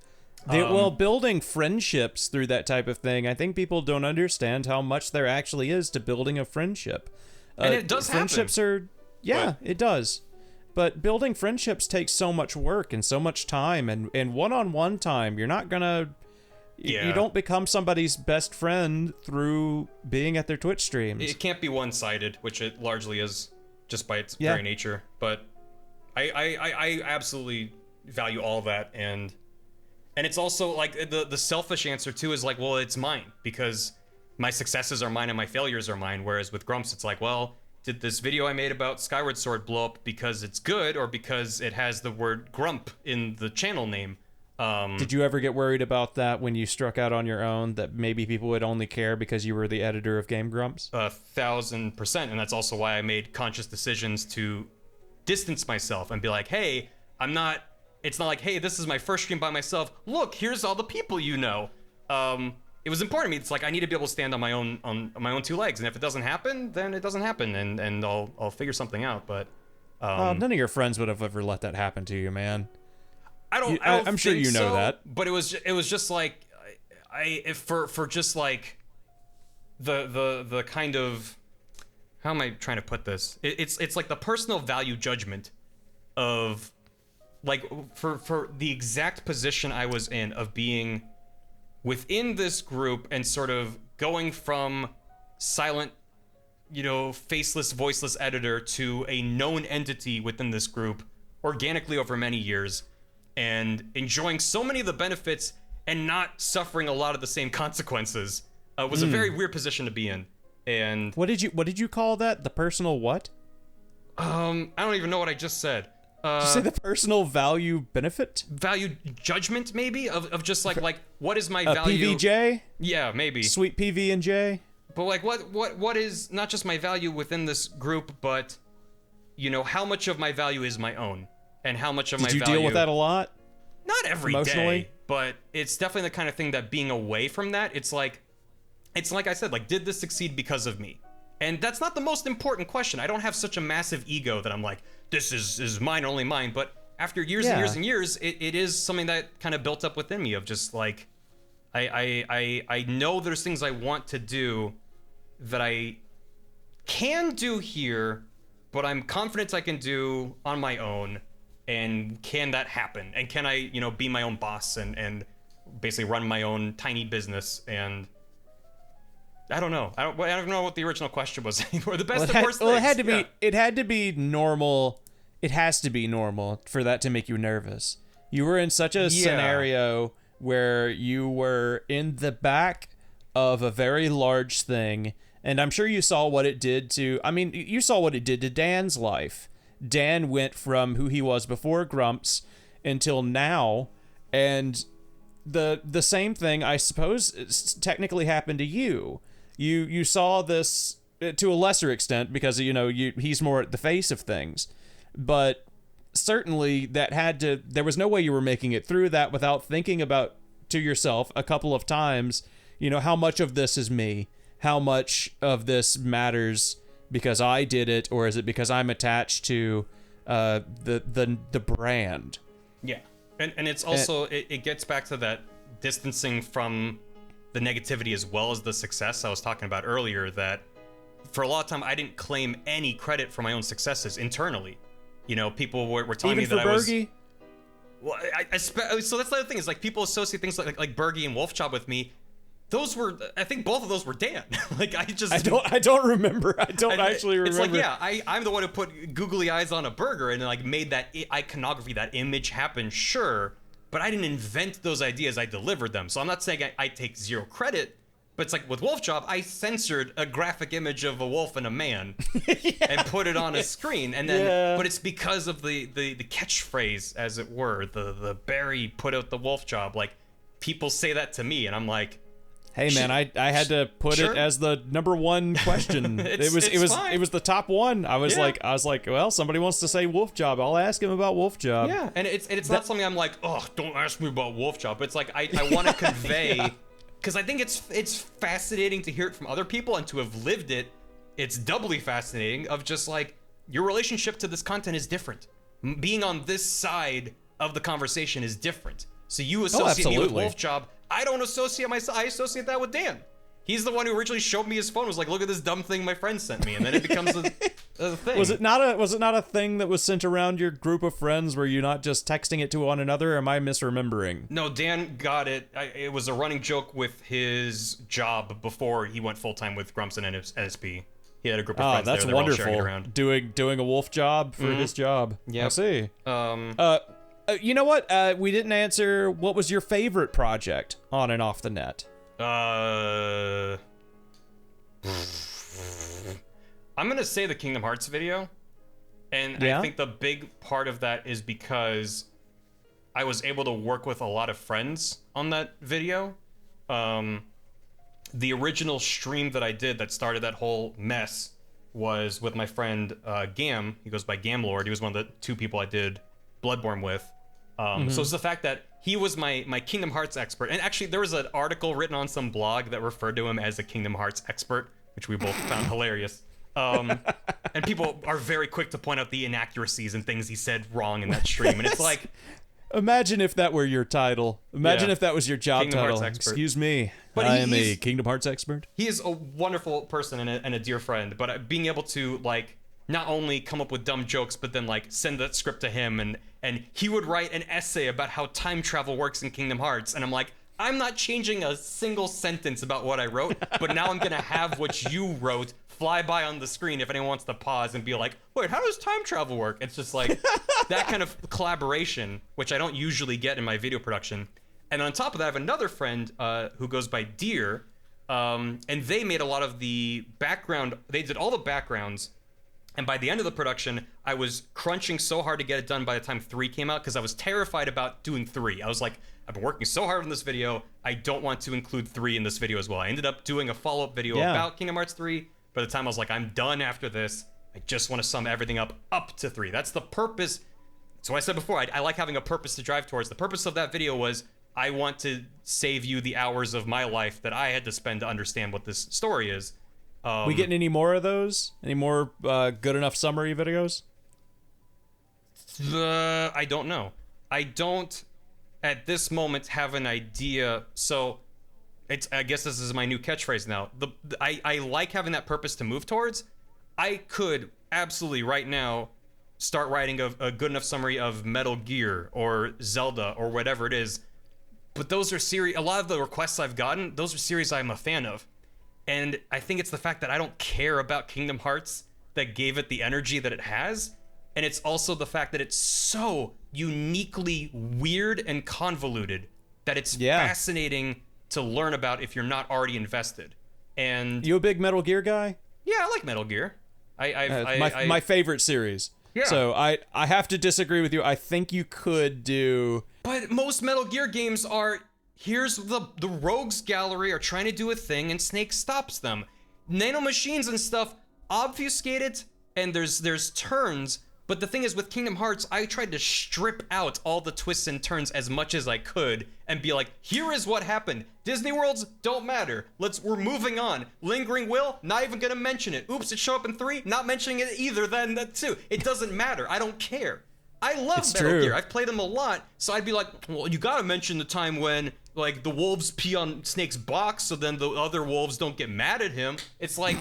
Well, building friendships through that type of thing, I think people don't understand how much there actually is to building a friendship. And it does friendships happen. It does. but building friendships takes so much work and so much time, and one-on-one time. You're not gonna... You don't become somebody's best friend through being at their Twitch streams. It can't be one-sided, which it largely is just by its very nature. But I absolutely value all that, and it's also like the selfish answer too is like, well, it's mine because my successes are mine and my failures are mine. Whereas with Grumps, it's like, well, did this video I made about Skyward Sword blow up because it's good or because it has the word Grump in the channel name? Did you ever get worried about that when you struck out on your own, that maybe people would only care because you were the editor of Game Grumps? 1,000%, and that's also why I made conscious decisions to distance myself and be like, hey, it's not like, hey, this is my first stream by myself. Look, here's all the people you know. It was important to me. It's like I need to be able to stand on my own two legs, and if it doesn't happen, then it doesn't happen, and I'll figure something out. But none of your friends would have ever let that happen to you, man. I'm sure you know that. But it was just like for just like the kind of, how am I trying to put this? It's like the personal value judgment of like for the exact position I was in of being within this group and sort of going from silent, faceless, voiceless editor to a known entity within this group organically over many years, and enjoying so many of the benefits and not suffering a lot of the same consequences was a very weird position to be in. And what did you call that? The personal what? I don't even know what I just said. Did you say the personal value benefit? Value judgment, maybe, of just like what is my value? PVJ? Yeah, maybe. Sweet PV and J? But like what is not just my value within this group, but how much of my value is my own? And how much of my value... Did you deal with that a lot? Not every emotionally? day, but it's definitely the kind of thing that being away from that, it's like I said, like, did this succeed because of me? And that's not the most important question. I don't have such a massive ego that I'm like, this is mine, only mine. But after years and years and years, it is something that kind of built up within me of just like, I know there's things I want to do that I can do here, but I'm confident I can do on my own. And can that happen? And can I, be my own boss and basically run my own tiny business? And I don't know. I don't know what the original question was anymore. The best and worst things. Well, it had to be normal. It has to be normal for that to make you nervous. You were in such a scenario where you were in the back of a very large thing, and I'm sure you saw what it did to. I mean, you saw what it did to Dan's life. Dan went from who he was before Grumps until now, and the same thing, I suppose, technically happened to you. You saw this to a lesser extent because he's more at the face of things, but certainly there was no way you were making it through that without thinking about to yourself a couple of times, how much of this is me, how much of this matters because I did it, or is it because I'm attached to the brand? Yeah, and it's also it gets back to that distancing from the negativity as well as the success I was talking about earlier. That for a lot of time I didn't claim any credit for my own successes internally. People were telling even me that Bergie? Well, so that's the other thing is like people associate things like Bergie and Wolfjob with me. Those were, I think both of those were Dan. I don't remember. I don't actually remember. It's like, I'm the one who put googly eyes on a burger and like made that iconography, that image happen, sure. But I didn't invent those ideas, I delivered them. So I'm not saying I take zero credit, but it's like with Wolfjob, I censored a graphic image of a wolf and a man and put it on a screen. And then, but it's because of the catchphrase, as it were, the Barry put out the Wolfjob. Like, people say that to me and I'm like, hey man, I had to put it as the number one question. it was the top one. I was like, well, somebody wants to say Wolfjob. I'll ask him about Wolfjob. Yeah, and it's not something I'm like, oh, don't ask me about Wolfjob. It's like I want to convey, because I think it's fascinating to hear it from other people, and to have lived it, it's doubly fascinating. Of just like your relationship to this content is different. Being on this side of the conversation is different. So you associate me with Wolfjob. I don't associate myself. I associate that with Dan. He's the one who originally showed me his phone. Was like, look at this dumb thing my friend sent me, and then it becomes the thing. Was it not a thing that was sent around your group of friends? Were you not just texting it to one another? Or am I misremembering? No, Dan got it. It was a running joke with his job before he went full time with Grumps and NSP. He had a group of friends that's there. They were all wonderful. sharing it around. Doing a wolf job for his job. Yep. I see. You know what? We didn't answer. What was your favorite project on and off the net? I'm gonna say the Kingdom Hearts video, and I think the big part of that is because I was able to work with a lot of friends on that video. The original stream that I did that started that whole mess was with my friend Gam. He goes by Gamlord. He was one of the 2 people I did Bloodborne with. So it's the fact that he was my Kingdom Hearts expert. And actually, there was an article written on some blog that referred to him as a Kingdom Hearts expert, which we both found hilarious. And people are very quick to point out the inaccuracies and things he said wrong in that stream. And it's like... Imagine if that were your title. Imagine if that was your job Kingdom title. Hearts expert. Excuse me. But I am a Kingdom Hearts expert. He is a wonderful person and a dear friend. But being able to, like, not only come up with dumb jokes, but then, like, send that script to him, and he would write an essay about how time travel works in Kingdom Hearts. And I'm like, I'm not changing a single sentence about what I wrote, but now I'm gonna have what you wrote fly by on the screen if anyone wants to pause and be like, wait, how does time travel work? It's just like that kind of collaboration, which I don't usually get in my video production. And on top of that, I have another friend who goes by Deer, and they made a lot of the background. They did all the backgrounds. And by the end of the production, I was crunching so hard to get it done by the time 3 came out, because I was terrified about doing 3. I was like, I've been working so hard on this video, I don't want to include 3 in this video as well. I ended up doing a follow-up video about Kingdom Hearts 3. By the time I was like, I'm done after this. I just want to sum everything up to 3. That's the purpose. So I said before, I like having a purpose to drive towards. The purpose of that video was, I want to save you the hours of my life that I had to spend to understand what this story is. We getting any more of those? Any more good enough summary videos? I don't know. I don't, at this moment, have an idea. So, I guess this is my new catchphrase now. I like having that purpose to move towards. I could absolutely right now start writing a good enough summary of Metal Gear or Zelda or whatever it is. But those are a lot of the requests I've gotten, those are series I'm a fan of. And I think it's the fact that I don't care about Kingdom Hearts that gave it the energy that it has. And it's also the fact that it's so uniquely weird and convoluted that it's fascinating to learn about if you're not already invested. And you a big Metal Gear guy? Yeah, I like Metal Gear. My favorite series. Yeah. So I have to disagree with you. I think you could do... But most Metal Gear games are... Here's the rogues gallery are trying to do a thing and Snake stops them. Nanomachines and stuff obfuscate it, and there's turns. But the thing is, with Kingdom Hearts, I tried to strip out all the twists and turns as much as I could and be like, here is what happened. Disney Worlds don't matter. We're moving on. Lingering Will, not even gonna mention it. Oops, it showed up in 3, not mentioning it either then that too. It doesn't matter. I don't care. I love Metal Gear. I've played them a lot, so I'd be like, well, you gotta mention the time when, like, the wolves pee on Snake's box so then the other wolves don't get mad at him. It's like...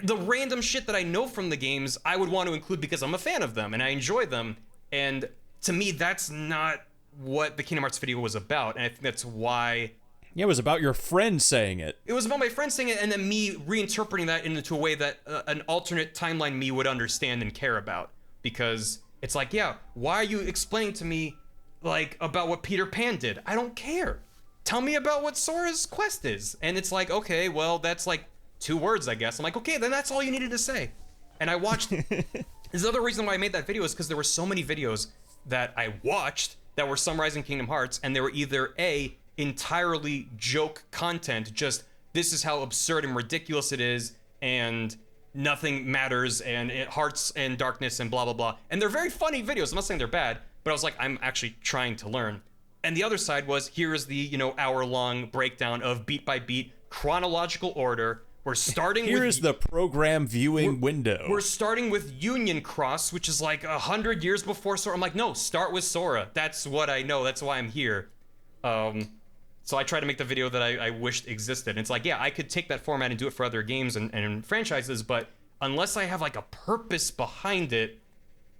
the random shit that I know from the games, I would want to include because I'm a fan of them and I enjoy them. And to me, that's not what the Kingdom Hearts video was about. And I think that's why... Yeah, it was about your friend saying it. It was about my friend saying it and then me reinterpreting that into a way that an alternate timeline me would understand and care about. Because it's like, yeah, why are you explaining to me, like, about what Peter Pan did? I don't care. Tell me about what Sora's quest is. And it's like, okay, well, that's like 2 words, I guess. I'm like, okay, then that's all you needed to say. And I watched... This other reason why I made that video is because there were so many videos that I watched that were summarizing Kingdom Hearts, and they were either A, entirely joke content, just this is how absurd and ridiculous it is, and nothing matters, and hearts and darkness and blah, blah, blah. And they're very funny videos. I'm not saying they're bad, but I was like, I'm actually trying to learn. And the other side was, here is the, hour-long breakdown of beat by beat, chronological order. We're starting Here is the program viewing window. We're starting with Union Cross, which is like 100 years before Sora. I'm like, no, start with Sora. That's what I know. That's why I'm here. So I try to make the video that I wished existed. And it's like, yeah, I could take that format and do it for other games and franchises, but unless I have like a purpose behind it,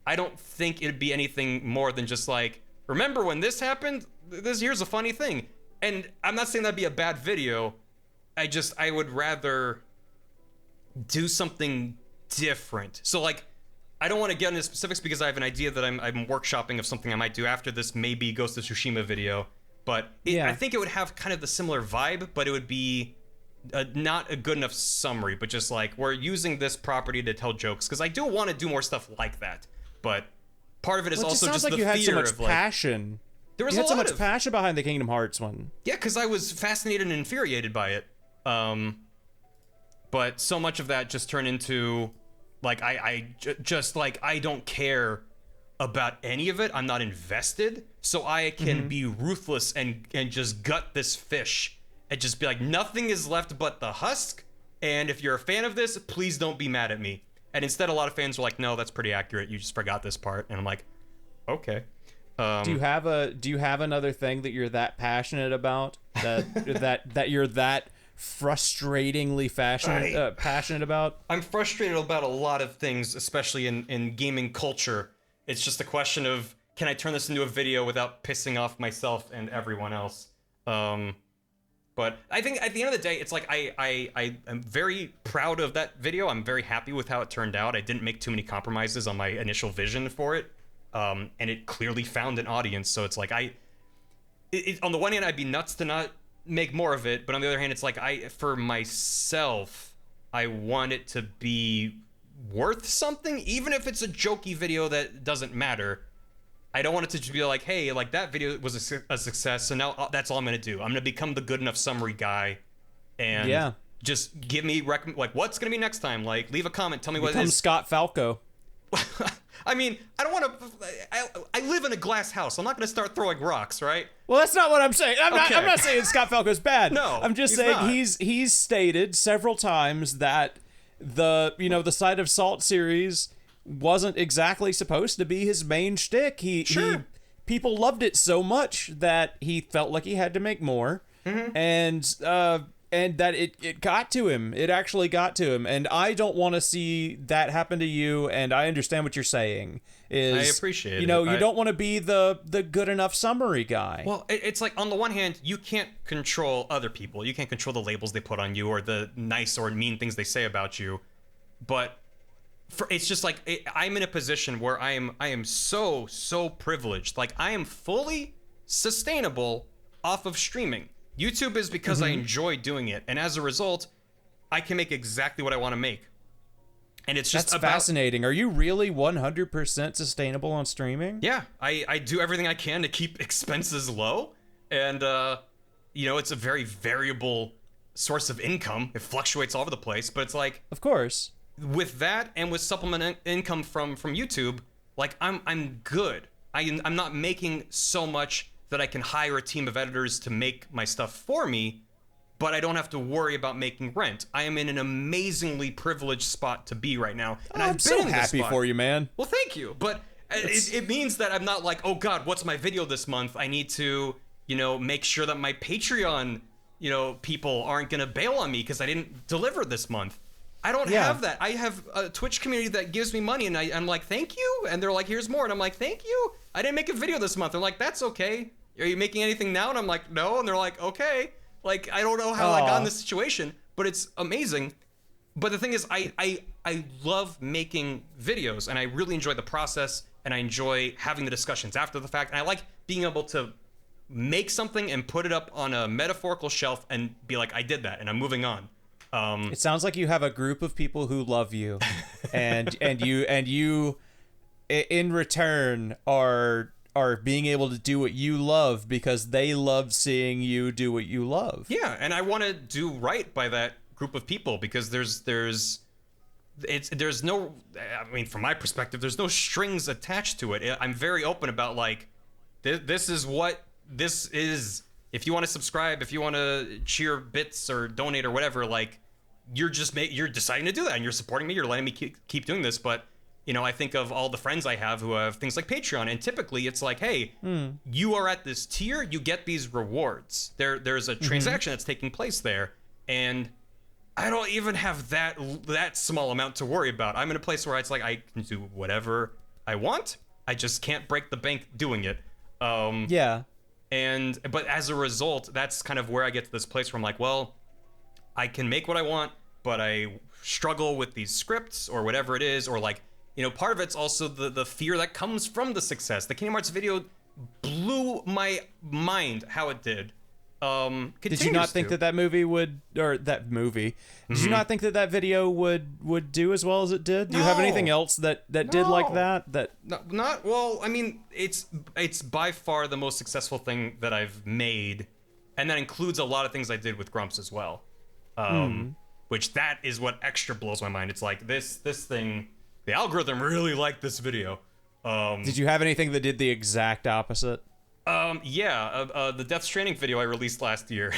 I don't think it'd be anything more than just like, remember when this happened? Here's a funny thing. And I'm not saying that'd be a bad video. I would rather do something different. So like, I don't want to get into specifics because I have an idea that I'm workshopping of something I might do after this maybe Ghost of Tsushima video. But I think it would have kind of the similar vibe, but it would be not a good enough summary, but just like, we're using this property to tell jokes, because I do want to do more stuff like that. But part of it is also just the fear of like... you had so much passion. There was you had so much passion behind the Kingdom Hearts one. Yeah, because I was fascinated and infuriated by it. But so much of that just turned into, like, I don't care about any of it. I'm not invested, so I can be ruthless and just gut this fish and just be like, nothing is left but the husk, and if you're a fan of this, please don't be mad at me. And instead, a lot of fans were like, no, that's pretty accurate, you just forgot this part. And I'm like, okay. Do you have another thing that you're that passionate about, that you're that frustratingly passionate about? I'm frustrated about a lot of things, especially in gaming culture. It's just a question of, can I turn this into a video without pissing off myself and everyone else? But I think at the end of the day, it's like I am very proud of that video. I'm very happy with how it turned out. I didn't make too many compromises on my initial vision for it. And it clearly found an audience. So it's like, on the one hand, I'd be nuts to not make more of it. But on the other hand, it's like, for myself, I want it to be worth something, even if it's a jokey video that doesn't matter. I don't want it to just be like, hey, like that video was a success, so now that's all I'm gonna do. I'm gonna become the good enough summary guy, and just give me like what's gonna be next time. Like, leave a comment, tell me what it is. Scott Falco. I mean, I don't want to. I live in a glass house. I'm not gonna start throwing rocks, right? Well, that's not what I'm saying. I'm not saying Scott Falco's bad. No, I'm just saying he's stated several times that the Side of Salt series wasn't exactly supposed to be his main shtick. People loved it so much that he felt like he had to make more, and that it got to him. It actually got to him, and I don't want to see that happen to you. And I understand what you're saying. I appreciate it. You don't want to be the good enough summary guy. Well, it's like, on the one hand, you can't control other people. You can't control the labels they put on you or the nice or mean things they say about you, but it's just like, I'm in a position where I am so privileged. Like, I am fully sustainable off of streaming. YouTube is because I enjoy doing it, and as a result, I can make exactly what I want to make. And it's just fascinating. Are you really 100% sustainable on streaming? Yeah, I do everything I can to keep expenses low, and it's a very variable source of income. It fluctuates all over the place, but it's like, of course, with that and with supplement income from YouTube, like, I'm good. I'm not making so much that I can hire a team of editors to make my stuff for me, but I don't have to worry about making rent. I am in an amazingly privileged spot to be right now, and I'm so happy for you, man. Well, thank you, but it means that I'm not like, oh God, what's my video this month? I need to, make sure that my Patreon, people aren't gonna bail on me because I didn't deliver this month. I don't have that. I have a Twitch community that gives me money, and I'm like, thank you, and they're like, here's more, and I'm like, thank you. I didn't make a video this month. They're like, that's okay. Are you making anything now? And I'm like, no, and they're like, okay. Like, I don't know how I got in this situation, but it's amazing. But the thing is, I love making videos, and I really enjoy the process, and I enjoy having the discussions after the fact, and I like being able to make something and put it up on a metaphorical shelf and be like, I did that, and I'm moving on. It sounds like you have a group of people who love you, and you in return are being able to do what you love because they love seeing you do what you love. Yeah, and I want to do right by that group of people because there's no, I mean, from my perspective, there's no strings attached to it. I'm very open about, like, this is what this is. If you want to subscribe, if you want to cheer bits or donate or whatever, like, you're deciding to do that and you're supporting me. You're letting me keep doing this. But, I think of all the friends I have who have things like Patreon, and typically it's like, hey, you are at this tier, you get these rewards. There's a transaction that's taking place there, and I don't even have that small amount to worry about. I'm in a place where it's like I can do whatever I want. I just can't break the bank doing it. Yeah. But as a result, that's kind of where I get to this place where I'm like, well, I can make what I want, but I struggle with these scripts or whatever it is, or like, you know, part of it's also the fear that comes from the success. The Kingdom Hearts video blew my mind how it did. Did you not think that movie would, or that movie? Did you not think that video would do as well as it did? Do you have anything else that did like that? Not well. I mean, it's by far the most successful thing that I've made, and that includes a lot of things I did with Grumps as well. Which that is what extra blows my mind. It's like this thing, the algorithm really liked this video. Did you have anything that did the exact opposite? The Death Stranding video I released last year.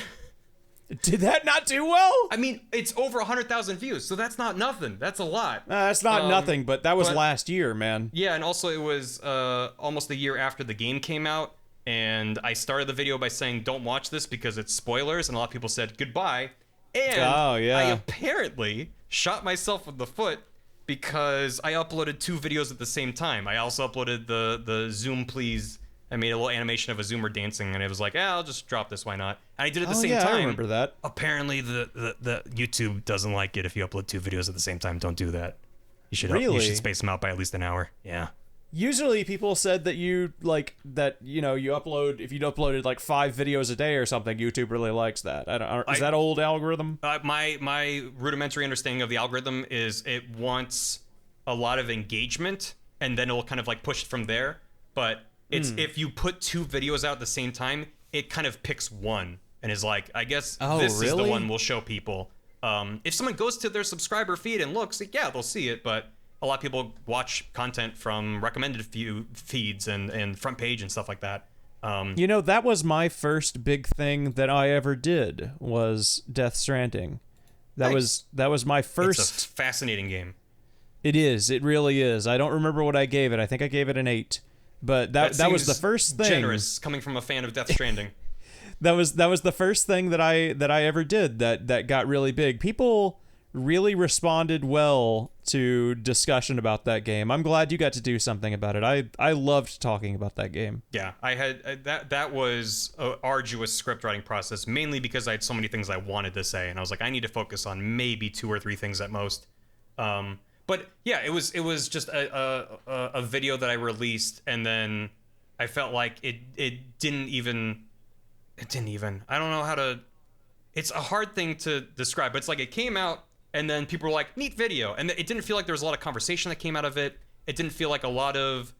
Did that not do well? I mean, it's over 100,000 views, so that's not nothing. That's a lot. That's not nothing, but that was last year, man. Yeah, and also it was almost a year after the game came out, and I started the video by saying, don't watch this because it's spoilers, and a lot of people said goodbye. And I apparently shot myself in the foot because I uploaded 2 videos at the same time. I also uploaded the Zoom Please. I made a little animation of a Zoomer dancing, and it was like, I'll just drop this, why not? And I did it at the same time. I remember that. Apparently, the YouTube doesn't like it if you upload 2 videos at the same time. Don't do that. You should space them out by at least an hour. Yeah. Usually, people said that you upload, if you uploaded like 5 videos a day or something, YouTube really likes that. Is that old algorithm? My rudimentary understanding of the algorithm is it wants a lot of engagement, and then it'll kind of like push it from there. But it's if you put 2 videos out at the same time, it kind of picks one and is like, I guess this is the one we'll show people. If someone goes to their subscriber feed and looks, yeah, they'll see it, but a lot of people watch content from recommended feeds and front page and stuff like that. That was my first big thing that I ever did was Death Stranding. That was my first. It's a fascinating game. It is. It really is. I don't remember what I gave it. I think I gave it an 8. But that was the first thing. Generous coming from a fan of Death Stranding. that was the first thing that I ever did that got really big. People really responded well to discussion about that game. I'm glad you got to do something about it. I loved talking about that game. Yeah, I had that was an arduous script writing process, mainly because I had so many things I wanted to say, and I was like, I need to focus on maybe 2 or 3 things at most. But yeah, it was just a video that I released, and then I felt like it didn't even. I don't know how to. It's a hard thing to describe, but it's like it came out, and then people were like, neat video, and it didn't feel like there was a lot of conversation that came out of it. It didn't feel like a lot of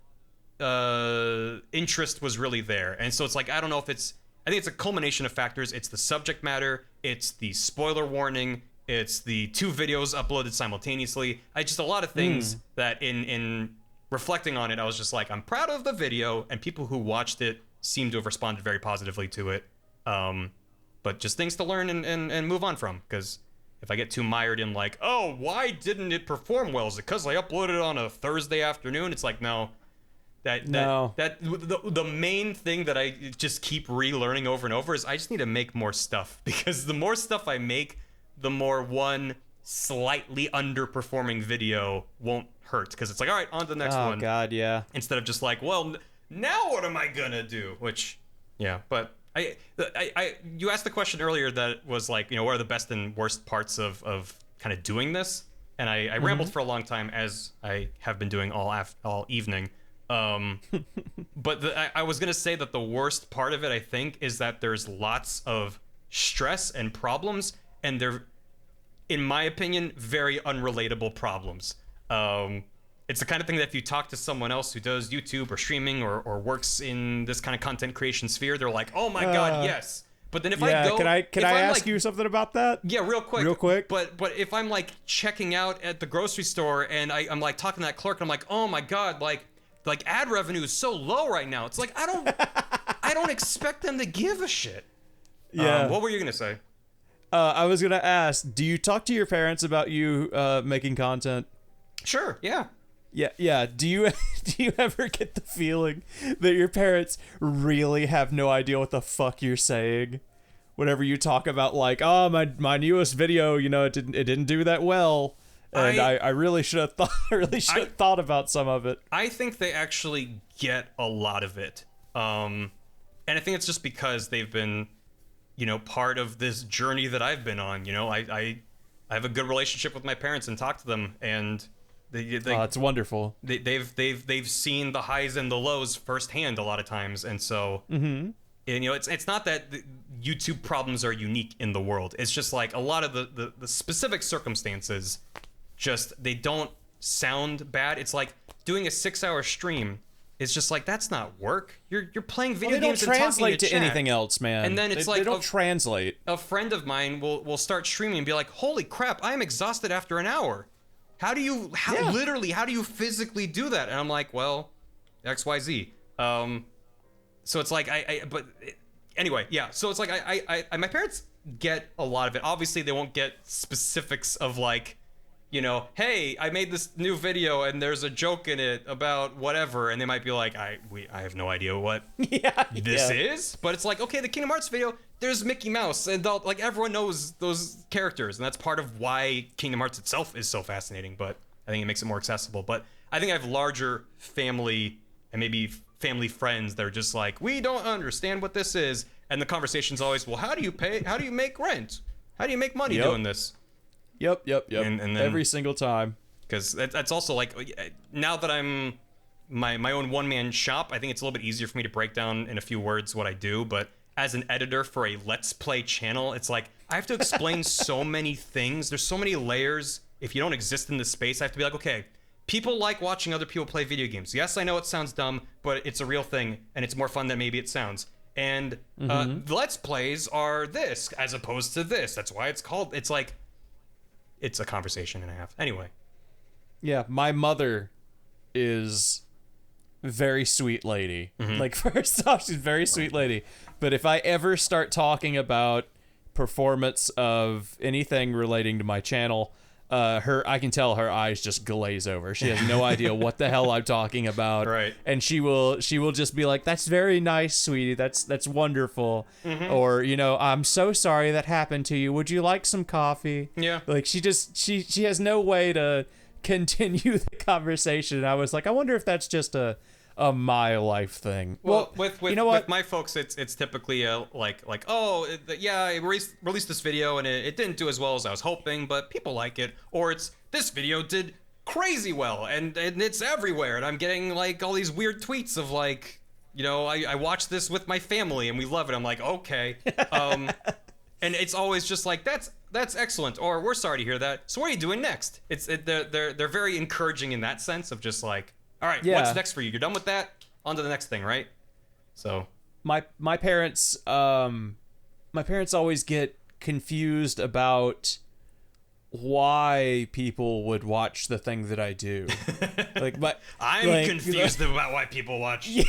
interest was really there, and so it's like I don't know if it's. I think it's a culmination of factors. It's the subject matter. It's the spoiler warning. It's the 2 videos uploaded simultaneously. Just a lot of things that in reflecting on it, I was just like, I'm proud of the video, and people who watched it seem to have responded very positively to it. But just things to learn and move on from, because if I get too mired in like, oh, why didn't it perform well? Is it because I uploaded it on a Thursday afternoon? It's like, no. The main thing that I just keep relearning over and over is I just need to make more stuff, because the more stuff I make, the more one slightly underperforming video won't hurt, because it's like, all right, on to the next one. Oh God, yeah. Instead of just like, well, now what am I gonna do? Which, yeah, but you asked the question earlier that was like, what are the best and worst parts of kind of doing this? And I rambled for a long time, as I have been doing all evening. But I was gonna say that the worst part of it, I think, is that there's lots of stress and problems, and they're, in my opinion, very unrelatable problems. It's the kind of thing that if you talk to someone else who does YouTube or streaming or works in this kind of content creation sphere, they're like, oh my God, yes. But then if I go... Can I ask you something about that? Yeah, real quick. But if I'm like checking out at the grocery store and I'm like talking to that clerk, and I'm like, oh my God, like ad revenue is so low right now. It's like, I don't expect them to give a shit. Yeah. What were you going to say? I was gonna ask, do you talk to your parents about you making content? Sure, yeah. Yeah. Do you ever get the feeling that your parents really have no idea what the fuck you're saying? whenever you talk about like, oh, my newest video, you know, it didn't do that well. And I really should have thought about some of it. I think they actually get a lot of it. And I think it's just because they've been, you know, part of this journey that I've been on. You know, I have a good relationship with my parents and talk to them, and it's wonderful. They've seen the highs and the lows firsthand a lot of times, and so and you know, it's not that the YouTube problems are unique in the world. It's just like a lot of the specific circumstances, just they don't sound bad. It's like doing a 6-hour stream. It's just like, that's not work. You're playing video games and talking to translate to anything else, man. And then it's like they don't translate. A friend of mine will start streaming and be like, "Holy crap, I am exhausted after an hour. How do you physically do that?" And I'm like, "Well, XYZ." So it's like anyway, yeah. So it's like my parents get a lot of it. Obviously, they won't get specifics of like, you know, hey, I made this new video and there's a joke in it about whatever, and they might be like, I have no idea what this is, but it's like, okay, the Kingdom Hearts video, there's Mickey Mouse, and like everyone knows those characters, and that's part of why Kingdom Hearts itself is so fascinating. But I think it makes it more accessible. But I think I have larger family and maybe family friends that are just like, we don't understand what this is, and the conversation's always, well, how do you make rent? How do you make money doing this? Yep. And then, every single time. Because that's also like, now that I'm my own one-man shop, I think it's a little bit easier for me to break down in a few words what I do. But as an editor for a Let's Play channel, it's like, I have to explain so many things. There's so many layers. If you don't exist in this space, I have to be like, okay, people like watching other people play video games. Yes, I know it sounds dumb, but it's a real thing, and it's more fun than maybe it sounds. And Let's Plays are this, as opposed to this. That's why it's called, it's like, it's a conversation and a half. Anyway. Yeah, my mother is a very sweet lady. Like, first off, she's a very sweet lady. But if I ever start talking about performance of anything relating to my channel, I can tell her eyes just glaze over. She has no idea what the hell I'm talking about. Right. And she will just be like, "That's very nice, sweetie. That's wonderful." Or, you know, "I'm so sorry that happened to you. Would you like some coffee?" Yeah. Like, she has no way to continue the conversation. And I was like, I wonder if that's just a my life thing. Well, with you know what? With my folks, it's typically like I released this video and it didn't do as well as I was hoping, but people like it. Or it's, this video did crazy well and it's everywhere, and I'm getting like all these weird tweets of like, you know, I watched this with my family and we love it. I'm like, okay. And it's always just like, that's excellent, or we're sorry to hear that, so what are you doing next? They're very encouraging in that sense of just like, all right, what's next for you? You're done with that? On to the next thing, right? So my parents always get confused about why people would watch the thing that I do. I'm confused about why people watch the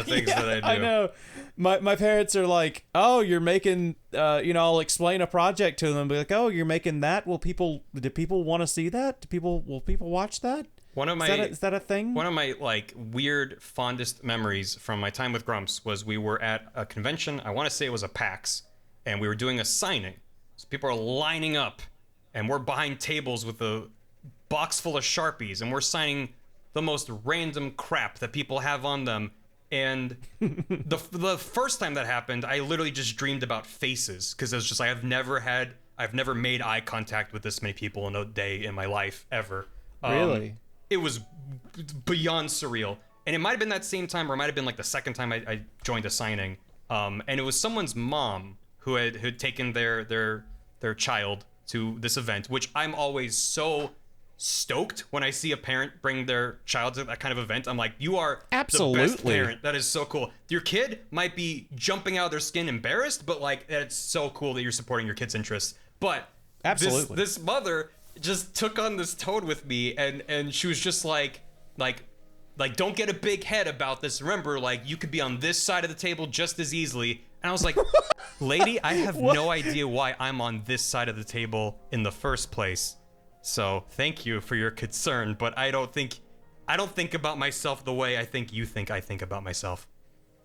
things that I do. I know. My parents are like, "Oh, you're making you know, I'll explain a project to them, be like, "Oh, you're making that? Do people want to see that? Will people watch that?" Is that a thing? One of my like weird fondest memories from my time with Grumps was we were at a convention. I want to say it was a PAX, and we were doing a signing. So people are lining up, and we're behind tables with a box full of Sharpies, and we're signing the most random crap that people have on them. And the first time that happened, I literally just dreamed about faces, because it was just like, I've never made eye contact with this many people in a day in my life ever. Really? It was beyond surreal. And it might have been that same time, or it might have been like the second time I joined a signing. And it was someone's mom who had taken their child to this event, which I'm always so stoked when I see a parent bring their child to that kind of event. I'm like, you are the best parent. That is so cool. Your kid might be jumping out of their skin embarrassed, but like, it's so cool that you're supporting your kid's interests. But absolutely, this mother just took on this tone with me, and she was just like don't get a big head about this. Remember, like, you could be on this side of the table just as easily. And I was like, lady, I have no idea why I'm on this side of the table in the first place. So thank you for your concern, but I don't think about myself the way I think you think I think about myself.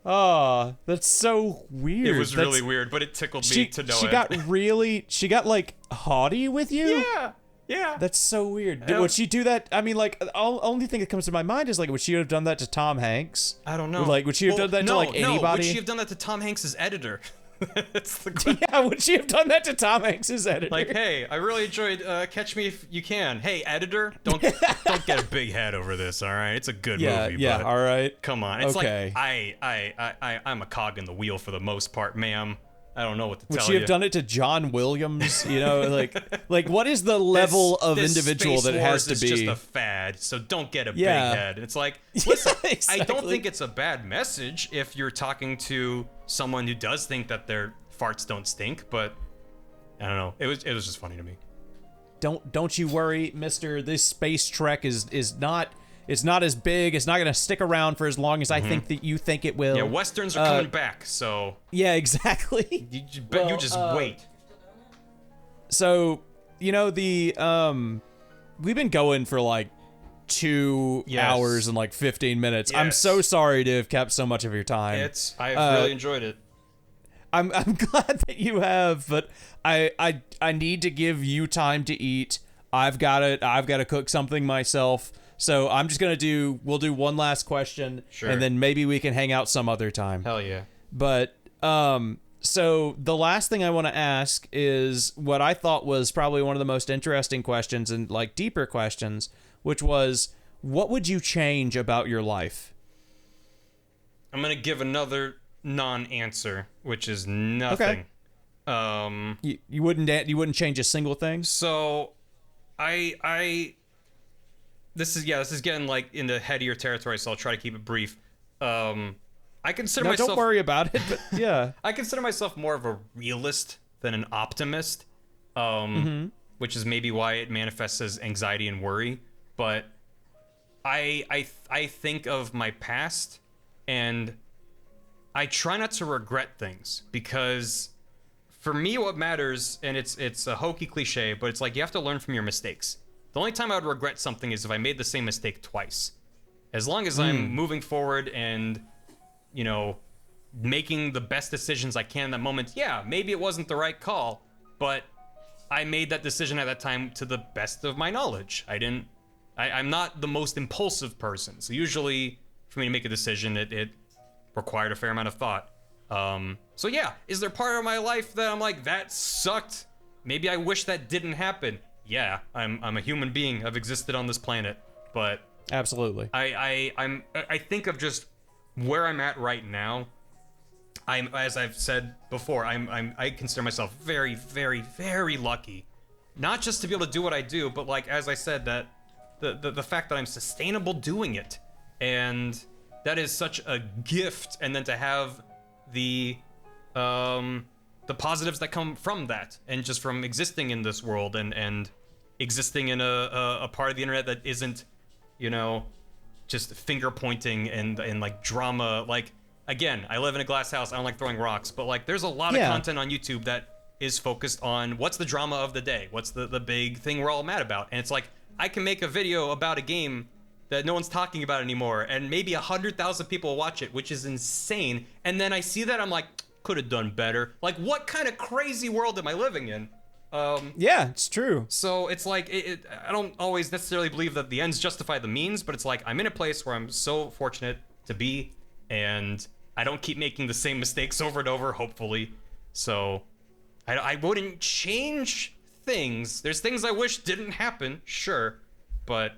Oh, that's so weird. It was really weird, but it tickled me to know she got like haughty with you? Yeah. That's so weird. Would she do that? I mean, like, the only thing that comes to my mind is, like, would she have done that to Tom Hanks? I don't know. Like, would she have done that to, like, anybody? No, would she have done that to Tom Hanks' editor? That's the question. Yeah, would she have done that to Tom Hanks' editor? Like, hey, I really enjoyed Catch Me If You Can. Hey, editor, don't get a big head over this, all right? It's a good movie, yeah, but all right. come on. It's okay. like, I'm a cog in the wheel for the most part, ma'am. I don't know what to tell you. Would she have done it to John Williams? You know, like what is the level of individual that it has to be? This just a fad, so don't get a big head. It's like, listen, exactly. I don't think it's a bad message if you're talking to someone who does think that their farts don't stink, but I don't know. It was just funny to me. Don't you worry, mister. This space trek is not. It's not as big. It's not going to stick around for as long as I think that you think it will. Yeah, westerns are coming back, so... Yeah, exactly. You just wait. So, you know, we've been going for like 2 hours and like 15 minutes. Yes. I'm so sorry to have kept so much of your time. I've really enjoyed it. I'm glad that you have, but I need to give you time to eat. I've got to cook something myself. So I'm just we'll do one last question, and then maybe we can hang out some other time. Hell yeah. But, so the last thing I want to ask is what I thought was probably one of the most interesting questions and like deeper questions, which was, what would you change about your life? I'm going to give another non-answer, which is nothing. Okay. You wouldn't change a single thing? So This is getting like into headier territory, so I'll try to keep it brief. I consider myself. Don't worry about it. But yeah, I consider myself more of a realist than an optimist, which is maybe why it manifests as anxiety and worry. But I think of my past, and I try not to regret things, because for me, what matters, and it's a hokey cliche, but it's like you have to learn from your mistakes. The only time I would regret something is if I made the same mistake twice. As long as I'm moving forward and, you know, making the best decisions I can in that moment, yeah, maybe it wasn't the right call, but I made that decision at that time to the best of my knowledge. I'm not the most impulsive person, so usually for me to make a decision, it required a fair amount of thought. So yeah, is there part of my life that I'm like, that sucked? Maybe I wish that didn't happen. Yeah, I'm a human being. I've existed on this planet, but absolutely. I think of just where I'm at right now. As I've said before, I consider myself very, very, very lucky, not just to be able to do what I do, but like as I said, that the fact that I'm sustainable doing it, and that is such a gift. And then to have the positives that come from that, and just from existing in this world and existing in a part of the internet that isn't, you know, just finger pointing and like drama. Like, again, I live in a glass house. I don't like throwing rocks, but like there's a lot of content on YouTube that is focused on what's the drama of the day, what's the big thing we're all mad about. And it's like, I can make a video about a game that no one's talking about anymore, and maybe 100,000 people watch it, which is insane. And then I see that, I'm like, could have done better. Like, what kind of crazy world am I living in? Yeah, it's true. So it's like, I don't always necessarily believe that the ends justify the means, but it's like, I'm in a place where I'm so fortunate to be, and I don't keep making the same mistakes over and over, hopefully. So I wouldn't change things. There's things I wish didn't happen, sure, but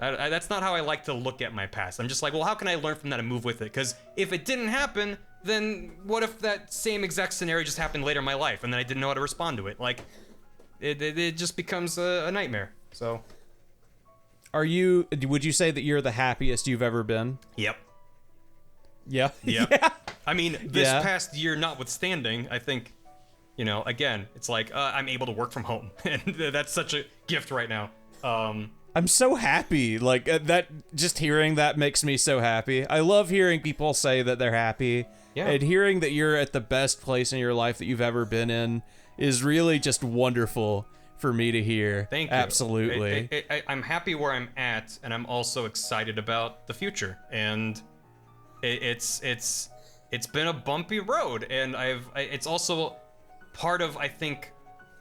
that's not how I like to look at my past. I'm just like, well, how can I learn from that and move with it? Because if it didn't happen, then what if that same exact scenario just happened later in my life, and then I didn't know how to respond to it? Like, it just becomes a nightmare. So, would you say that you're the happiest you've ever been? Yep. Yeah. Yeah. I mean, this past year notwithstanding, I think, you know, again, it's like, I'm able to work from home, and that's such a gift right now. I'm so happy. Like, that, just hearing that makes me so happy. I love hearing people say that they're happy. Yeah. And hearing that you're at the best place in your life that you've ever been in is really just wonderful for me to hear. Thank you. Absolutely. I'm happy where I'm at, and I'm also excited about the future. And it's it's been a bumpy road, and it's also part of, I think,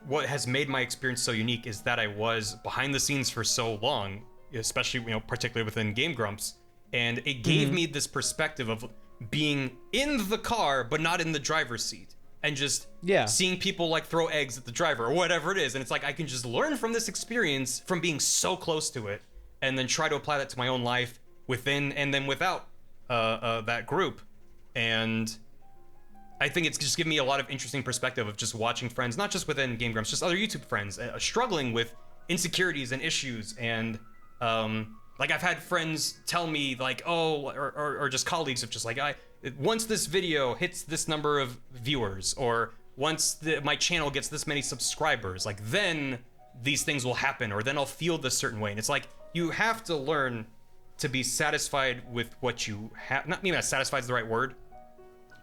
what has made my experience so unique is that I was behind the scenes for so long, especially, particularly within Game Grumps, and it gave me this perspective of being in the car but not in the driver's seat, and just seeing people like throw eggs at the driver or whatever it is, and it's like I can just learn from this experience from being so close to it, and then try to apply that to my own life within and then without that group. And I think it's just given me a lot of interesting perspective of just watching friends, not just within Game Grumps, just other YouTube friends struggling with insecurities and issues. And like I've had friends tell me like, oh, or just colleagues of just like, once this video hits this number of viewers, or once my channel gets this many subscribers, like then these things will happen, or then I'll feel this certain way. And it's like, you have to learn to be satisfied with what you have. Not maybe not satisfied is the right word,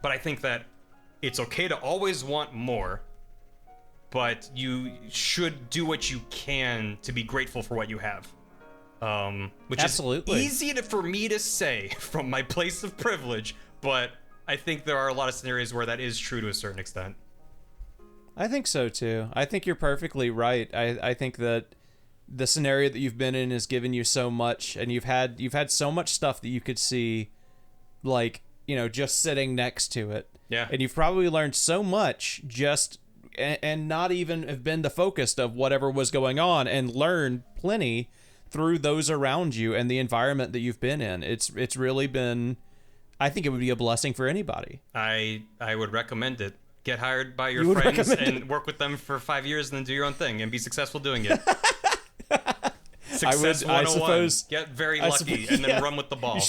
but I think that it's okay to always want more, but you should do what you can to be grateful for what you have. Which Absolutely. is easy for me to say from my place of privilege, but I think there are a lot of scenarios where that is true to a certain extent. I think so too. I think you're perfectly right. I think that the scenario that you've been in has given you so much, and you've had so much stuff that you could see, like, just sitting next to it. Yeah. And you've probably learned so much just and not even have been the focus of whatever was going on, and learned plenty through those around you and the environment that you've been in. It's really been, I think it would be a blessing for anybody. I would recommend it. Get hired by your friends and work with them for 5 years, and then do your own thing and be successful doing it. Success 101. suppose, get very lucky and then run with the ball.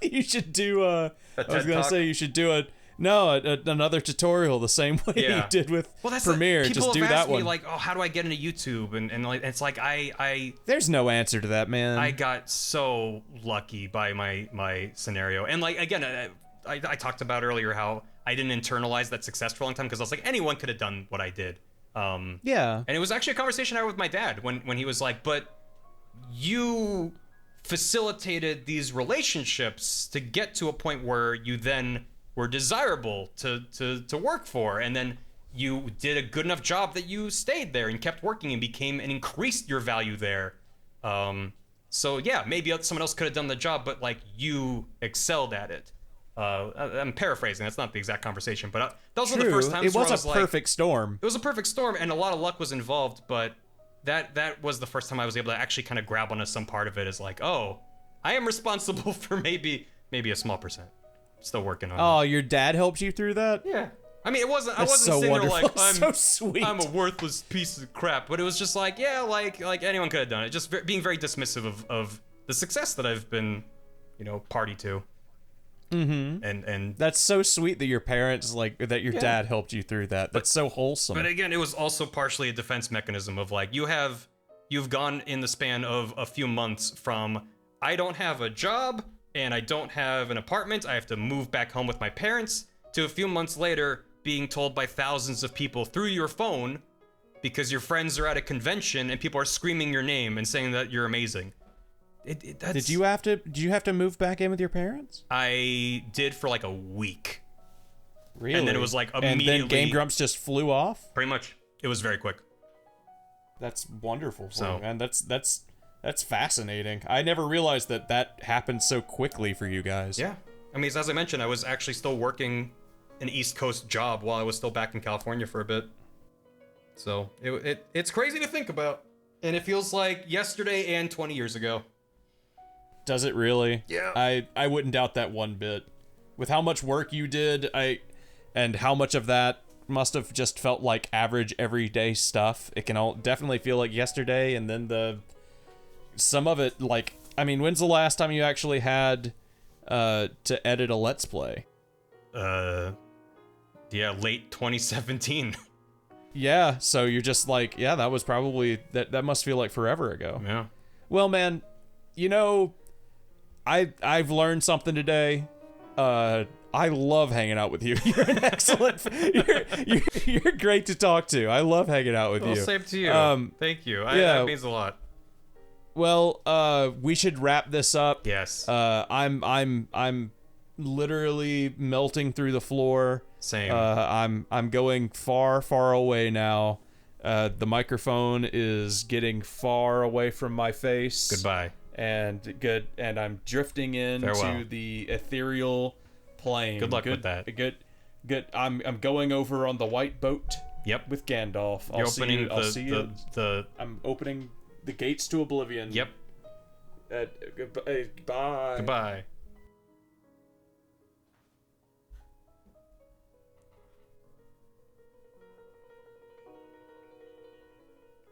You should do I was gonna say you should do another tutorial the same way you did with Premiere. Just do that one. Me, like, oh, how do I get into YouTube? And like, it's like I there's no answer to that, man. I got so lucky by my scenario, and like again, I talked about earlier how I didn't internalize that success for a long time, because I was like, anyone could have done what I did. Yeah. And it was actually a conversation I had with my dad when he was like, but you facilitated these relationships to get to a point where you then were desirable to work for, and then you did a good enough job that you stayed there and kept working and increased your value there. So yeah, maybe someone else could have done the job, but like you excelled at it. I'm paraphrasing, that's not the exact conversation, but those were the first times it was where I was a perfect storm. It was a perfect storm, and a lot of luck was involved, but that was the first time I was able to actually kind of grab onto some part of it as like, oh, I am responsible for maybe a small percent. Still working on it. Oh, your dad helped you through that? Yeah. I mean, I wasn't so sitting wonderful. there like, So sweet. I'm a worthless piece of crap, but it was just like, yeah, like anyone could have done it. Just being very dismissive of the success that I've been, party to. Mm-hmm. And that's so sweet that your parents, like, that your dad helped you through that. That's so wholesome. But again, it was also partially a defense mechanism of like, you've gone in the span of a few months from, I don't have a job and I don't have an apartment, I have to move back home with my parents, to a few months later being told by thousands of people through your phone, because your friends are at a convention and people are screaming your name and saying that you're amazing. Did you have to move back in with your parents? I did for like a week. Really? And then it was like immediately. And then Game Grumps just flew off? Pretty much. It was very quick. That's wonderful for you, man. That's fascinating. I never realized that happened so quickly for you guys. Yeah. I mean, as I mentioned, I was actually still working an East Coast job while I was still back in California for a bit. So it's crazy to think about. And it feels like yesterday and 20 years ago. Does it really? Yeah. I wouldn't doubt that one bit. With how much work you did, and how much of that must have just felt like average everyday stuff. It can all definitely feel like yesterday, and then some of it, like, I mean, when's the last time you actually had to edit a Let's Play? Yeah, late 2017. Yeah, so you're just like, yeah, that was probably that must feel like forever ago. Yeah. Well, man, I've learned something today. I love hanging out with you. You're an excellent. You're great to talk to. I love hanging out with you. Same to you. Thank you. That means a lot. Well, we should wrap this up. Yes. I'm literally melting through the floor. Same. I'm going far, far away now. The microphone is getting far away from my face. Goodbye. And I'm drifting into Farewell. the ethereal plane. Good luck with that. Good. I'm going over on the white boat. Yep. With Gandalf. You're opening the I'm opening the gates to oblivion. Yep. Goodbye. Goodbye.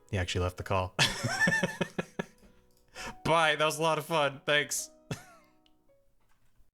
He actually left the call. Bye. That was a lot of fun. Thanks.